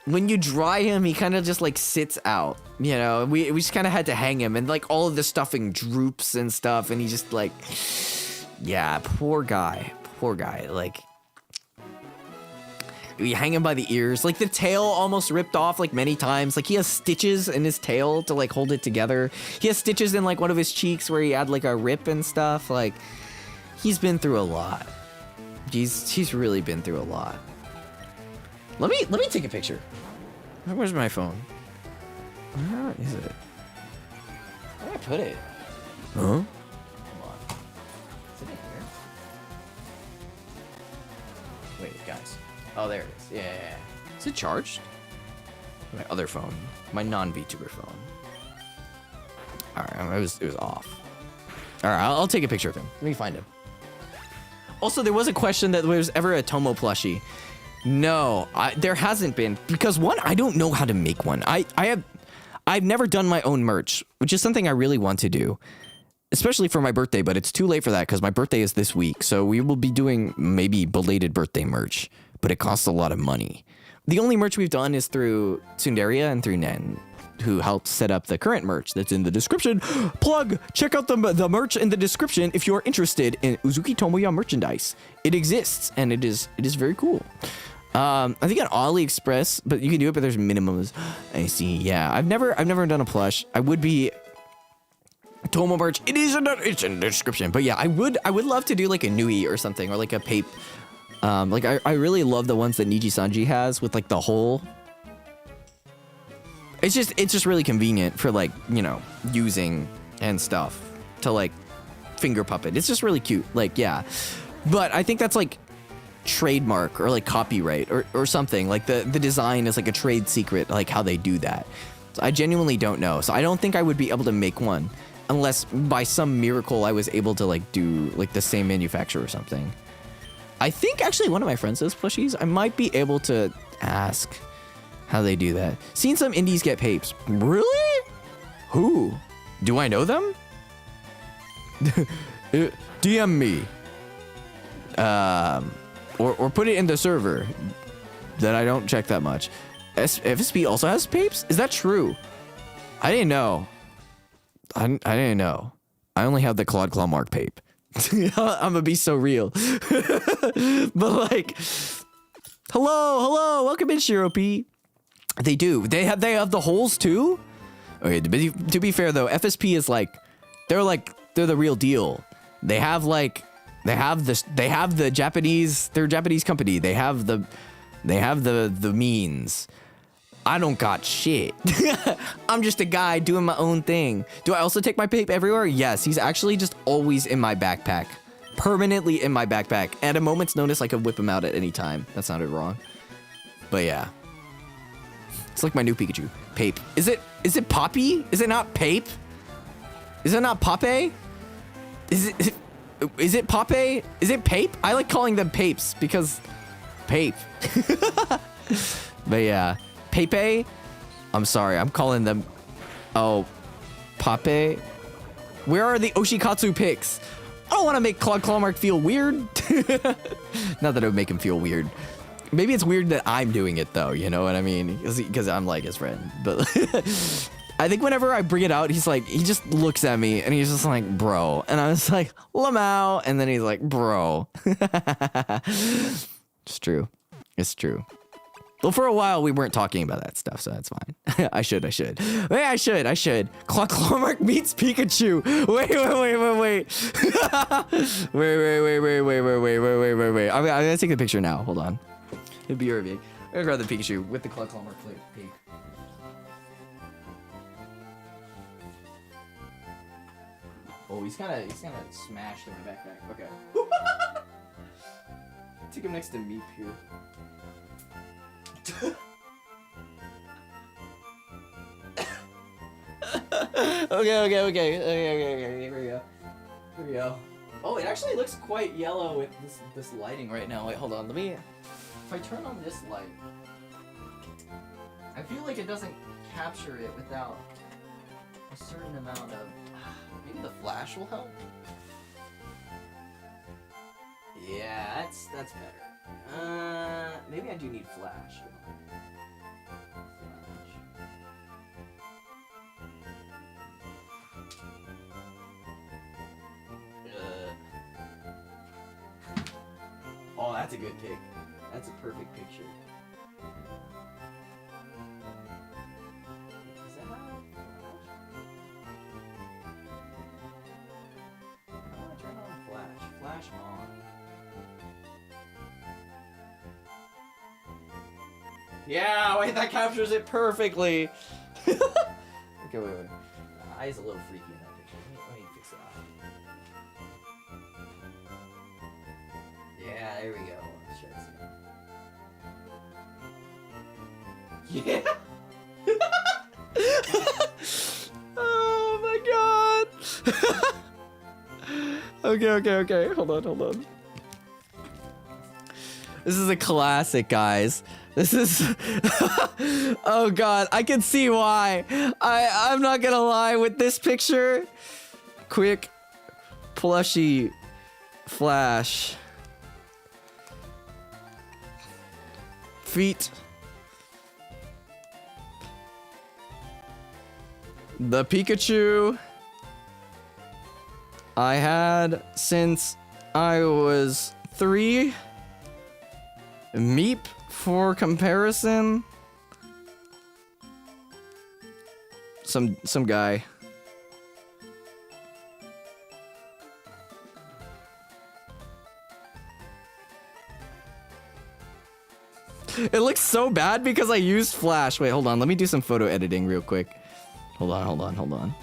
when you dry him, he kind of just like sits out, you know. We just kind of had to hang him, and like all of the stuffing droops and stuff, and he just like, yeah, poor guy, like. You hang him by the ears, like the tail almost ripped off like many times. Like he has stitches in his tail to like hold it together. He has stitches in like one of his cheeks where he had like a rip and stuff. Like he's been through a lot. He's really been through a lot. Let me take a picture. Where's my phone? Where is it? Where did I put it? Huh? Hold on. Is it in here? Wait, guys. Oh, there it is. Yeah. Is it charged? My other phone. My non-VTuber phone. Alright, it was off. Alright, I'll take a picture of him. Let me find him. Also, there was a question that there was ever a Tomo plushie. No, there hasn't been. Because one, I don't know how to make one. I've never done my own merch, which is something I really want to do. Especially for my birthday, but it's too late for that because my birthday is this week. So we will be doing maybe belated birthday merch. But it costs a lot of money. The only merch we've done is through Tsunderia and through Nen, who helped set up the current merch that's in the description. Plug! Check out the merch in the description if you're interested in Uzuki Tomoya merchandise. It exists, and it is very cool. I think on AliExpress, but you can do it, but there's minimums. I see. Yeah, I've never done a plush. I would be Tomo merch. It's in the description. But yeah, I would love to do like a Nui or something, or like a Pape. Like I really love the ones that Niji-Sanji has with like the hole. It's just really convenient for like, you know, using and stuff to like finger puppet. It's just really cute. Like, yeah. But I think that's like trademark or like copyright or something. Like the design is like a trade secret, like how they do that. So I genuinely don't know. So I don't think I would be able to make one unless by some miracle I was able to like do like the same manufacturer or something. I think actually one of my friends does plushies. I might be able to ask how they do that. Seen some indies get papes. Really? Who? Do I know them? DM me. Or put it in the server that I don't check that much. FSP also has papes? Is that true? I didn't know. I didn't know. I only have the Claude Claw Mark pape. I'm gonna be so real. But like, hello, welcome in, Shiro P. They do. They have the holes too. Okay, to be fair though, FSP is like, they're the real deal. They have the Japanese. They're a Japanese company. They have the means. I don't got shit. I'm just a guy doing my own thing. Do I also take my pape everywhere? Yes, he's actually just always in my backpack. Permanently in my backpack. At a moment's notice, I could whip him out at any time. That sounded wrong. But yeah. It's like my new Pikachu. Pape. Is it Poppy? Is it not Pape? Is it not Pape? Is it Pape? Is it Pape? I like calling them Papes because Pape. But yeah. Pepe? I'm sorry, I'm calling them... Oh, Pape? Where are the Oshikatsu pics? I don't want to make Clawmark feel weird. Not that it would make him feel weird. Maybe it's weird that I'm doing it though, you know what I mean? Because I'm like his friend. But I think whenever I bring it out, he's like, he just looks at me and he's just like, bro. And I was like, Lamau. And then he's like, bro. It's true. It's true. Well, for a while, we weren't talking about that stuff, so that's fine. I should. Wait, I should. Clawmark meets Pikachu. Wait. wait. I'm gonna take the picture now. Hold on. It'd be big. I'm gonna grab the Pikachu with the Clawmark peak. Oh, he's kind of smashed in my backpack. Okay. Take him next to Meep here. Okay. Here we go. Oh, it actually looks quite yellow with this lighting right now. Wait, hold on. If I turn on this light, I feel like it doesn't capture it without a certain amount of. Maybe the flash will help. Yeah, that's better. Maybe I do need flash. Oh, that's a good pick. That's a perfect picture. Is that how do I turn on flash? Flash on. Yeah, wait, that captures it perfectly. Okay, wait. The eye's a little freaky in that picture. Let me fix the eye. Yeah, there we go. Let's try this again. Yeah. Oh my god. Okay. Hold on. This is a classic, guys. This is... Oh god, I can see why. I'm not gonna lie, with this picture, quick, plushy, flash, feet, the Pikachu I had since I was 3, Meep for comparison, some guy. It looks so bad because I used flash. Wait, hold on. Let me do some photo editing real quick. Hold on.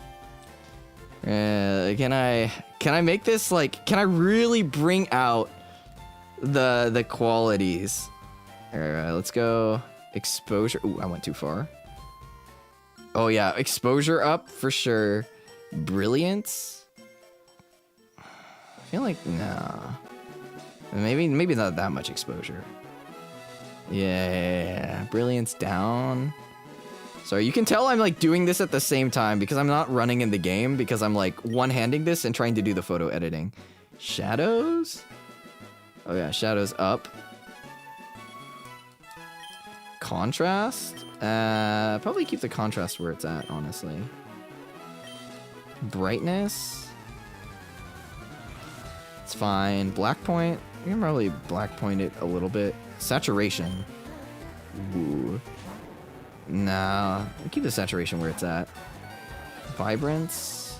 Can I make this like? Can I really bring out the qualities? Alright, let's go exposure. Ooh, I went too far. Oh yeah, exposure up for sure. Brilliance. I feel like nah. Maybe not that much exposure. Yeah, brilliance down. Sorry, you can tell I'm like doing this at the same time because I'm not running in the game because I'm like one-handing this and trying to do the photo editing. Shadows? Oh yeah, shadows up. Contrast? Probably keep the contrast where it's at, honestly. Brightness? It's fine. Black point, you can probably black point it a little bit. Saturation. Ooh. Nah, keep the saturation where it's at. Vibrance.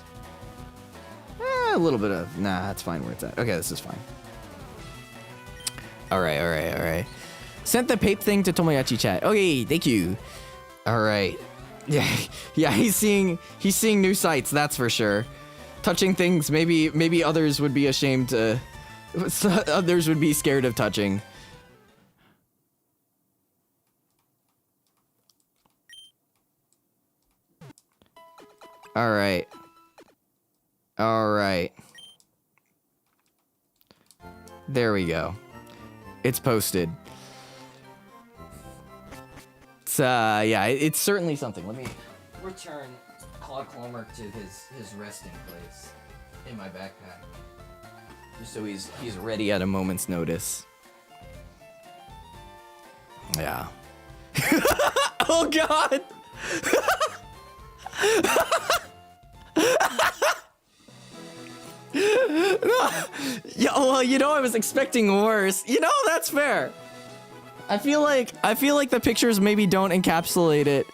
A little bit of, nah, that's fine where it's at. Okay, this is fine. All right. Sent the pape thing to Tomoyachi chat. Okay, thank you. All right. Yeah, he's seeing new sights, that's for sure. Touching things, maybe others would be ashamed to, others would be scared of touching. All right. There we go. It's posted. It's yeah, it's certainly something. Let me return Claude Clomer to his resting place in my backpack, just so he's ready at a moment's notice. Yeah. Oh God. Yeah, well, I was expecting worse. That's fair. I feel like the pictures maybe don't encapsulate it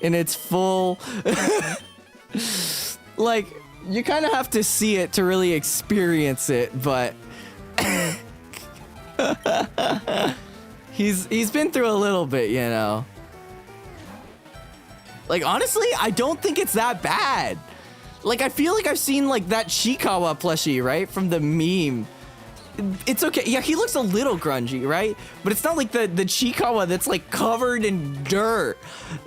in its full. Like, you kind of have to see it to really experience it, but he's been through a little bit, Like, honestly, I don't think it's that bad. Like, I feel like I've seen, like, that Shikawa plushie, right? From the meme. It's okay. Yeah, he looks a little grungy, right? But it's not like the Chikawa that's, like, covered in dirt,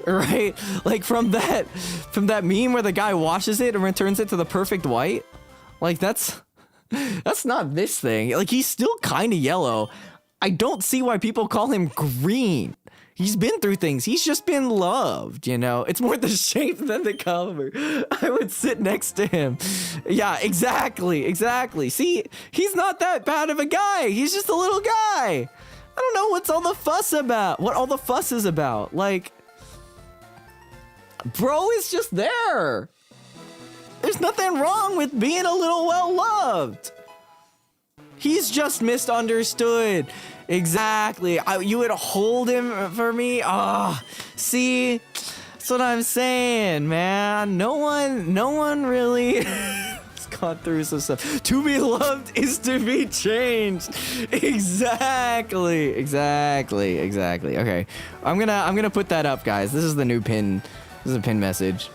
right? Like, from that meme where the guy washes it and returns it to the perfect white. Like, that's not this thing. Like, he's still kind of yellow. I don't see why people call him green. He's been through things. He's just been loved, It's more the shape than the color. I would sit next to him. Yeah, exactly. See, he's not that bad of a guy. He's just a little guy. I don't know what all the fuss is about. Like, bro is just there. There's nothing wrong with being a little well-loved. He's just misunderstood. Exactly. You would hold him for me? See? That's what I'm saying, man. No one really has gone through some stuff. To be loved is to be changed. Exactly. Okay. I'm gonna put that up, guys. This is the new pin. This is a pin message.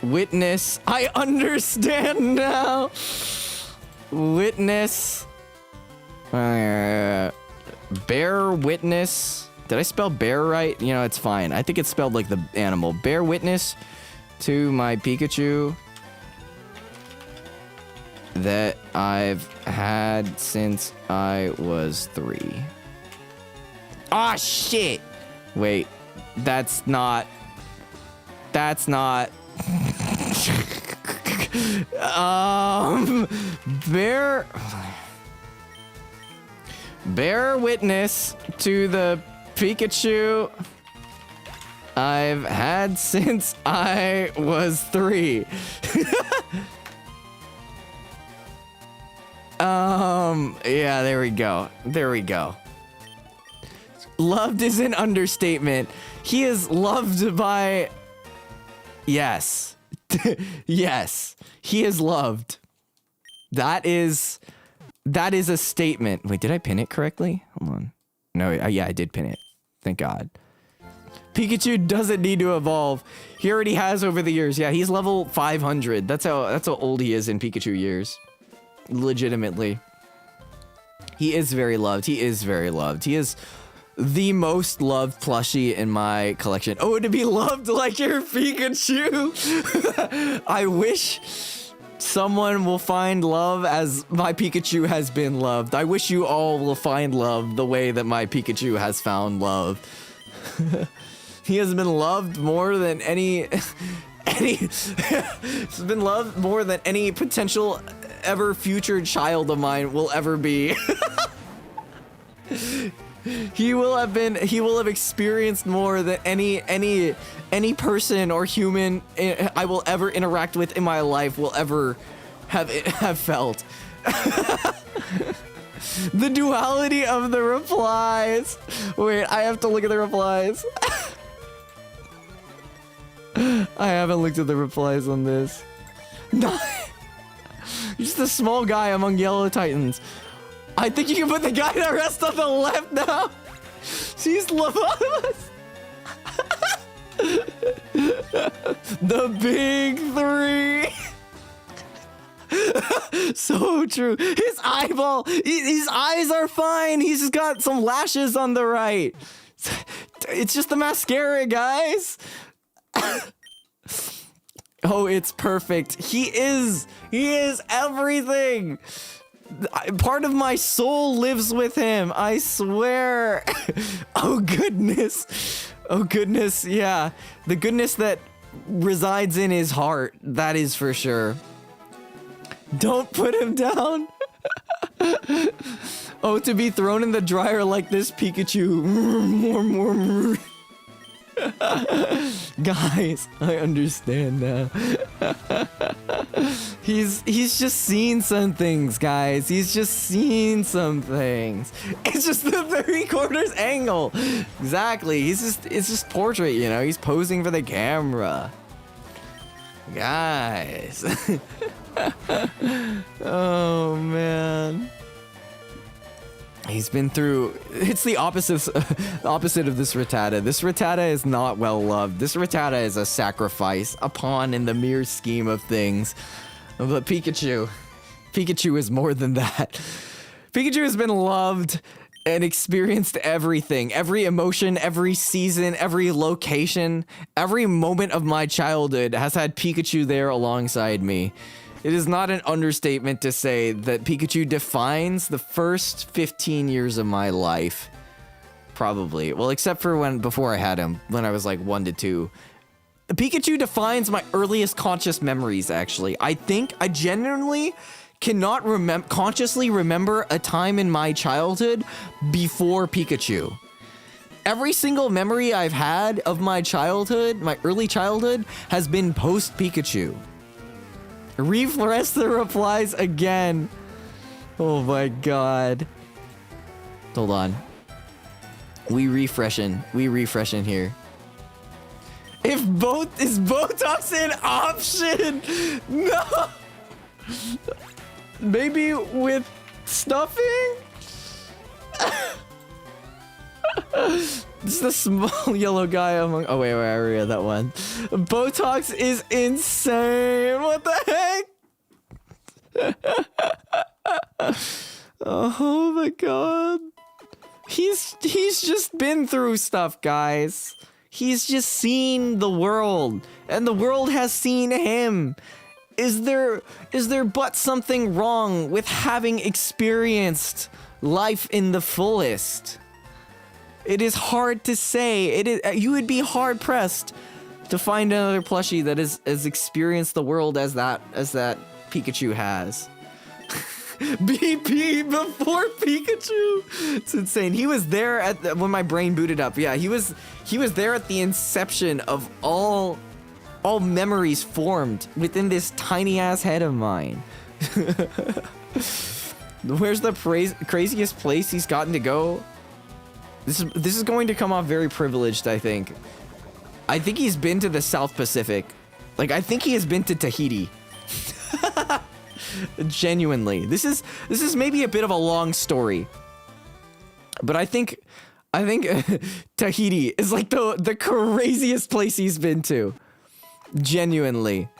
Witness, I understand now. Witness. Bear witness. Did I spell bear right? It's fine. I think it's spelled like the animal. Bear witness to my Pikachu that I've had since I was 3. Ah, shit. Wait, that's not. Bear witness to the Pikachu I've had since I was 3. Yeah, there we go. Loved is an understatement. He is loved by... Yes. Yes. He is loved. That is a statement. Wait, did I pin it correctly? Hold on. No, yeah, I did pin it. Thank God. Pikachu doesn't need to evolve. He already has over the years. Yeah, he's level 500. That's how old he is in Pikachu years. Legitimately. He is very loved. He is the most loved plushie in my collection. Oh, to be loved like your Pikachu. I wish someone will find love as my Pikachu has been loved. I wish you all will find love the way that my Pikachu has found love. He has been loved more than he's been loved more than any potential ever future child of mine will ever be. He will have experienced more than any person or human I will ever interact with in my life will ever have felt. The duality of the replies. Wait, I have to look at the replies. I haven't looked at the replies on this. No. Just a small guy among yellow titans. I think you can put the guy that rests on the left now. She's lobotomous. The big three. So true. His eyeball, his eyes are fine. He's just got some lashes on the right. It's just the mascara, guys. Oh, it's perfect. He is everything. Part of my soul lives with him. I swear. Oh goodness. Oh goodness. Yeah. The goodness that resides in his heart. That is for sure. Don't put him down. Oh, to be thrown in the dryer like this Pikachu. More. Guys, I understand now. He's just seen some things, guys. He's just seen some things. It's just the 3/4 angle. Exactly. It's just portrait, you know. He's posing for the camera. Guys. Oh man. He's been through. It's the opposite of this Rattata. This Rattata is not well loved. This Rattata is a sacrifice, a pawn in the mere scheme of things. But Pikachu is more than that. Pikachu has been loved and experienced everything, every emotion, every season, every location, every moment of my childhood has had Pikachu there alongside me. It is not an understatement to say that Pikachu defines the first 15 years of my life. Probably. Well, except for before I had him, when I was like 1 to 2. Pikachu defines my earliest conscious memories, actually. I think I genuinely cannot consciously remember a time in my childhood before Pikachu. Every single memory I've had of my childhood, my early childhood, has been post-Pikachu. Refresh the replies again. Oh my god. Hold on. We refreshing here. Is Botox an option? No. Maybe with stuffing? This is the small yellow guy among. Oh wait, I read that one. Botox is insane. What the heck? Oh my god. He's just been through stuff, guys. He's just seen the world, and the world has seen him. Is there but something wrong with having experienced life in the fullest? It is hard to say. You would be hard pressed to find another plushie that has experienced the world as that Pikachu has. BP before Pikachu. It's insane. He was there when my brain booted up. Yeah, he was there at the inception of all memories formed within this tiny ass head of mine. Where's the craziest place he's gotten to go? This is going to come off very privileged, I think. I think he's been to the South Pacific. Like, I think he has been to Tahiti. Genuinely. This is maybe a bit of a long story. But I think Tahiti is like the craziest place he's been to. Genuinely.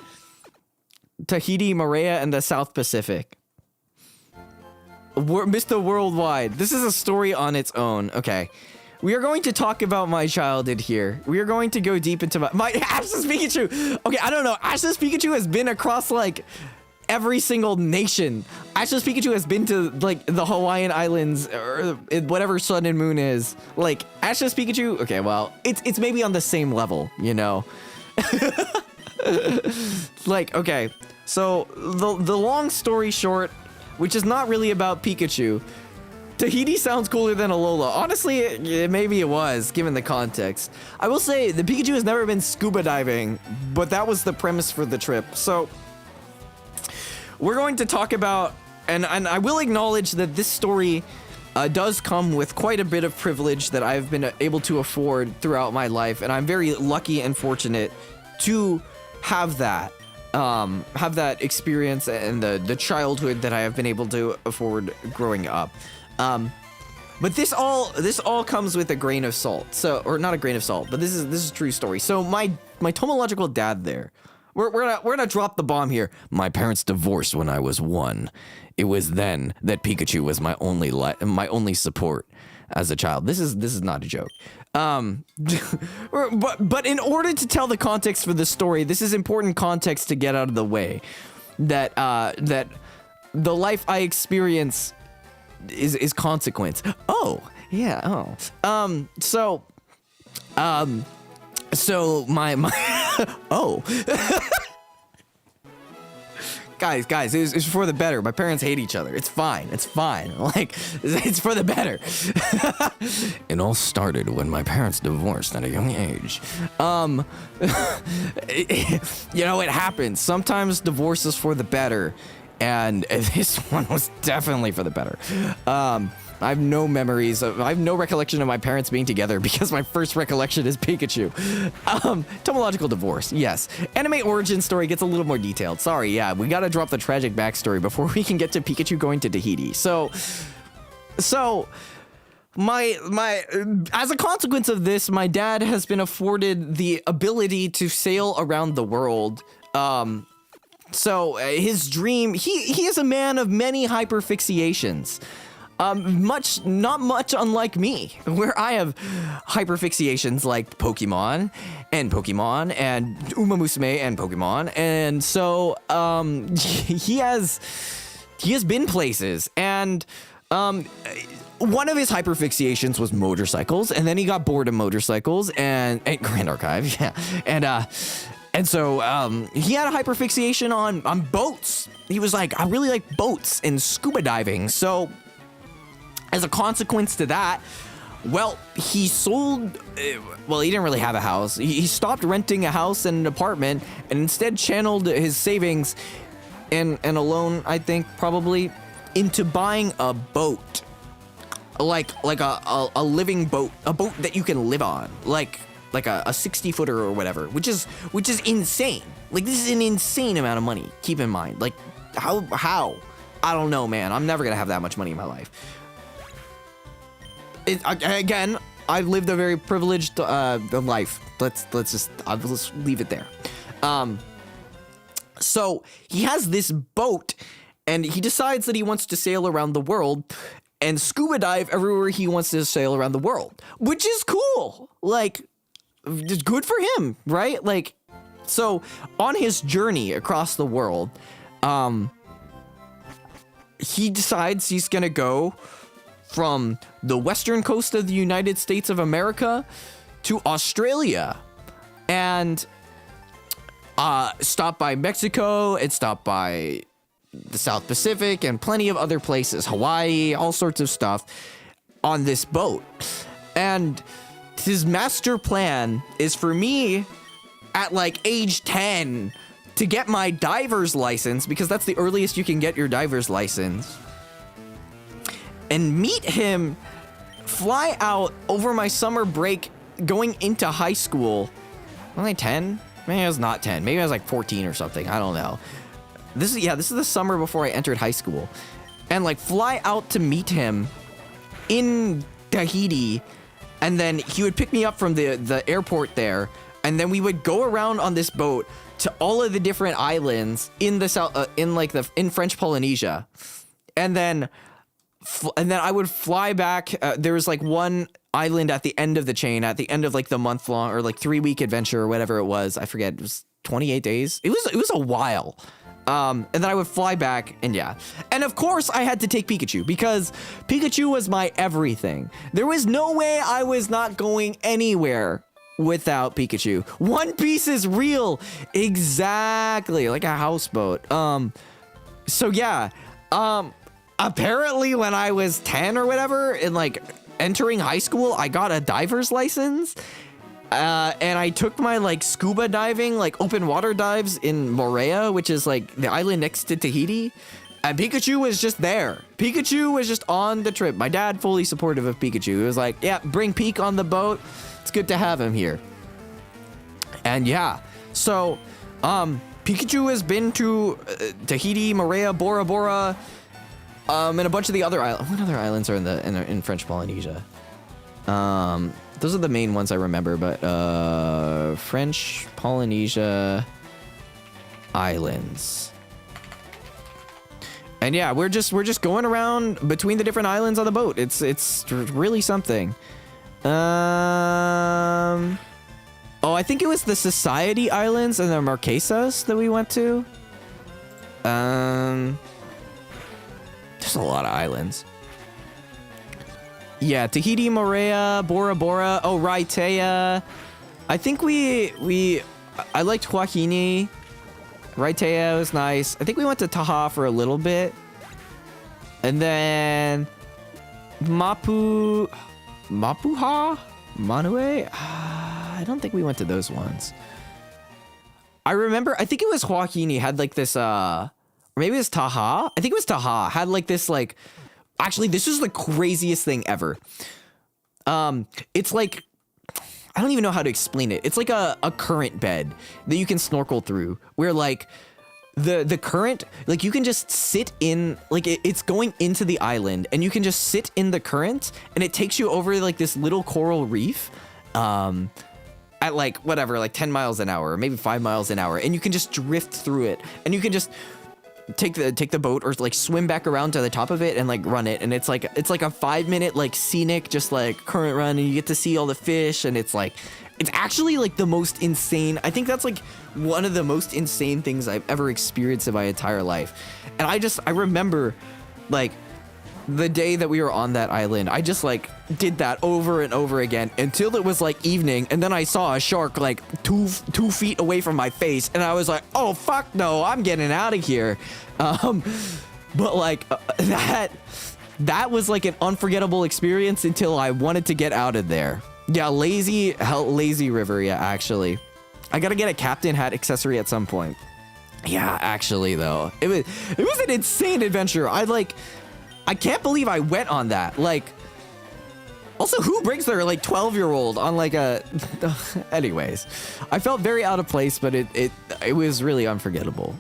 Tahiti, Moorea, and the South Pacific. Mr. Worldwide. This is a story on its own. Okay. We are going to talk about my childhood here. We are going to go deep into my Ash's Pikachu. Okay, I don't know. Ash's Pikachu has been across like every single nation. Ash's Pikachu has been to like the Hawaiian Islands or whatever Sun and Moon is. Like Ash's Pikachu. Okay, well, it's maybe on the same level, you know. Like, okay. So the long story short, which is not really about Pikachu. Tahiti sounds cooler than Alola. Honestly, maybe it was, given the context. I will say, the Pikachu has never been scuba diving, but that was the premise for the trip. So, we're going to talk about, and I will acknowledge that this story does come with quite a bit of privilege that I've been able to afford throughout my life, and I'm very lucky and fortunate to have that experience and the childhood that I have been able to afford growing up. But this all comes with a grain of salt. So, or not a grain of salt, but this is a true story. So my tomological dad there, we're gonna drop the bomb here. My parents divorced when I was 1. It was then that Pikachu was my only support as a child. This is not a joke. But in order to tell the context for this story, this is important context to get out of the way. That the life I experience is consequence. Oh, yeah. Oh. So my oh. Guys, it's for the better. My parents hate each other. It's fine. Like, it's for the better. It all started when my parents divorced at a young age. It happens. Sometimes divorce is for the better, and this one was definitely for the better. I have no recollection of my parents being together because my first recollection is Pikachu. Tomological divorce, yes. Anime origin story gets a little more detailed. Sorry, yeah, we gotta drop the tragic backstory before we can get to Pikachu going to Tahiti. So my as a consequence of this, my dad has been afforded the ability to sail around the world. So his dream, he is a man of many hyperfixations. Not much unlike me, where I have hyperfixations like Pokemon and Uma Musume and Pokemon, and so he has been places, and one of his hyperfixations was motorcycles, and then he got bored of motorcycles and Grand Archive, yeah, and so he had a hyperfixation on boats. He was like, I really like boats and scuba diving, so as a consequence to that, well, he sold, well, he didn't really have a house. He stopped renting a house and an apartment and instead channeled his savings and a loan, I think, probably, into buying a boat. Like a living boat, a boat that you can live on. Like a 60-footer or whatever, which is insane. Like, this is an insane amount of money, keep in mind. Like, how? I don't know, man. I'm never gonna have that much money in my life. Again, I've lived a very privileged life. Let's leave it there. So he has this boat, and he decides that he wants to sail around the world and scuba dive everywhere he wants to sail around the world, which is cool. Like, it's good for him, right? Like, so on his journey across the world, he decides he's gonna go from the western coast of the United States of America to Australia and stop by Mexico and stop by the South Pacific and plenty of other places, Hawaii, all sorts of stuff on this boat. And his master plan is for me at like age 10 to get my diver's license, because that's the earliest you can get your diver's license, and meet him, fly out over my summer break going into high school. Was I 10? Maybe I was not 10. Maybe I was like 14 or something. I don't know. This is the summer before I entered high school. And like fly out to meet him in Tahiti, and then he would pick me up from the airport there, and then we would go around on this boat to all of the different islands in the south, in French Polynesia. And then I would fly back. There was like one island at the end of the chain, at the end of like the month long or like 3-week adventure or whatever it was. I forget. It was 28 days. It was a while. And then I would fly back, and yeah. And of course I had to take Pikachu, because Pikachu was my everything. There was no way I was not going anywhere without Pikachu. One Piece is real. Exactly. Like a houseboat. So yeah. apparently when I was 10 or whatever, and like entering high school, I got a diver's license. And I took my like scuba diving, like open water dives in Moorea, which is like the island next to Tahiti. And Pikachu was just there. Pikachu was just on the trip. My dad fully supportive of Pikachu. He was like, yeah, bring Peek on the boat. It's good to have him here. And yeah, so Pikachu has been to Tahiti, Moorea, Bora Bora, and a bunch of the other islands. What other islands are in French Polynesia? Those are the main ones I remember, but French Polynesia islands. And yeah, we're just going around between the different islands on the boat. It's really something. Oh, I think it was the Society Islands and the Marquesas that we went to. There's a lot of islands. Yeah, Tahiti, Moorea, Bora Bora, oh, Raitea. I think I liked Huahine. Raitea was nice. I think we went to Taha for a little bit. And then Mapuha? Manue? I don't think we went to those ones. I remember, I think it was Huahine had like this, or maybe it was Taha. I think it was Taha. Had like this like, actually, this is the craziest thing ever. It's like, I don't even know how to explain it. It's like a current bed that you can snorkel through, where like the current, like you can just sit in, like it's going into the island, and you can just sit in the current, and it takes you over like this little coral reef, at like whatever, like 10 miles an hour, or maybe 5 miles an hour, and you can just drift through it, and you can just take the boat or like swim back around to the top of it and like run it, and it's like a 5-minute like scenic just like current run, and you get to see all the fish, and it's actually like the most insane. I think that's like one of the most insane things I've ever experienced in my entire life. And I remember like the day that we were on that island, I just like did that over and over again until it was like evening, and then I saw a shark like two feet away from my face, and I was like, oh fuck no, I'm getting out of here. But like that was like an unforgettable experience until I wanted to get out of there. Yeah, lazy river. Yeah, actually, I gotta get a captain hat accessory at some point. Yeah, actually though, it was an insane adventure. I can't believe I went on that. Like, also, who brings their like 12-year-old on like a? Anyways, I felt very out of place, but it was really unforgettable.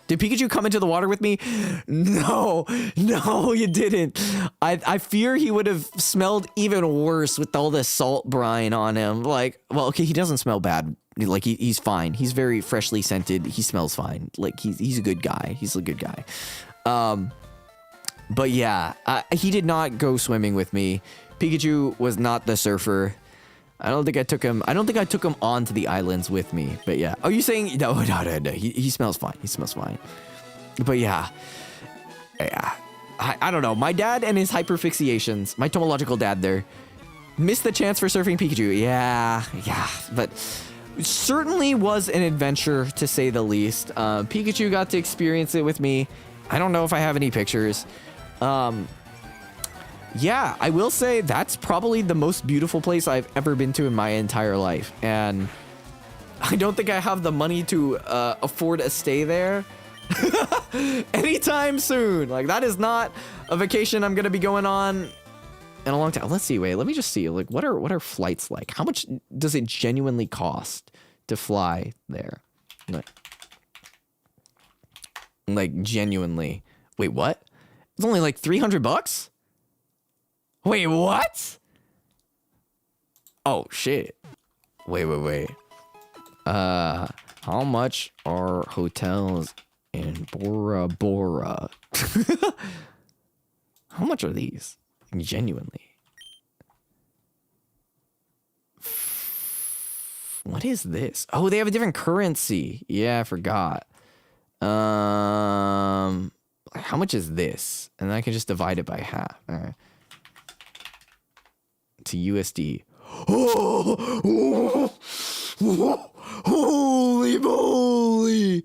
Did Pikachu come into the water with me? No, you didn't. I fear he would have smelled even worse with all the salt brine on him. Like, well, okay, he doesn't smell bad. Like he's fine. He's very freshly scented. He smells fine. Like he's a good guy. He's a good guy. But yeah, he did not go swimming with me. Pikachu was not the surfer. I don't think I took him onto the islands with me. But yeah. Oh, you saying no? He smells fine. He smells fine. But yeah. I don't know. My dad and his hyperfixations. My tomological dad there missed the chance for surfing Pikachu. Yeah. But it certainly was an adventure, to say the least. Pikachu got to experience it with me. I don't know if I have any pictures. Yeah, I will say that's probably the most beautiful place I've ever been to in my entire life. And I don't think I have the money to afford a stay there anytime soon. Like, that is not a vacation I'm going to be going on in a long time. Let's see. Wait, let me just see. Like, what are flights like? How much does it genuinely cost to fly there? Like genuinely. Wait, what? It's only like $300? Wait, what? Oh, shit. Wait. How much are hotels in Bora Bora? How much are these? Genuinely. What is this? Oh, they have a different currency. Yeah, I forgot. How much is this? And then I can just divide it by half. All right. To USD. Oh, holy moly!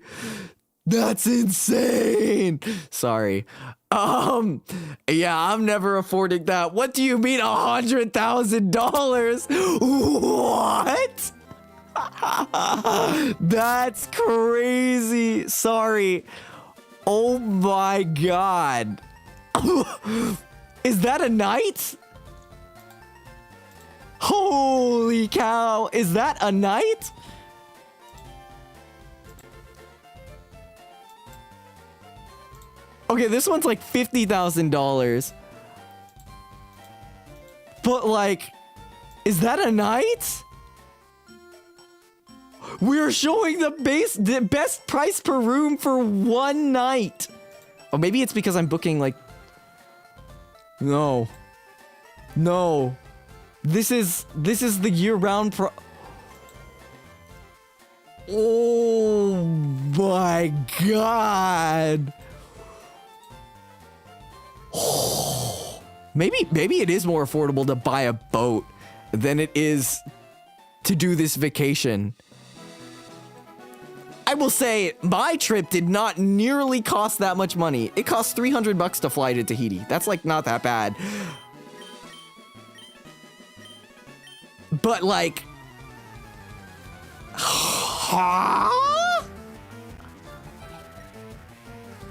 That's insane. Sorry. Yeah, I'm never affording that. What do you mean $100,000? What? That's crazy. Sorry. Oh my God. Is that a night? Holy cow. Is that a night? Okay, this one's like $50,000. But like, is that a night? We're showing the best price per room for one night. Oh, maybe it's because I'm booking like... No. No. This is the year-round pro... Oh my God. Maybe it is more affordable to buy a boat than it is to do this vacation. I will say my trip did not nearly cost that much money. It cost $300 to fly to Tahiti. That's like not that bad. But like,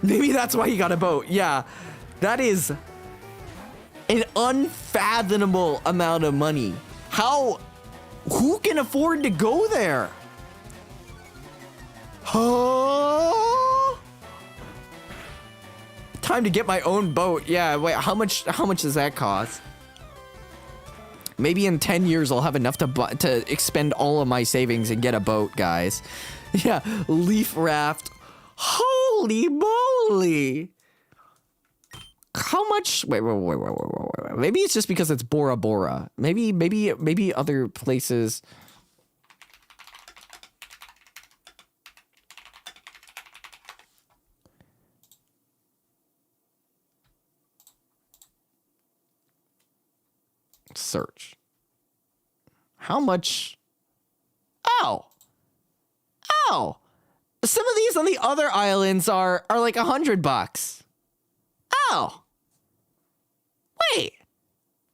maybe that's why he got a boat. Yeah, that is an unfathomable amount of money. Who can afford to go there? Huh? Time to get my own boat. Yeah, wait, how much does that cost? Maybe in 10 years I'll have enough to expend all of my savings and get a boat, guys. Yeah, leaf raft. Holy moly. How much? Wait. Maybe it's just because it's Bora Bora. Maybe other places. Search. How much? Ow. Some of these on the other islands are like $100. Ow. Wait.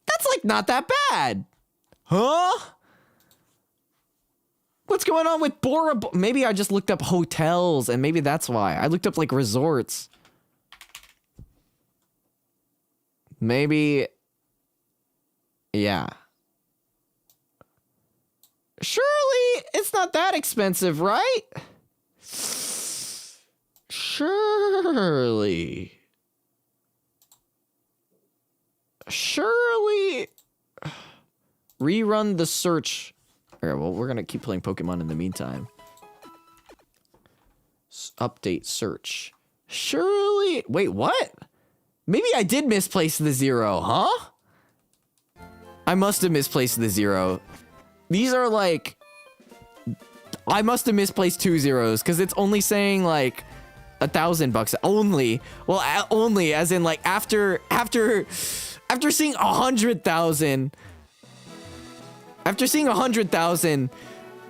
That's like not that bad. Huh? What's going on with Bora Bora? Maybe I just looked up hotels and maybe that's why. I looked up like resorts. Maybe. Yeah. Surely it's not that expensive, right? Surely. Rerun the search. Okay, well, we're gonna keep playing Pokemon in the meantime. Update search. Surely. Wait, what? Maybe I did misplace the 0, huh? I must have misplaced the 0. These are like... I must have misplaced 2 zeros because it's only saying like $1,000 only. Well, only as in like after seeing 100,000. After seeing 100,000,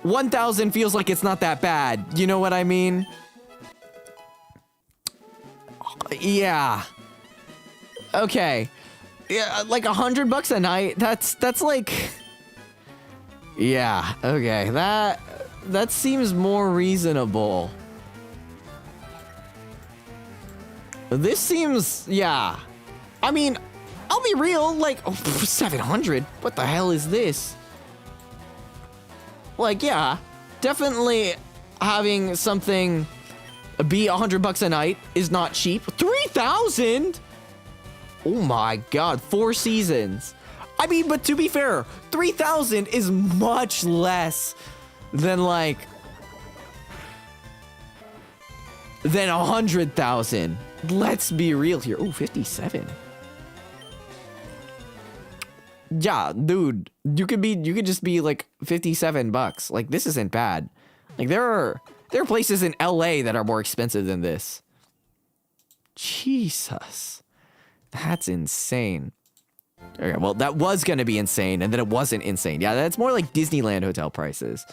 1,000 feels like it's not that bad. You know what I mean? Yeah. Okay. Yeah, like $100 a night. That's like, yeah. Okay, that seems more reasonable. This seems, yeah. I mean, I'll be real. Like, oh, 700. What the hell is this? Like, yeah, definitely having something be $100 a night is not cheap. 3,000. Oh my God, 4 seasons. I mean, but to be fair, 3,000 is much less than like, than 100,000. Let's be real here. Oh, 57. Yeah, dude, you could just be like $57. Like, this isn't bad. Like, there are places in LA that are more expensive than this. Jesus. That's insane. Okay, well, that was going to be insane, and then it wasn't insane. Yeah, that's more like Disneyland hotel prices.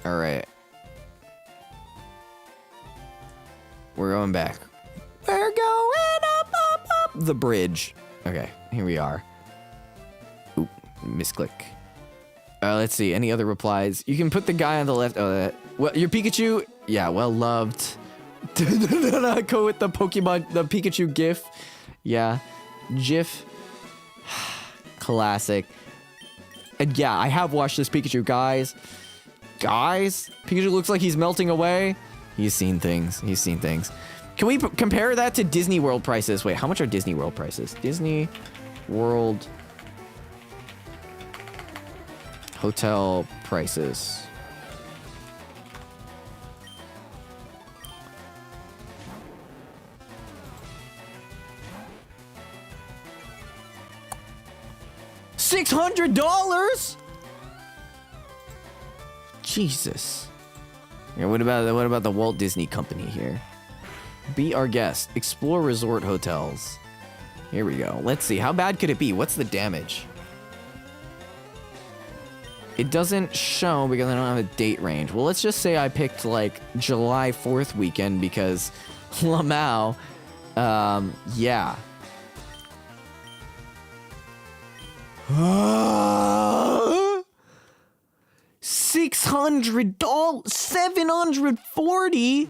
All right. We're going back. We're going up the bridge. Okay, here we are. Oop, misclick. Let's see, any other replies? You can put the guy on the left. Well, your Pikachu? Yeah, well loved. Go with the Pokemon, the Pikachu GIF. Yeah, GIF. Classic. And yeah, I have watched this Pikachu, guys. Pikachu looks like he's melting away. He's seen things. Can we compare that to Disney World prices? Wait, how much are Disney World prices? Disney World hotel prices. $600? Jesus. Yeah, what about the Walt Disney Company here? Be our guest. Explore resort hotels. Here we go. Let's see. How bad could it be? What's the damage? It doesn't show because I don't have a date range. Well, let's just say I picked like July 4th weekend because Lamau. Yeah. $600, $740.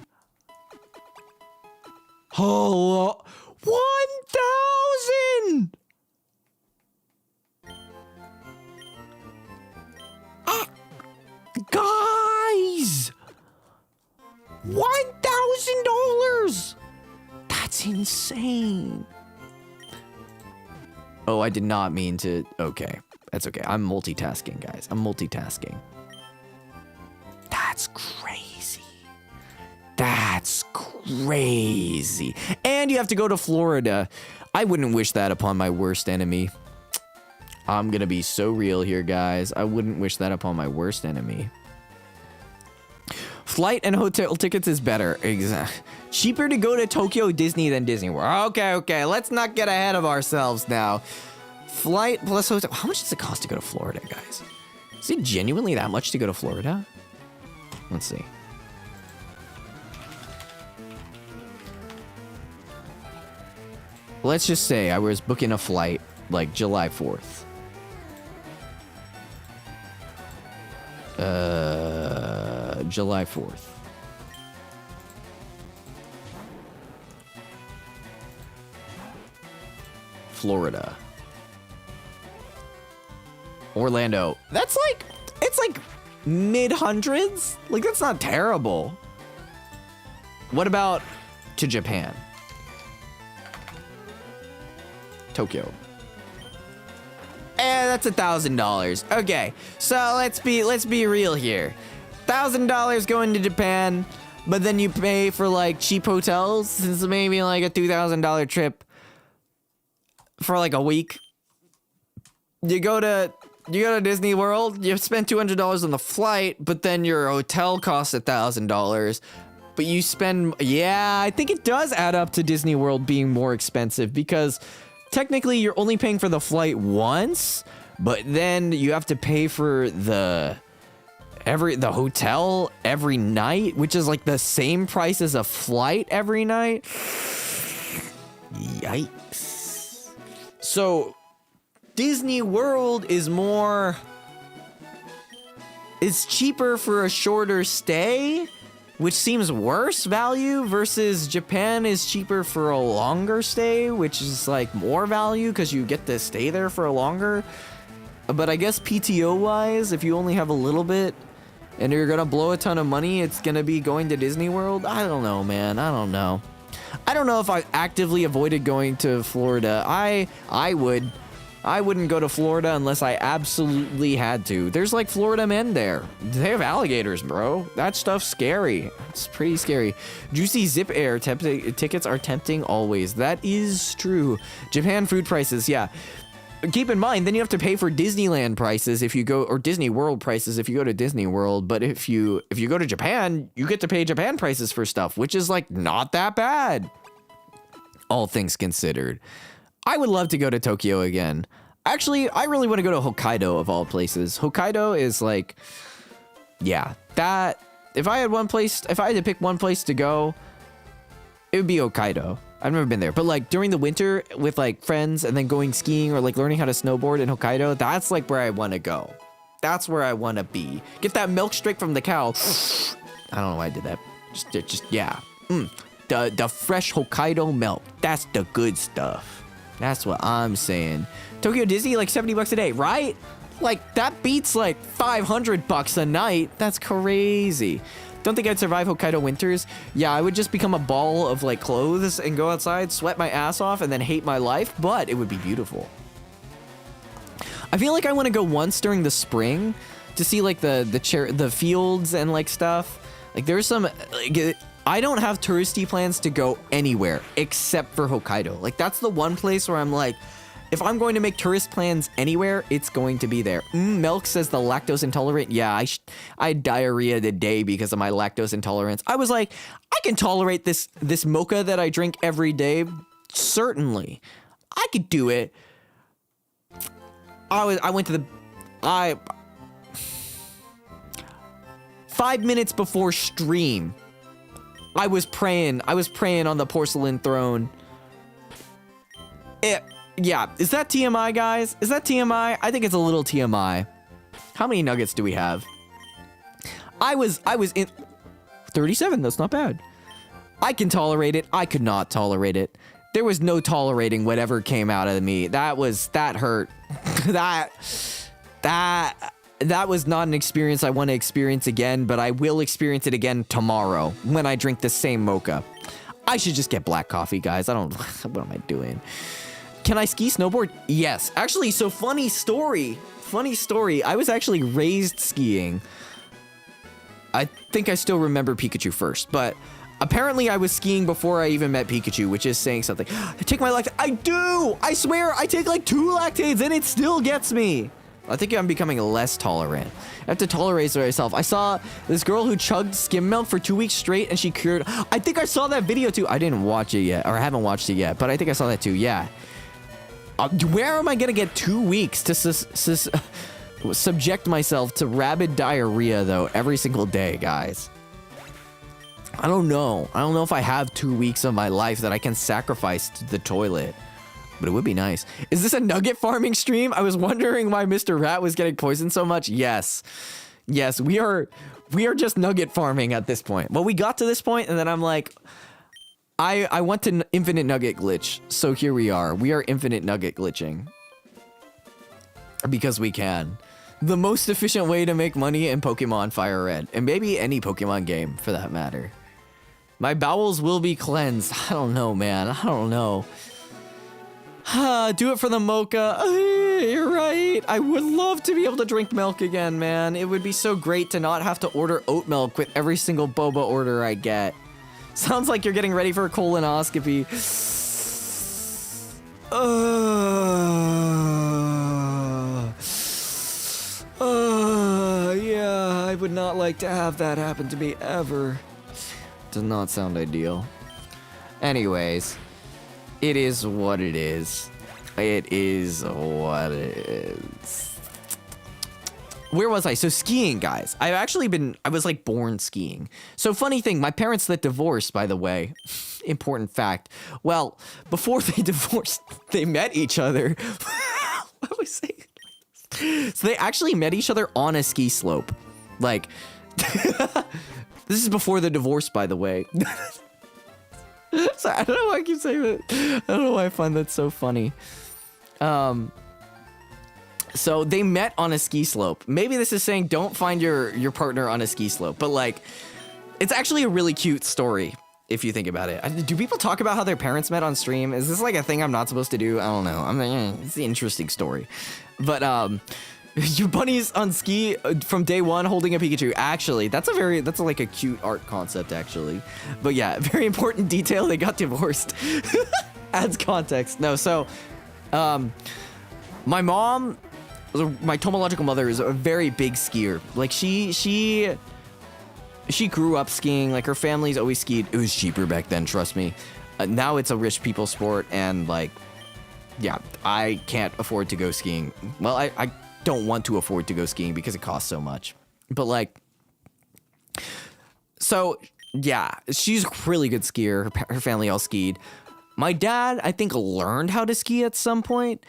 Oh, 1,000. Guys, $1,000. That's insane. Oh, I did not mean to. Okay, that's okay. I'm multitasking, guys. I'm multitasking. That's crazy. That's crazy. And you have to go to Florida. I wouldn't wish that upon my worst enemy. I'm gonna be so real here, guys. I wouldn't wish that upon my worst enemy. Flight and hotel tickets is better. Cheaper to go to Tokyo Disney than Disney World. Okay. Let's not get ahead of ourselves now. Flight plus hotel. How much does it cost to go to Florida, guys? Is it genuinely that much to go to Florida? Let's see. Let's just say I was booking a flight like July 4th. July 4th. Florida. Orlando. That's like, it's like mid-hundreds? Like, that's not terrible. What about to Japan? Tokyo. That's $1,000. Okay, so let's be real here. $1,000 going to Japan, but then you pay for like cheap hotels, since maybe like a $2,000 trip for like a week. You go to Disney World, you spend $200 on the flight, but then your hotel costs $1,000. But you spend, yeah, I think it does add up to Disney World being more expensive because technically you're only paying for the flight once, but then you have to pay for the hotel every night, which is like the same price as a flight every night. Yikes. So Disney World is cheaper for a shorter stay, which seems worse value, versus Japan is cheaper for a longer stay, which is like more value because you get to stay there for a longer. But I guess PTO wise, if you only have a little bit and you're gonna blow a ton of money, it's gonna be going to Disney World. I don't know, man. I don't know if I actively avoided going to Florida. I wouldn't go to Florida unless I absolutely had to. There's like Florida men there. They have alligators, bro. That stuff's scary. It's pretty scary. Juicy Zip Air tickets are tempting always. That is true. Japan food prices, yeah. Keep in mind, then you have to pay for Disneyland prices if you go, or Disney World prices if you go to Disney World. But if you go to Japan, you get to pay Japan prices for stuff, which is like not that bad. All things considered. I would love to go to Tokyo again. Actually, I really want to go to Hokkaido of all places. Hokkaido is like, yeah, that if I had to pick one place to go, it would be Hokkaido. I've never been there, but like during the winter with like friends and then going skiing or like learning how to snowboard in Hokkaido, that's like where I want to go. That's where I want to be. Get that milk straight from the cow. I don't know why I did that. Just yeah. The fresh Hokkaido milk. That's the good stuff. That's what I'm saying. Tokyo Disney, like $70 a day, right? Like that beats like $500 a night. That's crazy. Don't think I'd survive Hokkaido winters. Yeah, I would just become a ball of like clothes and go outside, sweat my ass off, and then hate my life, but it would be beautiful. I feel like I want to go once during the spring to see like the fields and like stuff. Like there's some like, I don't have touristy plans to go anywhere except for Hokkaido. Like that's the one place where I'm like, if I'm going to make tourist plans anywhere, it's going to be there. Milk says the lactose intolerant. Yeah, I had diarrhea today because of my lactose intolerance. I was like, I can tolerate this mocha that I drink every day. Certainly, I could do it. I went to 5 minutes before stream. I was praying on the porcelain throne. Yeah, is that TMI, guys? Is that TMI? I think it's a little TMI. How many nuggets do we have? I was in 37, that's not bad. I can tolerate it. I could not tolerate it. There was no tolerating whatever came out of me. That hurt. That was not an experience I want to experience again, but I will experience it again tomorrow when I drink the same mocha. I should just get black coffee, guys. What am I doing? Can I ski snowboard? Yes. Actually, so funny story. I was actually raised skiing. I think I still remember Pikachu first, but apparently I was skiing before I even met Pikachu, which is saying something. I take my lactate. I do! I swear, I take like 2 lactates and it still gets me. I think I'm becoming less tolerant. I have to tolerate myself. I saw this girl who chugged skim milk for 2 weeks straight and she cured. I think I saw that video too. I didn't watch it yet, or I haven't watched it yet, but I think I saw that too. Yeah. Where am I gonna get 2 weeks to subject myself to rabid diarrhea though every single day, guys? I don't know. I don't know if I have 2 weeks of my life that I can sacrifice to the toilet. But it would be nice. Is this a nugget farming stream? I was wondering why Mr. Rat was getting poisoned so much. Yes. Yes, we are just nugget farming at this point. Well, we got to this point and then I'm like, I want to infinite nugget glitch. So here we are. We are infinite nugget glitching. Because we can. The most efficient way to make money in Pokemon Fire Red. And maybe any Pokemon game for that matter. My bowels will be cleansed. I don't know, man. I don't know. Do it for the mocha. You're right. I would love to be able to drink milk again, man. It would be so great to not have to order oat milk with every single boba order I get. Sounds like you're getting ready for a colonoscopy. Yeah, I would not like to have that happen to me ever. Does not sound ideal. Anyways. It is what it is. It is what it is. Where was I? So skiing, guys. I was like born skiing. So funny thing, my parents that divorced, by the way. Important fact. Well, before they divorced, they met each other. What was I saying? So they actually met each other on a ski slope. Like, this is before the divorce, by the way. Sorry, I don't know why I keep saying that. I don't know why I find that so funny. So they met on a ski slope. Maybe this is saying don't find your partner on a ski slope, but like, it's actually a really cute story if you think about it. Do people talk about how their parents met on stream? Is this like a thing I'm not supposed to do? I don't know. It's an interesting story, but your bunny's on ski from day one holding a Pikachu. Actually, that's like a cute art concept, actually. But yeah, very important detail. They got divorced. Adds context. No, so, my mom, my Tomoyachi mother is a very big skier. Like she grew up skiing. Like her family's always skied. It was cheaper back then, trust me. Now it's a rich people sport, and like, yeah, I can't afford to go skiing. Well, I don't want to afford to go skiing because it costs so much. But like, So yeah, she's a really good skier. Her family all skied. My dad, I think, learned how to ski at some point.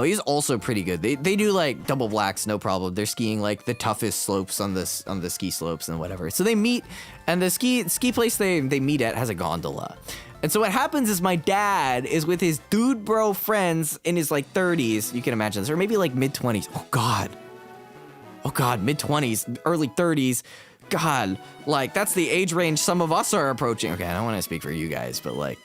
He's also pretty good. They do like double blacks, no problem. They're skiing like the toughest slopes on the ski slopes and whatever. So they meet, and the ski place they meet at has a gondola. And so what happens is my dad is with his dude bro friends in his like 30s. You can imagine this, or maybe like mid 20s. Oh God, mid 20s, early 30s. God, like that's the age range some of us are approaching. Okay, I don't want to speak for you guys, but like,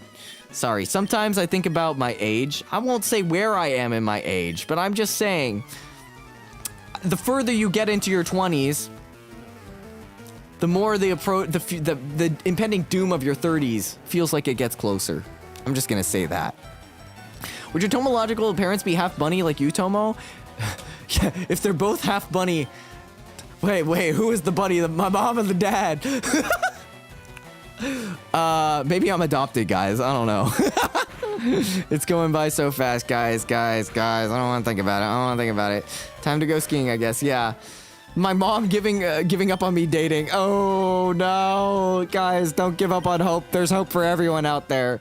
sorry. Sometimes I think about my age. I won't say where I am in my age, but I'm just saying, the further you get into your 20s, the more the impending doom of your 30s feels like it gets closer. I'm just gonna say that. Would your tomological parents be half bunny like you, Tomo? Yeah, if they're both half bunny. Wait, who is the bunny? My mom and the dad. Maybe I'm adopted, guys. I don't know. It's going by so fast, guys. I don't want to think about it. Time to go skiing, I guess. Yeah. My mom giving up on me dating. Oh no, guys, don't give up on hope. There's hope for everyone out there.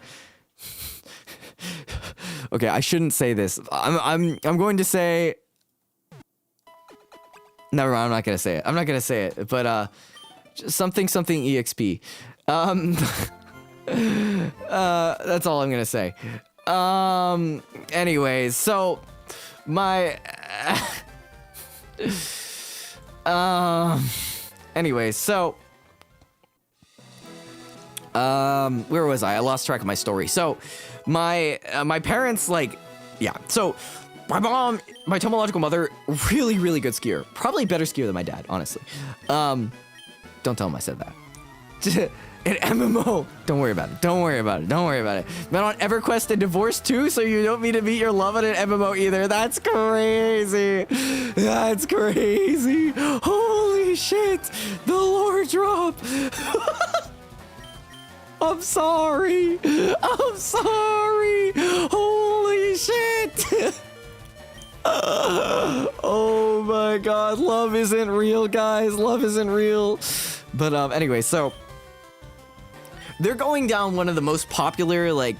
Okay, I shouldn't say this. I'm going to say. Never mind. I'm not gonna say it. But something exp. That's all I'm gonna say. Anyways, so my. Anyways, so where was I? I lost track of my story. So my parents, like, yeah. So my mom, my tomological mother, really, really good skier. Probably better skier than my dad, honestly. Don't tell him I said that. An MMO. Don't worry about it. Met on EverQuest and Divorce too, so you don't mean to meet your love on an MMO either. That's crazy. Holy shit. The lore drop. I'm sorry. Holy shit. Oh my god. Love isn't real, guys. Love isn't real. But anyway, so they're going down one of the most popular, like,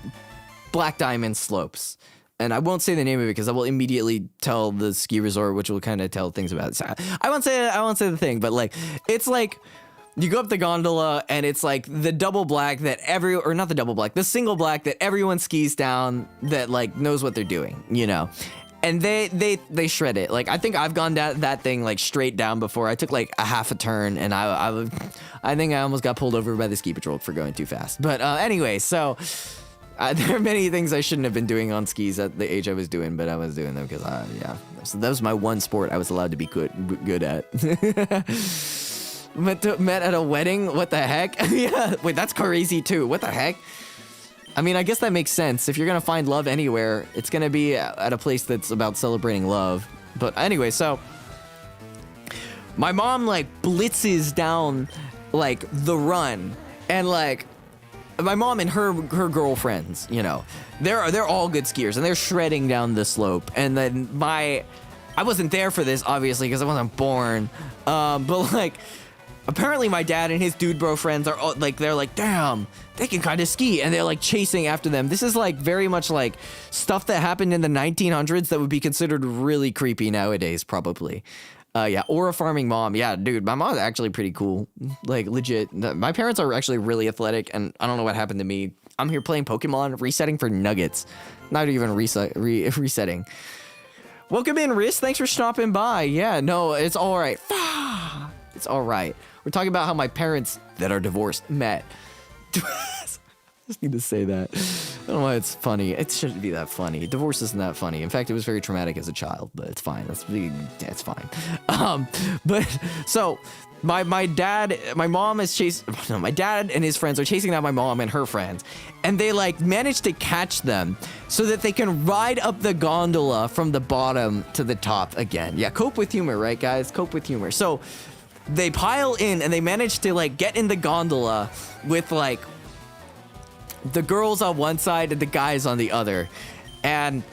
Black Diamond slopes. And I won't say the name of it because I will immediately tell the ski resort, which will kind of tell things about it. So I won't say the thing, but like, it's like you go up the gondola and it's like the double black that the single black that everyone skis down that like knows what they're doing, you know. And they shred it. Like, I think I've gone down that thing like straight down before. I took like a half a turn, and I think I almost got pulled over by the ski patrol for going too fast. But anyway, so there are many things I shouldn't have been doing on skis at the age I was doing, but I was doing them because yeah. So that was my one sport I was allowed to be good at. Met at a wedding. What the heck? Yeah. Wait, that's crazy too. What the heck? I mean, I guess that makes sense. If you're gonna find love anywhere, it's gonna be at a place that's about celebrating love. But anyway, so my mom like blitzes down like the run, and like my mom and her girlfriends, you know, they're all good skiers and they're shredding down the slope. And then I wasn't there for this obviously because I wasn't born, but like apparently my dad and his dude bro friends are all, like, they're like, damn, they can kind of ski, and they're like chasing after them. This is like very much like stuff that happened in the 1900s that would be considered really creepy nowadays, probably. Yeah, or a farming mom. Yeah, dude, my mom's actually pretty cool. Like, legit. My parents are actually really athletic, and I don't know what happened to me. I'm here playing Pokemon, resetting for nuggets. Not even resetting. Welcome in, Riz. Thanks for stopping by. Yeah, no, it's all right. It's all right. We're talking about how my parents that are divorced met. I just need to say that. I don't know why it's funny. It shouldn't be that funny. Divorce isn't that funny. In fact, it was very traumatic as a child, but it's fine. It's fine. But so my dad and his friends are chasing down my mom and her friends, and they like manage to catch them so that they can ride up the gondola from the bottom to the top again. Yeah, cope with humor, right, guys? Cope with humor. So they pile in and they manage to like get in the gondola with like the girls on one side and the guys on the other. And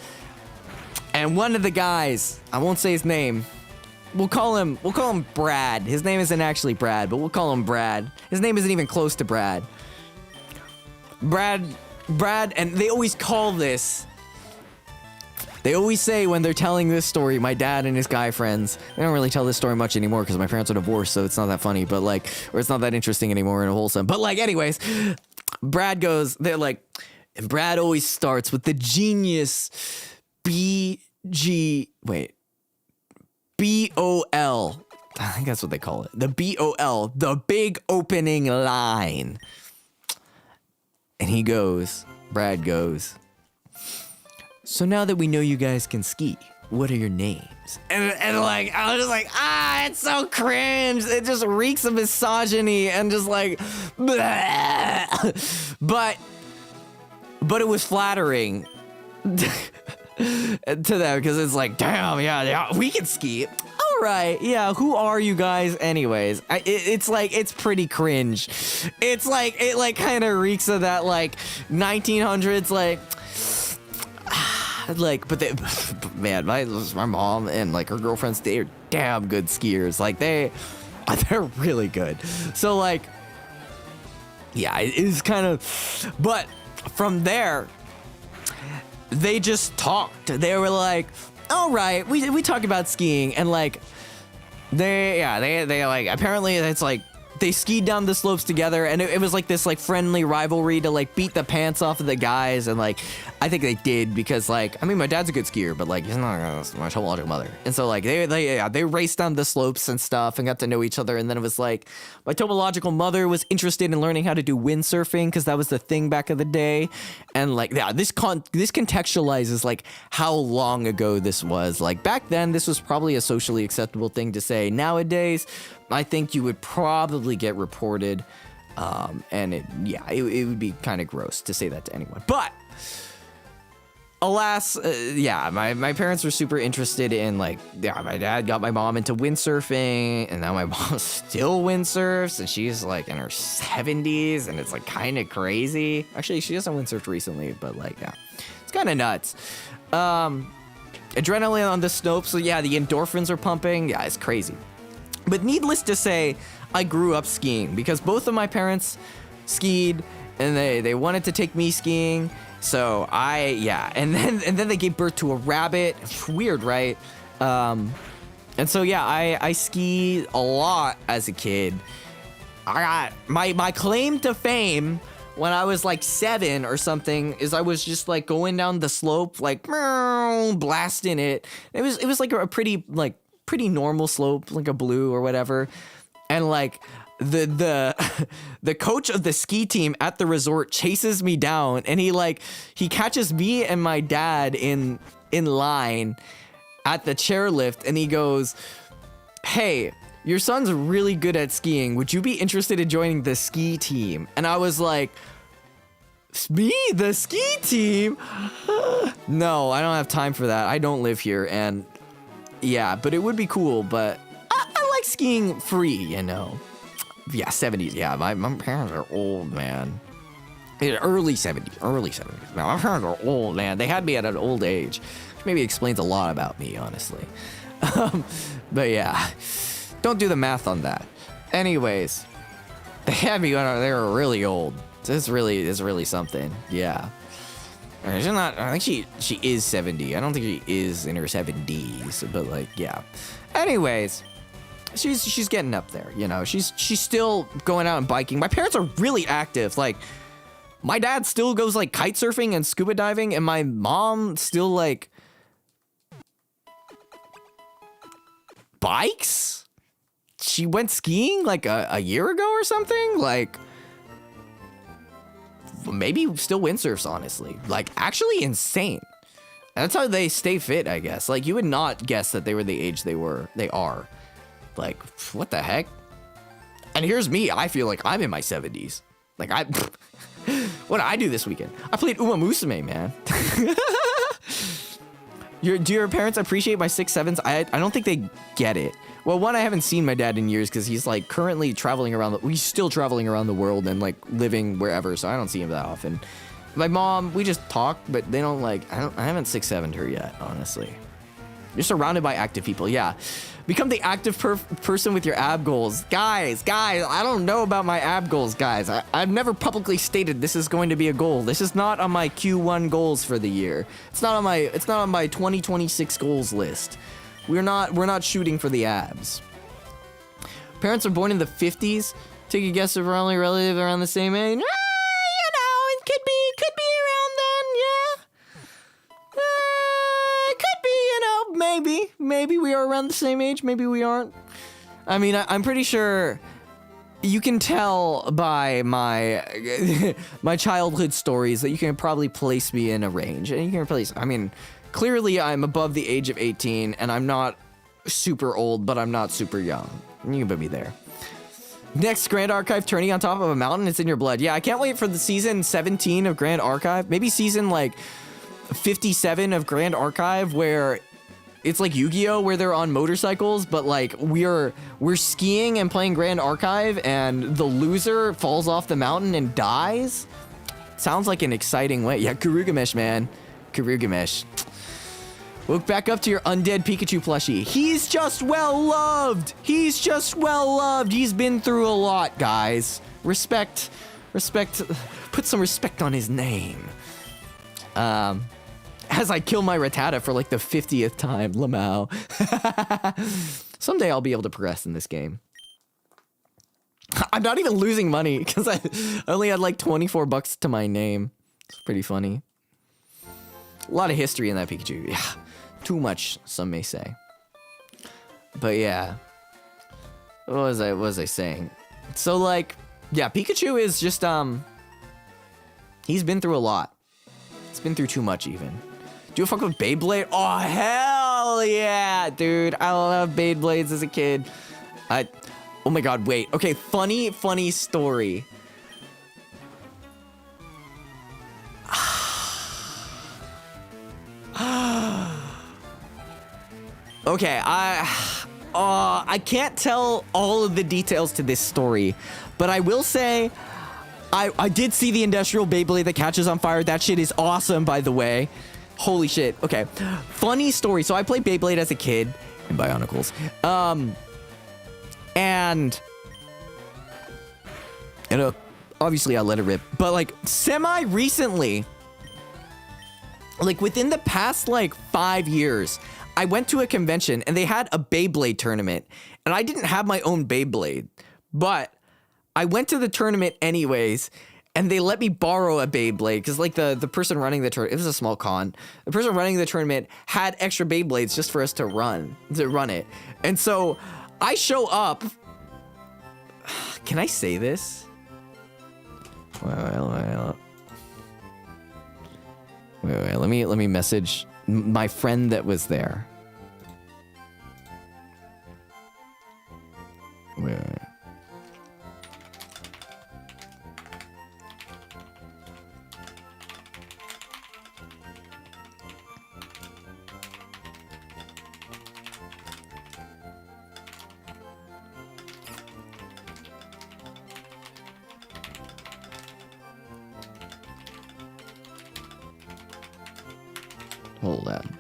one of the guys, I won't say his name, We'll call him Brad. His name isn't actually Brad, but we'll call him Brad. His name isn't even close to Brad. Brad, and they always call this. They always say when they're telling this story, my dad and his guy friends, they don't really tell this story much anymore because my parents are divorced, so it's not that funny, but like, or it's not that interesting anymore and wholesome. But like, anyways, Brad goes, they're like, and Brad always starts with the genius B-O-L. I think that's what they call it. The B-O-L, the big opening line. And he goes, Brad goes, so now that we know you guys can ski, what are your names? And like, I was just like, it's so cringe. It just reeks of misogyny and just like, bleh. But it was flattering to them because it's like, damn, yeah, we can ski. All right, yeah, who are you guys anyways? It's like, it's pretty cringe. It's like, it like kind of reeks of that like 1900s but man, my mom and like her girlfriends, they're damn good skiers. Like they're really good. So like, yeah, it is kind of, but from there, they just talked. They were like, all right, we talk about skiing, and like, they like, apparently it's like, they skied down the slopes together, and it was like this like friendly rivalry to like beat the pants off of the guys, and like I think they did because like, I mean, my dad's a good skier, but like he's not my Tomological mother, and so like they raced down the slopes and stuff and got to know each other, and then it was like my Tomological mother was interested in learning how to do windsurfing because that was the thing back in the day, and like this contextualizes like how long ago this was. Like back then, this was probably a socially acceptable thing to say. Nowadays, I think you would probably get reported, and it would be kind of gross to say that to anyone. But alas, my parents were super interested in like, my dad got my mom into windsurfing, and now my mom still windsurfs, and she's like in her 70s, and it's like kind of crazy. Actually, she hasn't windsurfed recently, but like, yeah, it's kind of nuts. Adrenaline on the slope, so yeah, the endorphins are pumping. Yeah, it's crazy. But needless to say, I grew up skiing because both of my parents skied, and they wanted to take me skiing. So and then they gave birth to a rabbit. Weird, right? And so yeah, I skied a lot as a kid. I got my claim to fame when I was like 7 or something is I was just like going down the slope, like blasting it. It was like a pretty normal slope, like a blue or whatever, and like the coach of the ski team at the resort chases me down, and he catches me and my dad in line at the chairlift, and he goes, "Hey, your son's really good at skiing. Would you be interested in joining the ski team?" And I was like, "Me, the ski team? No, I don't have time for that. I don't live here." And yeah, but it would be cool, but I like skiing free, you know. Yeah, 70s. Yeah, my parents are old, man. Early 70s. No, my parents are old, man. They had me at an old age, which maybe explains a lot about me, honestly. But yeah, don't do the math on that. Anyways, they had me when they were really old. So it's really something. Yeah. She's not, I think she is 70. I don't think she is in her 70s, but like, yeah. Anyways, she's getting up there, you know. She's still going out and biking. My parents are really active. Like, my dad still goes like kite surfing and scuba diving, and my mom still like bikes. She went skiing like a year ago or something. Like, maybe still windsurfs, honestly. Like, actually insane. And that's how they stay fit, I guess. Like, you would not guess that they were the age they are. Like, what the heck? And here's me. I feel like I'm in my 70s. Like, what did I do this weekend? I played Uma Musume, man. Do your parents appreciate my 6'7"s? I don't think they get it. Well, one, I haven't seen my dad in years because he's like currently traveling around. He's still traveling around the world and like living wherever, so I don't see him that often. My mom, we just talk, but they don't like. I haven't 6'7"'d her yet, honestly. You're surrounded by active people. Yeah. Become the active person with your ab goals. Guys, I don't know about my ab goals, guys. I've never publicly stated this is going to be a goal. This is not on my Q1 goals for the year. It's not on my 2026 goals list. We're not shooting for the abs. Parents are born in the 50s. Take a guess of our only relative around the same age. It could be around then, yeah. Could be, maybe we are around the same age, maybe we aren't. I mean, I'm pretty sure you can tell by my my childhood stories that you can probably place me in a range, and you can place. I mean, clearly I'm above the age of 18, and I'm not super old, but I'm not super young. You can put me there. Next, Grand Archive turning on top of a mountain. It's in your blood. Yeah, I can't wait for the season 17 of Grand Archive. Maybe season like 57 of Grand Archive, where it's like Yu-Gi-Oh, where they're on motorcycles, but like we're skiing and playing Grand Archive, and the loser falls off the mountain and dies. Sounds like an exciting way. Yeah, Kurugamesh, man. Kurugamesh. Look back up to your undead Pikachu plushie. He's just well loved. He's been through a lot, guys. Respect. Put some respect on his name. As I kill my Rattata for like the 50th time, Lamau. Someday I'll be able to progress in this game. I'm not even losing money because I only had like 24 bucks to my name. It's pretty funny. A lot of history in that Pikachu. Yeah. Too much, some may say. But yeah. What was I saying? So like, yeah, Pikachu is just he's been through a lot. He's been through too much even. Do you fuck with Beyblade? Oh hell yeah, dude. I love Beyblades as a kid. Oh my god, wait. Okay, funny story. Okay, I can't tell all of the details to this story, but I will say I did see the industrial Beyblade that catches on fire. That shit is awesome, by the way. Holy shit. Okay, funny story. So I played Beyblade as a kid in Bionicles. And obviously I let it rip, but like semi-recently, like within the past like 5 years, I went to a convention and they had a Beyblade tournament, and I didn't have my own Beyblade, but I went to the tournament anyways, and they let me borrow a Beyblade because like the person running the tournament, it was a small con. The person running the tournament had extra Beyblades just for us to run it. And so I show up. Can I say this? Wait, let me message my friend that was there. Wait. Hold on.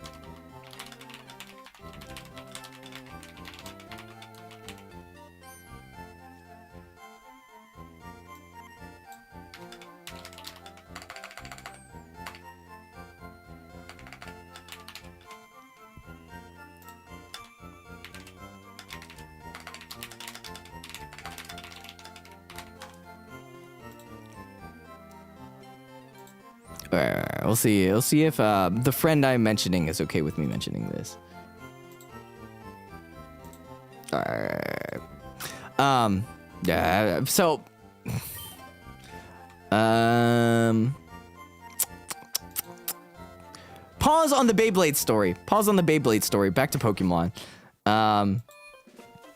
We'll see. We'll see if the friend I'm mentioning is okay with me mentioning this. Yeah. So, pause on the Beyblade story. Back to Pokemon.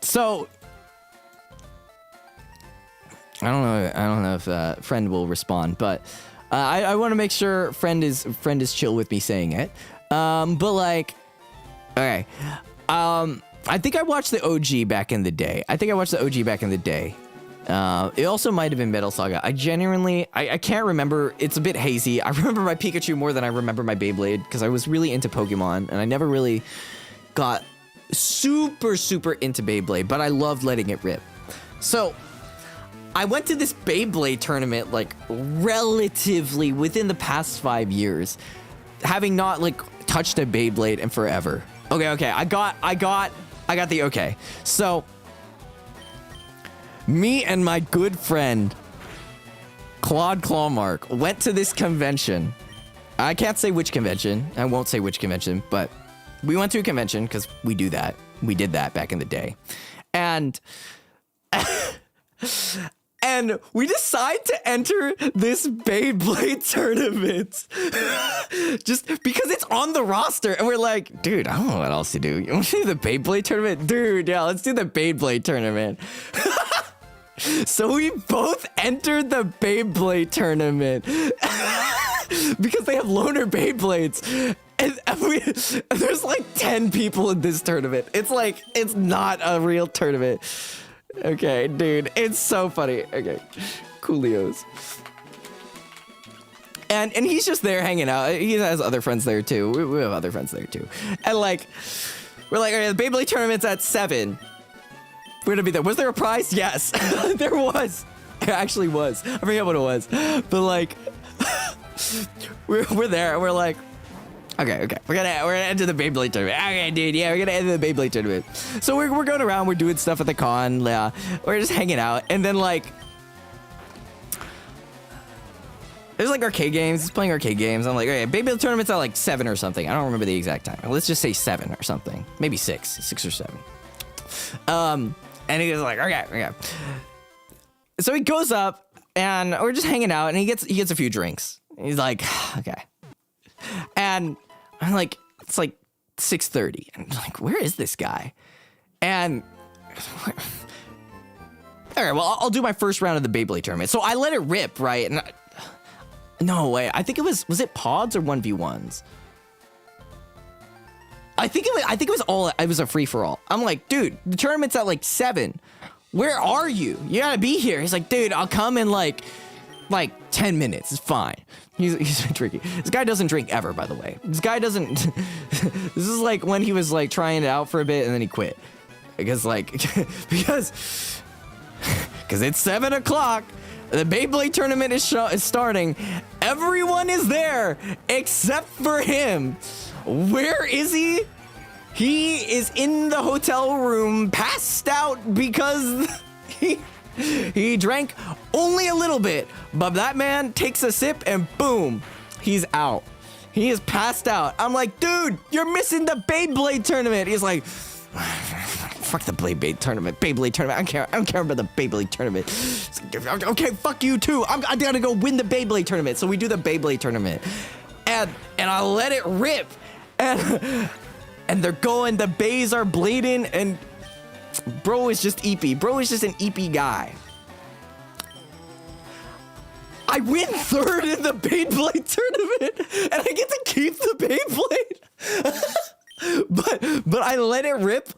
So, I don't know if friend will respond, but. I want to make sure friend is chill with me saying it. But like, okay. I think I watched the OG back in the day. It also might have been Metal Saga. I genuinely, I can't remember. It's a bit hazy. I remember my Pikachu more than I remember my Beyblade because I was really into Pokemon and I never really got super into Beyblade, but I loved letting it rip. So I went to this Beyblade tournament like relatively within the past 5 years, having not like touched a Beyblade in forever. Okay, I got the okay. So me and my good friend Claude Clawmark went to this convention. I can't say which convention. I won't say which convention, but we went to a convention because we do that. We did that back in the day. And and we decide to enter this Beyblade tournament just because it's on the roster. And we're like, dude, I don't know what else to do. You want to do the Beyblade tournament? Dude, yeah, let's do the Beyblade tournament. So we both entered the Beyblade tournament because they have loaner Beyblades. And there's like 10 people in this tournament. It's like, it's not a real tournament. Okay, dude, it's so funny. Okay, Coolios. And he's just there hanging out. He has other friends there too. We have other friends there too. And like, we're like, okay, the Beyblade tournament's at 7. We're gonna be there. Was there a prize? Yes, there was. It actually was. I forget what it was. But like, we're there and we're like, okay, we're gonna enter the Beyblade tournament. Okay, dude, yeah, we're gonna enter the Beyblade tournament. So we're going around, we're doing stuff at the con, yeah, we're just hanging out, and then like, there's like arcade games. He's playing arcade games. I'm like, okay, Beyblade tournament's at like 7 or something. I don't remember the exact time. Let's just say 7 or something, maybe 6 or 7. And he was like, okay. So he goes up, and we're just hanging out, and he gets a few drinks. He's like, okay. And I'm like, it's like 6:30. And I'm like, where is this guy? And all right, well, I'll do my first round of the Beyblade tournament. So I let it rip, right? And no way. I think it was it pods or 1v1s? I think it was a free for all. I'm like, dude, the tournament's at like 7. Where are you? You gotta be here. He's like, dude, I'll come in like 10 minutes. It's fine. He's tricky. This guy doesn't drink ever, by the way. This guy doesn't. This is like when he was like trying it out for a bit and then he quit. Because it's 7 o'clock. The Beyblade tournament is starting. Everyone is there except for him. Where is he? He is in the hotel room, passed out because he drank only a little bit. But that man takes a sip and boom, he's out. He is passed out. I'm like, dude, you're missing the Beyblade tournament. He's like, fuck the Beyblade tournament. Beyblade tournament. I don't care about the Beyblade tournament. Okay, fuck you too. I gotta go win the Beyblade tournament. So we do the Beyblade tournament, and I let it rip. And they're going, the bays are blading, and bro is just eepy. Bro is just an eepy guy. I win 3rd in the Beyblade tournament, and I get to keep the Beyblade. but I let it rip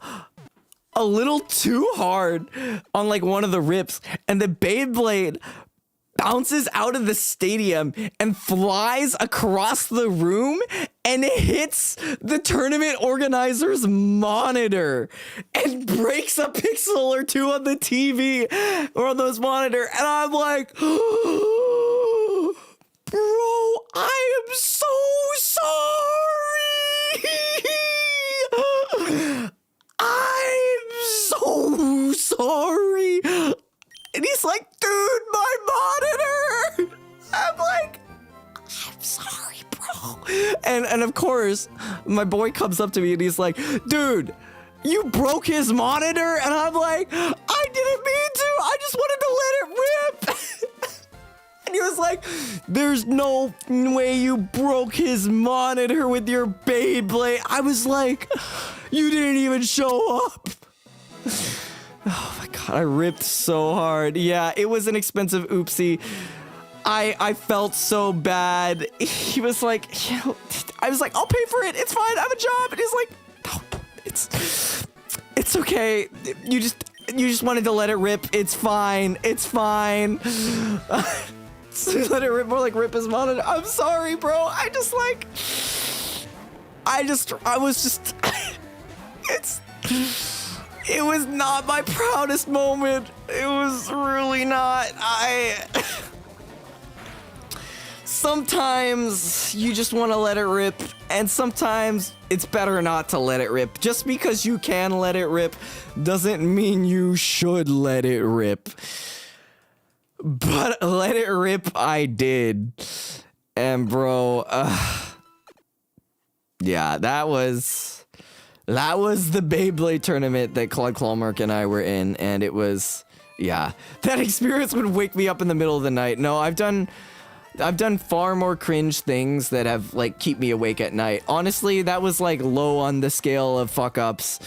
a little too hard on like one of the rips, and the Beyblade bounces out of the stadium and flies across the room and hits the tournament organizer's monitor and breaks a pixel or two on the TV or on those monitor. And I'm like, oh, bro, I am so sorry. I'm so sorry. And he's like, dude, my monitor. I'm like, I'm sorry, bro. And of course, my boy comes up to me and he's like, dude, you broke his monitor? And I'm like, I didn't mean to. I just wanted to let it rip. And he was like, there's no way you broke his monitor with your Beyblade. I was like, you didn't even show up. Oh my God, I ripped so hard. Yeah, it was an expensive oopsie. I felt so bad. He was like, I was like, I'll pay for it. It's fine. I have a job. And he's like, no, it's okay. You just wanted to let it rip. It's fine. It's fine. So let it rip, more like rip his monitor. I'm sorry, bro. I was just It was not my proudest moment. It was really not. Sometimes you just want to let it rip, and sometimes it's better not to let it rip. Just because you can let it rip doesn't mean you should let it rip. But let it rip, I did. And bro, yeah, that was the Beyblade tournament that Claude Clawmark and I were in, and it was, yeah, that experience would wake me up in the middle of the night. No, I've done far more cringe things that have like keep me awake at night. Honestly, that was like low on the scale of fuck ups.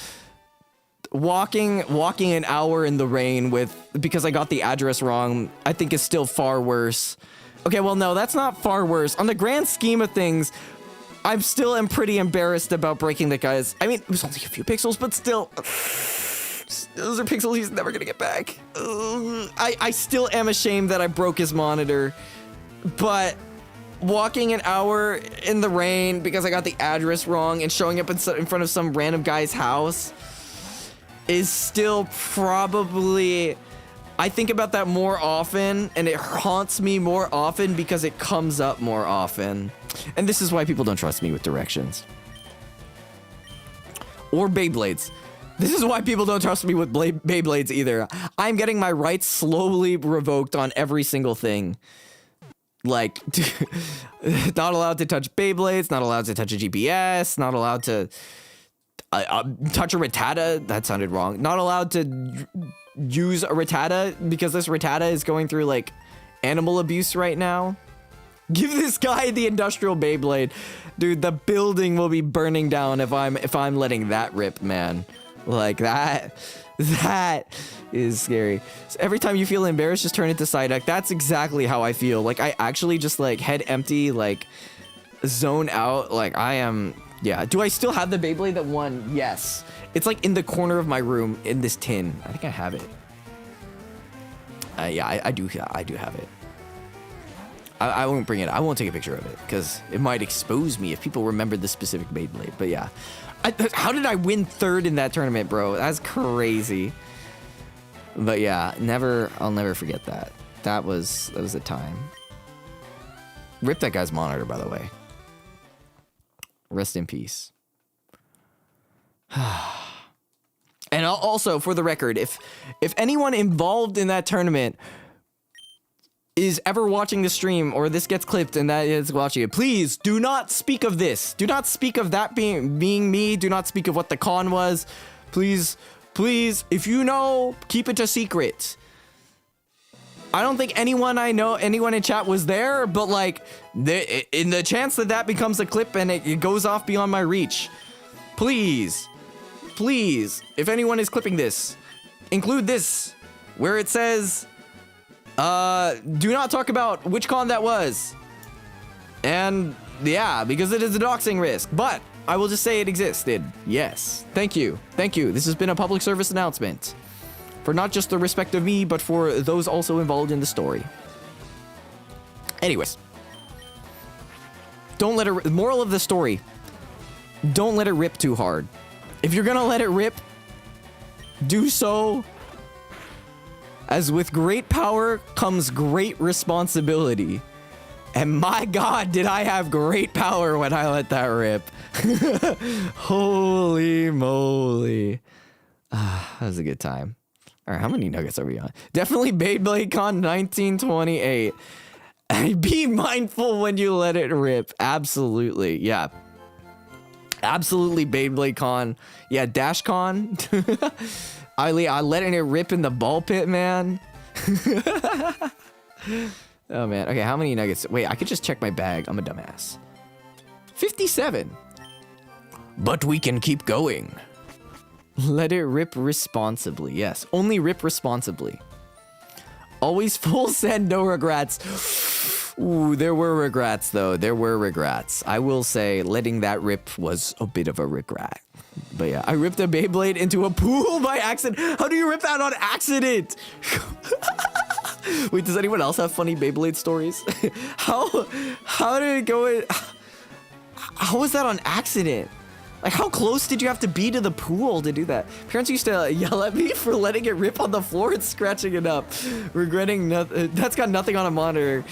Walking an hour in the rain because I got the address wrong, I think is still far worse. Okay, well no, that's not far worse. On the grand scheme of things, I'm still am pretty embarrassed about breaking the guy's. I mean, it was only a few pixels, but still, those are pixels he's never gonna get back. I still am ashamed that I broke his monitor. But walking an hour in the rain because I got the address wrong and showing up in front of some random guy's house is still probably... I think about that more often, and it haunts me more often because it comes up more often. And this is why people don't trust me with directions. Or Beyblades. This is why people don't trust me with Beyblades either. I'm getting my rights slowly revoked on every single thing. Like, not allowed to touch Beyblades, not allowed to touch a GPS, not allowed to touch a Rattata. That sounded wrong. Not allowed to use a Rattata because this Rattata is going through like animal abuse right now. Give this guy the industrial Beyblade. Dude, the building will be burning down if I'm letting that rip, man. Like that is scary. So every time you feel embarrassed, just turn it to Psyduck. That's exactly how I feel. Like I actually just like head empty, like zone out. Like I am, yeah. Do I still have the Beyblade that won? Yes. It's like in the corner of my room in this tin. I think I have it. Yeah, I do have it. I won't bring it. I won't take a picture of it because it might expose me if people remember the specific Beyblade. But yeah, how did I win third in that tournament, bro? That's crazy. But yeah, I'll never forget that. That was a time. Rip that guy's monitor, by the way. Rest in peace. And also, for the record, if anyone involved in that tournament is ever watching the stream or this gets clipped and that is watching it, please do not speak of this. Do not speak of that being me. Do not speak of what the con was. Please, if you know, keep it a secret. I don't think anyone in chat was there, but like, in the chance that becomes a clip and it goes off beyond my reach, please, if anyone is clipping this, include this where it says, do not talk about which con that was. And yeah, because it is a doxing risk, but I will just say it existed. Yes. Thank you. This has been a public service announcement for not just the respect of me, but for those also involved in the story. Anyways, moral of the story, don't let it rip too hard. If you're gonna let it rip, do so as with great power comes great responsibility. And my God, did I have great power when I let that rip. Holy moly. That was a good time. All right, how many nuggets are we on? Definitely Beyblade Con 1928. Be mindful when you let it rip. Absolutely, yeah. Absolutely Beyblade Con. Yeah, Dash Con. I letting it rip in the ball pit, man. Oh, man. Okay, how many nuggets? Wait, I could just check my bag. I'm a dumbass. 57. But we can keep going. Let it rip responsibly. Yes, only rip responsibly. Always full send, no regrets. Ooh, there were regrets, though. There were regrets. I will say letting that rip was a bit of a regret. But yeah, I ripped a Beyblade into a pool by accident. How do you rip that on accident? Wait, does anyone else have funny Beyblade stories? How did it go in? How was that on accident? Like, how close did you have to be to the pool to do that? Parents used to yell at me for letting it rip on the floor and scratching it up. Regretting nothing. That's got nothing on a monitor.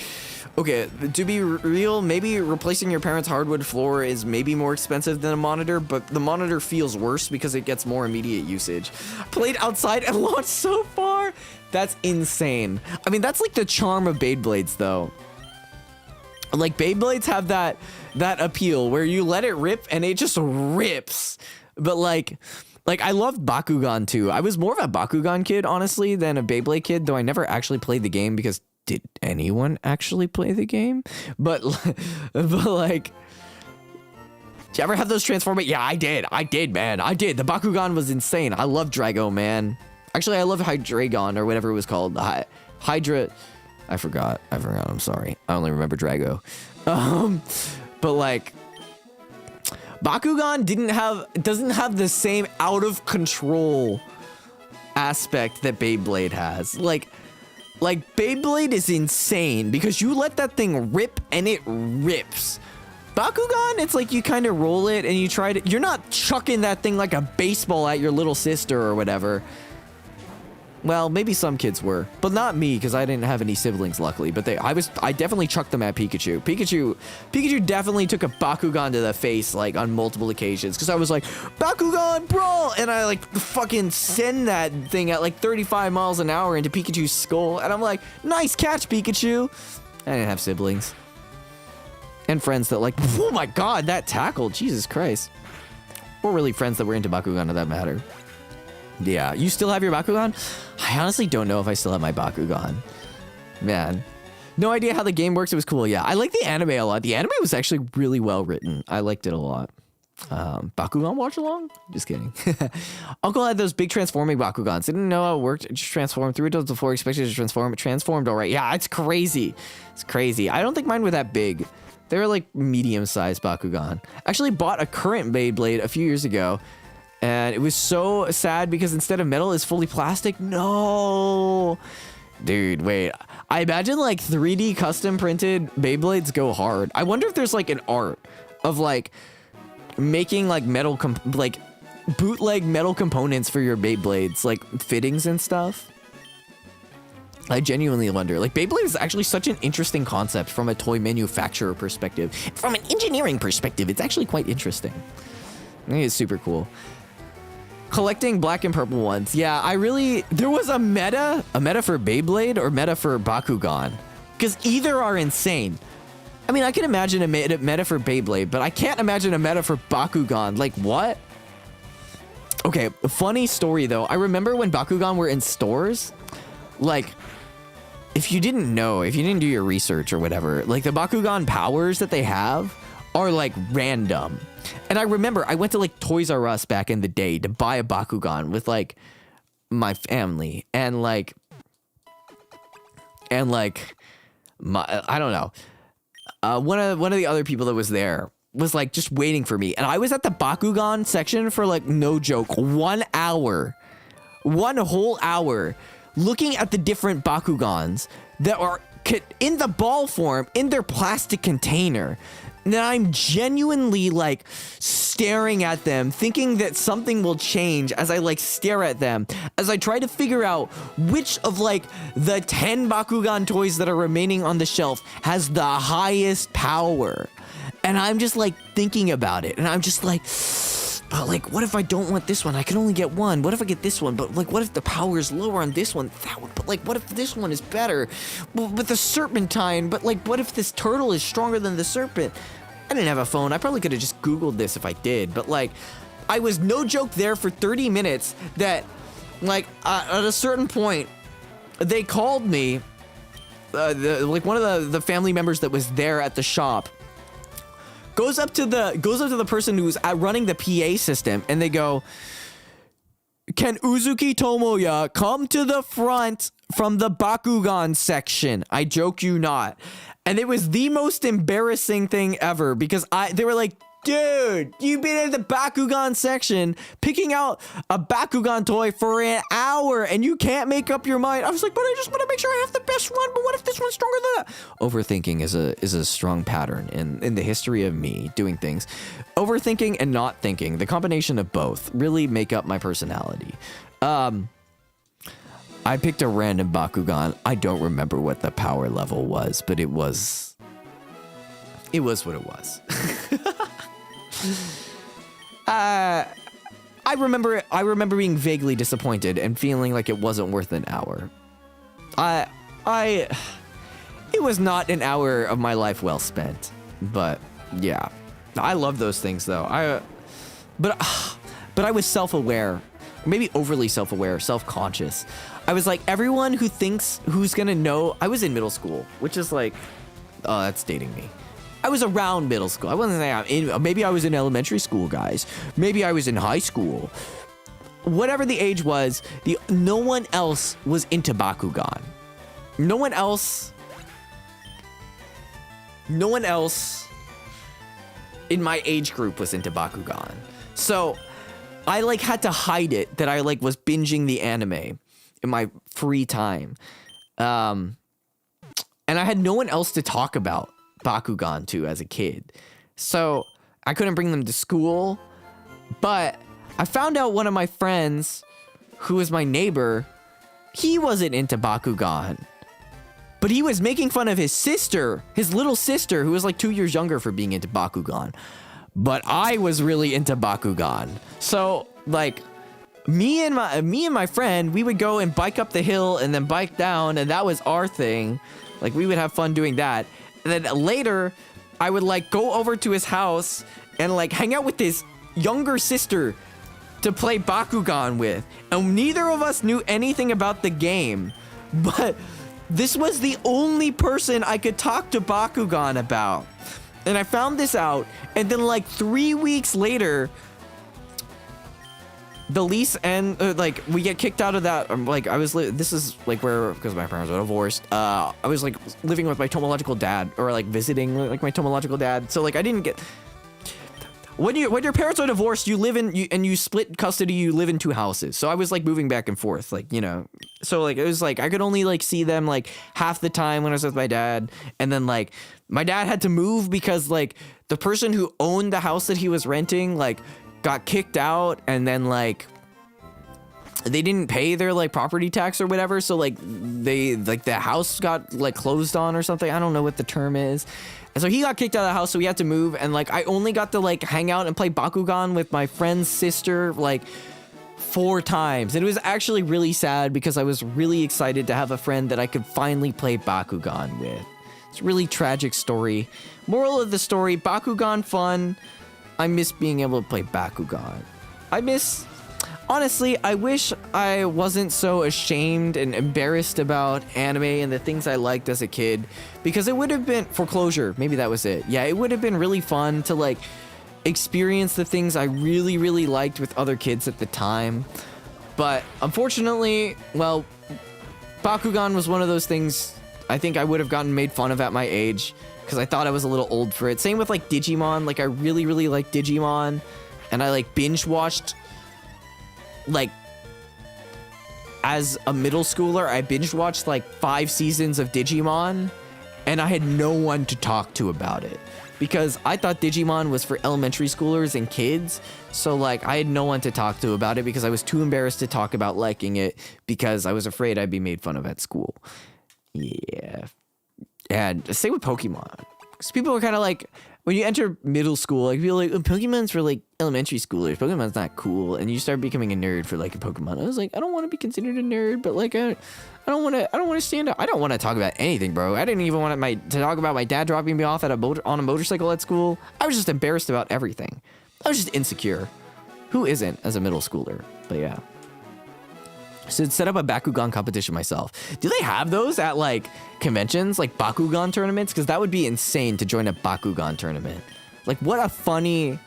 Okay, to be real, maybe replacing your parents' hardwood floor is maybe more expensive than a monitor, but the monitor feels worse because it gets more immediate usage. Played outside and launched so far? That's insane. I mean, that's like the charm of Beyblades, though. Like, Beyblades have that appeal where you let it rip and it just rips. But like I loved Bakugan too. I was more of a Bakugan kid, honestly, than a Beyblade kid, though I never actually played the game because did anyone actually play the game? But like, did you ever have those transforming? Yeah, I did, man. I did. The Bakugan was insane. I love Drago, man. Actually, I love Hydragon or whatever it was called. Hydra. I forgot. I'm sorry. I only remember Drago. But like, Bakugan doesn't have the same out of control aspect that Beyblade has. Like Beyblade is insane because you let that thing rip and it rips. Bakugan, it's like you kind of roll it and you try to. You're not chucking that thing like a baseball at your little sister or whatever. Well, maybe some kids were, but not me because I didn't have any siblings, luckily. But I definitely chucked them at Pikachu. Pikachu definitely took a Bakugan to the face like on multiple occasions because I was like, Bakugan brawl, and I like fucking send that thing at like 35 miles an hour into Pikachu's skull, and I'm like, nice catch, Pikachu. I didn't have siblings and friends that like, oh my god, that tackle, Jesus Christ, or really friends that were into Bakugan, to that matter. Yeah, you still have your Bakugan? I honestly don't know if I still have my Bakugan. Man. No idea how the game works. It was cool. Yeah, I like the anime a lot. The anime was actually really well written. I liked it a lot. Bakugan watch along? Just kidding. Uncle had those big transforming Bakugans. Didn't know how it worked. It just transformed. 3 times before expected to transform. It transformed all right. Yeah, it's crazy. It's crazy. I don't think mine were that big. They were like medium-sized Bakugan. Actually bought a current Beyblade a few years ago. And it was so sad because instead of metal, it's fully plastic. No. Dude, wait. I imagine like 3D custom printed Beyblades go hard. I wonder if there's like an art of like making like bootleg metal components for your Beyblades, like fittings and stuff. I genuinely wonder. Like, Beyblade is actually such an interesting concept from a toy manufacturer perspective. From an engineering perspective, it's actually quite interesting. I think it's super cool. Collecting black and purple ones. Yeah, there was a meta for Beyblade or meta for Bakugan. Because either are insane. I mean, I can imagine a meta for Beyblade, but I can't imagine a meta for Bakugan. Like, what? Okay, funny story though. I remember when Bakugan were in stores, like, if you didn't do your research or whatever, like the Bakugan powers that they have are like random. And I remember I went to like Toys R Us back in the day to buy a Bakugan with like my family and like my, I don't know. One of the other people that was there was like just waiting for me. And I was at the Bakugan section for like, no joke, 1 hour, 1 whole hour looking at the different Bakugans that are in the ball form in their plastic container. And then I'm genuinely like staring at them, thinking that something will change as I like stare at them, as I try to figure out which of like the 10 Bakugan toys that are remaining on the shelf has the highest power. And I'm just like thinking about it. And I'm just like, but like, what if I don't want this one? I can only get one. What if I get this one? But like, what if the power is lower on this one? That one. But like, what if this one is better? Well, with the serpentine. But like, what if this turtle is stronger than the serpent? I didn't have a phone. I probably could have just Googled this if I did. But like, I was no joke there for 30 minutes that like at a certain point, they called me, like one of the family members that was there at the shop goes up to the person who's running the PA system, and they go, "Can Uzuki Tomoya come to the front from the Bakugan section?" I joke you not. And it was the most embarrassing thing ever because they were like, dude, you've been in the Bakugan section picking out a Bakugan toy for an hour and you can't make up your mind. I was like, but I just want to make sure I have the best one. But what if this one's stronger than that? Overthinking is a strong pattern in the history of me doing things. Overthinking and not thinking, the combination of both, really make up my personality. I picked a random Bakugan. I don't remember what the power level was, but it was what it was. I remember being vaguely disappointed and feeling like it wasn't worth an hour. It was not an hour of my life well spent, but yeah, I love those things though. But I was self-aware, maybe overly self-aware, self-conscious. I was like, everyone who's gonna know, I was in middle school, which is like, oh, that's dating me. I was around middle school. I wasn't saying maybe I was in elementary school, guys. Maybe I was in high school. Whatever the age was, no one else was into Bakugan. No one else in my age group was into Bakugan. So I like had to hide it that I like was binging the anime in my free time. And I had no one else to talk about Bakugan to as a kid. So I couldn't bring them to school, but I found out one of my friends who was my neighbor, he wasn't into Bakugan, but he was making fun of his sister, his little sister, who was like 2 years younger, for being into Bakugan. But I was really into Bakugan. So like me and my friend, we would go and bike up the hill and then bike down, and that was our thing. Like we would have fun doing that. And then later, I would like go over to his house and like hang out with his younger sister to play Bakugan with. And neither of us knew anything about the game, but this was the only person I could talk to Bakugan about. And I found this out, and then like 3 weeks later, the lease and like we get kicked out of that. Like I was, this is like where, because my parents were divorced. I was like living with my Tomological dad, or like visiting like my Tomological dad. So like I didn't get. When your parents are divorced, you split custody. You live in 2 houses. So I was like moving back and forth, like, you know. So like it was like I could only like see them like half the time when I was with my dad, and then like my dad had to move because like the person who owned the house that he was renting like got kicked out, and then like they didn't pay their like property tax or whatever, so like they like the house got like closed on or something. I don't know what the term is. And so he got kicked out of the house, so we had to move, and like I only got to like hang out and play Bakugan with my friend's sister like 4 times. And it was actually really sad because I was really excited to have a friend that I could finally play Bakugan with. It's a really tragic story. Moral of the story, Bakugan fun. I miss being able to play Bakugan. Honestly, I wish I wasn't so ashamed and embarrassed about anime and the things I liked as a kid, because it would have been foreclosure. Maybe that was it. Yeah, it would have been really fun to like experience the things I really, really liked with other kids at the time. But unfortunately, well, Bakugan was one of those things I think I would have gotten made fun of at my age, because I thought I was a little old for it. Same with like Digimon. Like I really, really liked Digimon, and I like binge watched, like as a middle schooler, I binge watched like 5 seasons of Digimon, and I had no one to talk to about it because I thought Digimon was for elementary schoolers and kids. So like I had no one to talk to about it because I was too embarrassed to talk about liking it because I was afraid I'd be made fun of at school. Yeah. And same with Pokemon, because people are kind of like, when you enter middle school, like people are like, oh, Pokemon's for like elementary schoolers. Pokemon's not cool, and you start becoming a nerd for like a Pokemon. I was like, I don't want to be considered a nerd, but like I don't want to stand up. I don't want to talk about anything, bro. I didn't even want to talk about my dad dropping me off on a motorcycle at school. I was just embarrassed about everything. I was just insecure. Who isn't as a middle schooler? But yeah. So I'd set up a Bakugan competition myself. Do they have those at like conventions, like Bakugan tournaments? Because that would be insane to join a Bakugan tournament. Like what a funny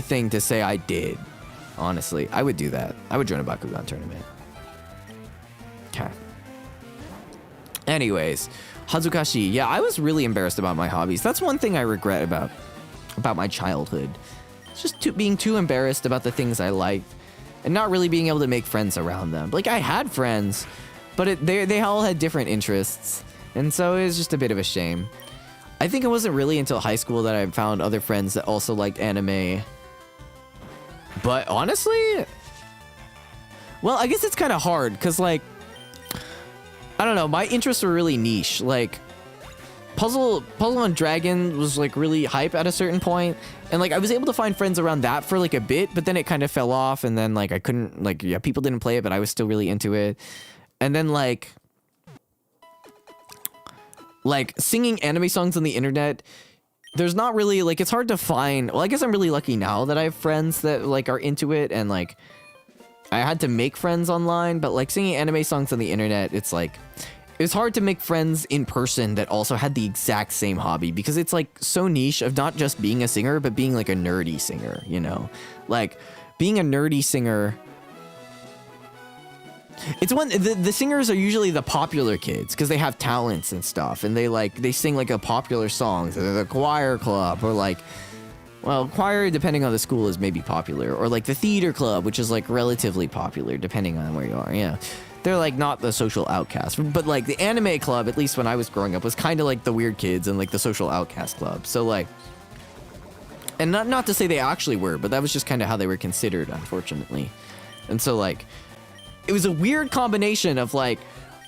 thing to say I did. Honestly, I would do that. I would join a Bakugan tournament. Okay. Anyways, Hazukashi. Yeah, I was really embarrassed about my hobbies. That's one thing I regret about about my childhood. It's just being too embarrassed about the things I liked and not really being able to make friends around them. Like, I had friends, but they all had different interests. And so it was just a bit of a shame. I think it wasn't really until high school that I found other friends that also liked anime. But honestly, well, I guess it's kind of hard because, like, I don't know, my interests were really niche. Like, Puzzle and Dragon was, like, really hype at a certain point. And, like, I was able to find friends around that for, like, a bit, but then it kind of fell off. And then, like, I couldn't, like, yeah, people didn't play it, but I was still really into it. And then, like singing anime songs on the internet, there's not really, like, it's hard to find. Well, I guess I'm really lucky now that I have friends that, like, are into it, and, like, I had to make friends online, but, like, singing anime songs on the internet, it's like, it's hard to make friends in person that also had the exact same hobby, because it's, like, so niche of not just being a singer, but being, like, a nerdy singer, you know? Like, being a nerdy singer, it's when the singers are usually the popular kids because they have talents and stuff, and they sing like a popular songs. They're the choir club, or like, well, choir depending on the school is maybe popular, or like the theater club, which is like relatively popular depending on where you are. Yeah, they're like not the social outcast, but like the anime club, at least when I was growing up, was kind of like the weird kids and like the social outcast club. So like, and not to say they actually were, but that was just kind of how they were considered, unfortunately. And so like, it was a weird combination of like,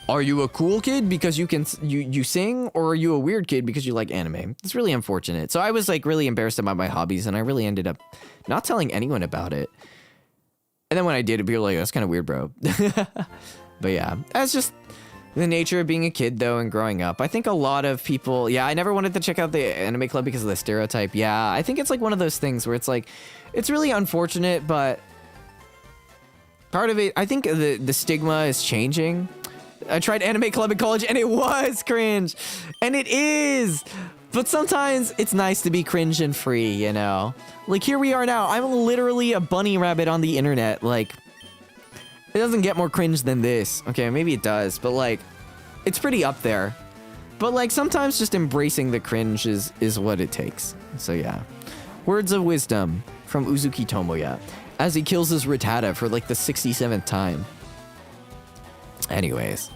are you a cool kid because you sing, or are you a weird kid because you like anime? It's really unfortunate. So I was like really embarrassed about my hobbies, and I really ended up not telling anyone about it. And then when I did, people were like, that's kind of weird, bro. But yeah, that's just the nature of being a kid though, and growing up. I think a lot of people, yeah, I never wanted to check out the anime club because of the stereotype. Yeah, I think it's like one of those things where it's like, it's really unfortunate, but part of it, I think the stigma is changing. I tried anime club in college and it was cringe. And it is. But sometimes it's nice to be cringe and free, you know? Like, here we are now. I'm literally a bunny rabbit on the internet. Like, it doesn't get more cringe than this. Okay, maybe it does. But, like, it's pretty up there. But, like, sometimes just embracing the cringe is what it takes. So, yeah. Words of wisdom from Uzuki Tomoya as he kills his Rattata for like the 67th time. Anyways.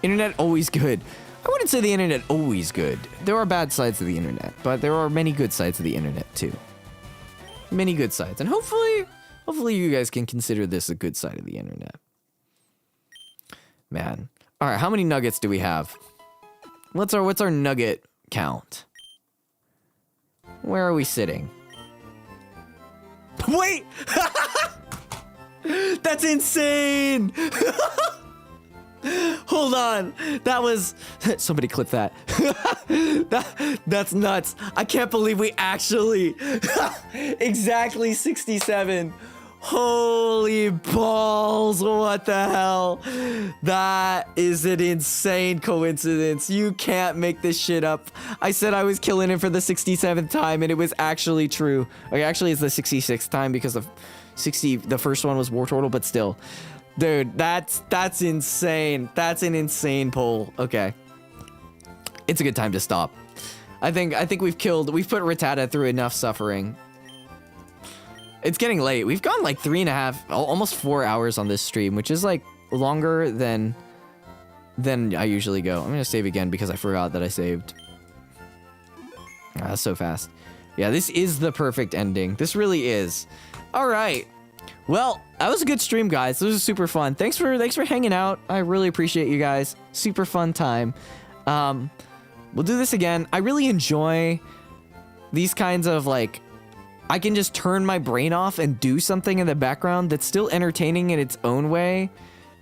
Internet always good. I wouldn't say the internet always good. There are bad sides of the internet, but there are many good sides of the internet too. Many good sides. And hopefully you guys can consider this a good side of the internet. Man. All right, how many nuggets do we have? What's our nugget count? Where are we sitting? Wait! That's insane! Hold on. That was... Somebody clip that. That's nuts. I can't believe we actually... Exactly 67. Holy balls. What the hell? That is an insane coincidence. You can't make this shit up. I said I was killing it for the 67th time, and it was actually true. Okay, actually, it's the 66th time because the first one was War Turtle, but still. Dude, that's insane. That's an insane poll. Okay. It's a good time to stop. I think we've put Rattata through enough suffering. It's getting late. We've gone like 3.5, almost 4 hours on this stream, which is like longer than I usually go. I'm gonna save again because I forgot that I saved. That's so fast. Yeah, this is the perfect ending. This really is. All right. Well, that was a good stream, guys. This was super fun. Thanks for hanging out. I really appreciate you guys. Super fun time. We'll do this again. I really enjoy these kinds of like, I can just turn my brain off and do something in the background that's still entertaining in its own way.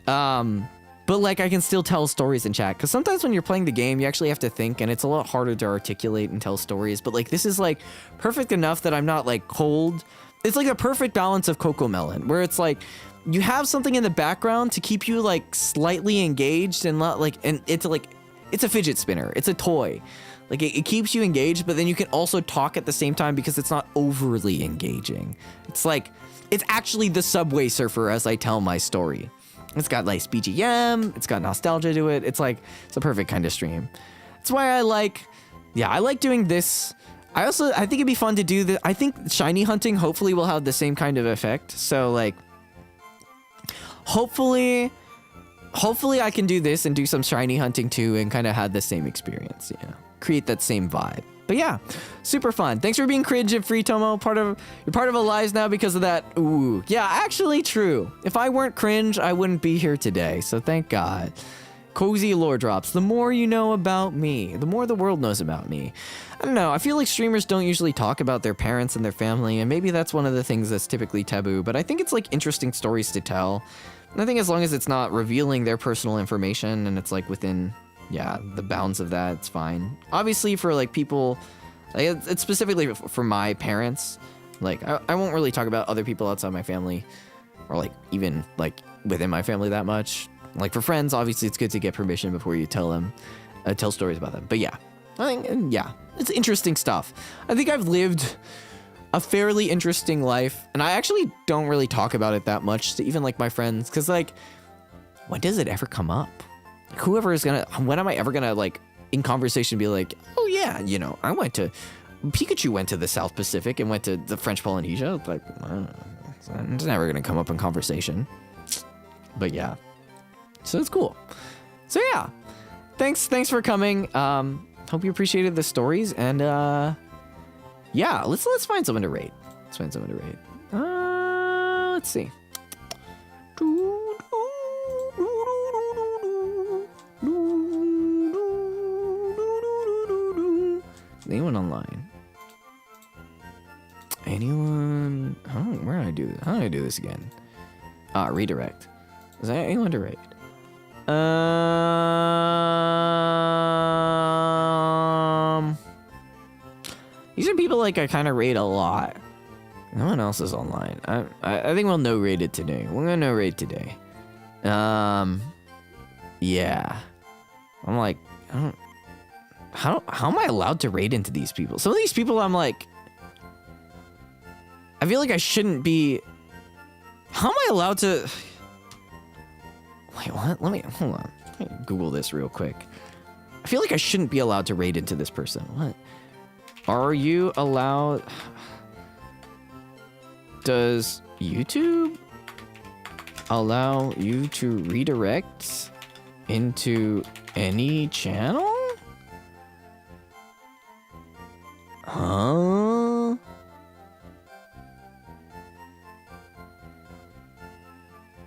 But like I can still tell stories in chat. Because sometimes when you're playing the game, you actually have to think, and it's a lot harder to articulate and tell stories. But like this is like perfect enough that I'm not like cold. It's like a perfect balance of Cocomelon, where it's like you have something in the background to keep you like slightly engaged and not like, and it's like, it's a fidget spinner. It's a toy. Like it keeps you engaged, but then you can also talk at the same time because it's not overly engaging. It's like, it's actually the Subway Surfer as I tell my story. It's got nice BGM. It's got nostalgia to it. It's like, it's a perfect kind of stream. That's why I like doing this. I think it'd be fun to do I think shiny hunting hopefully will have the same kind of effect. So like, hopefully I can do this and do some shiny hunting too and kind of have the same experience, you know, create that same vibe. But yeah, super fun. Thanks for being cringe and free, Tomo. You're part of Alive now because of that. Ooh, yeah, actually true. If I weren't cringe, I wouldn't be here today. So thank God. Cozy lore drops. The more you know about me, the more the world knows about me. I don't know. I feel like streamers don't usually talk about their parents and their family, and maybe that's one of the things that's typically taboo, but I think it's like interesting stories to tell. And I think as long as it's not revealing their personal information and it's like within, yeah, the bounds of that, it's fine. Obviously for like people, like it's specifically for my parents, like I won't really talk about other people outside my family or like even like within my family that much. Like for friends, obviously it's good to get permission before you tell stories about them. But yeah, I think, yeah, it's interesting stuff. I think I've lived a fairly interesting life, and I actually don't really talk about it that much to even like my friends, because like, when does it ever come up? When am I ever gonna like in conversation be like, oh yeah, you know, Pikachu went to the South Pacific and went to the French Polynesia. Like, I don't know, it's never gonna come up in conversation. But yeah. So it's cool. So yeah, thanks for coming. Hope you appreciated the stories, and yeah, let's find someone to rate. Let's see. Anyone online? Anyone? Where do I do this? How do I do this again? Redirect. Is there anyone to rate? These are people like I kind of rate a lot. No one else is online. I think we'll no rate it today. We're gonna no rate today. Yeah. I'm like, how am I allowed to rate into these people? Some of these people I'm like, I feel like I shouldn't be. How am I allowed to? Wait, what? Hold on. Let me Google this real quick. I feel like I shouldn't be allowed to raid into this person. What? Are you allowed? Does YouTube allow you to redirect into any channel? Huh?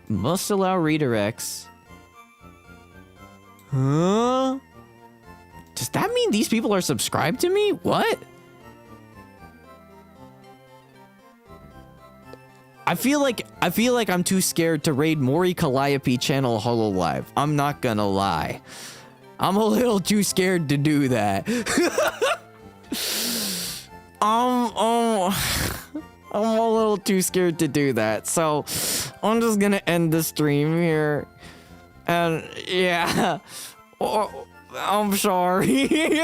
Must allow redirects. Huh? Does that mean these people are subscribed to me? What? I feel like I'm too scared to raid Mori Calliope channel Hololive. I'm not gonna lie. I'm a little too scared to do that. I'm a little too scared to do that. So I'm just gonna end the stream here. And yeah. I'm sorry.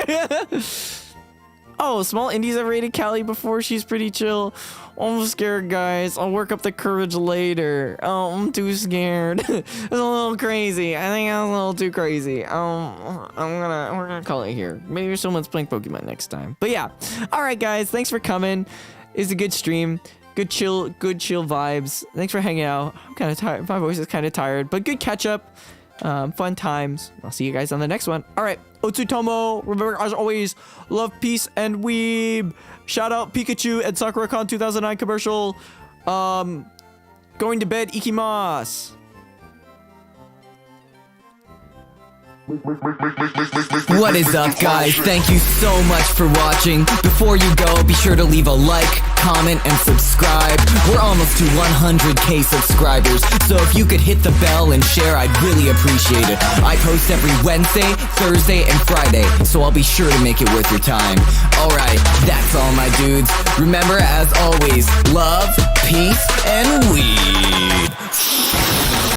Oh, small indies have rated Callie before. She's pretty chill. I'm scared, guys. I'll work up the courage later. Oh, I'm too scared. It's a little crazy. I think I was a little too crazy. We're gonna call it here. Maybe someone's playing Pokemon next time. But yeah. All right, guys. Thanks for coming. It's a good stream. Good chill vibes. Thanks for hanging out. I'm kind of tired. My voice is kind of tired, but good catch up. Fun times. I'll see you guys on the next one. All right. Otsutomo. Remember, as always, love, peace, and weeb. Shout out Pikachu and SakuraCon 2009 commercial. Going to bed. Ikimasu. What is up, guys? Thank you so much for watching. Before you go, be sure to leave a like, comment, and subscribe. We're almost to 100k subscribers, so if you could hit the bell and share, I'd really appreciate it. I post every Wednesday, Thursday, and Friday, so I'll be sure to make it worth your time. Alright, that's all, my dudes. Remember, as always, love, peace, and weed.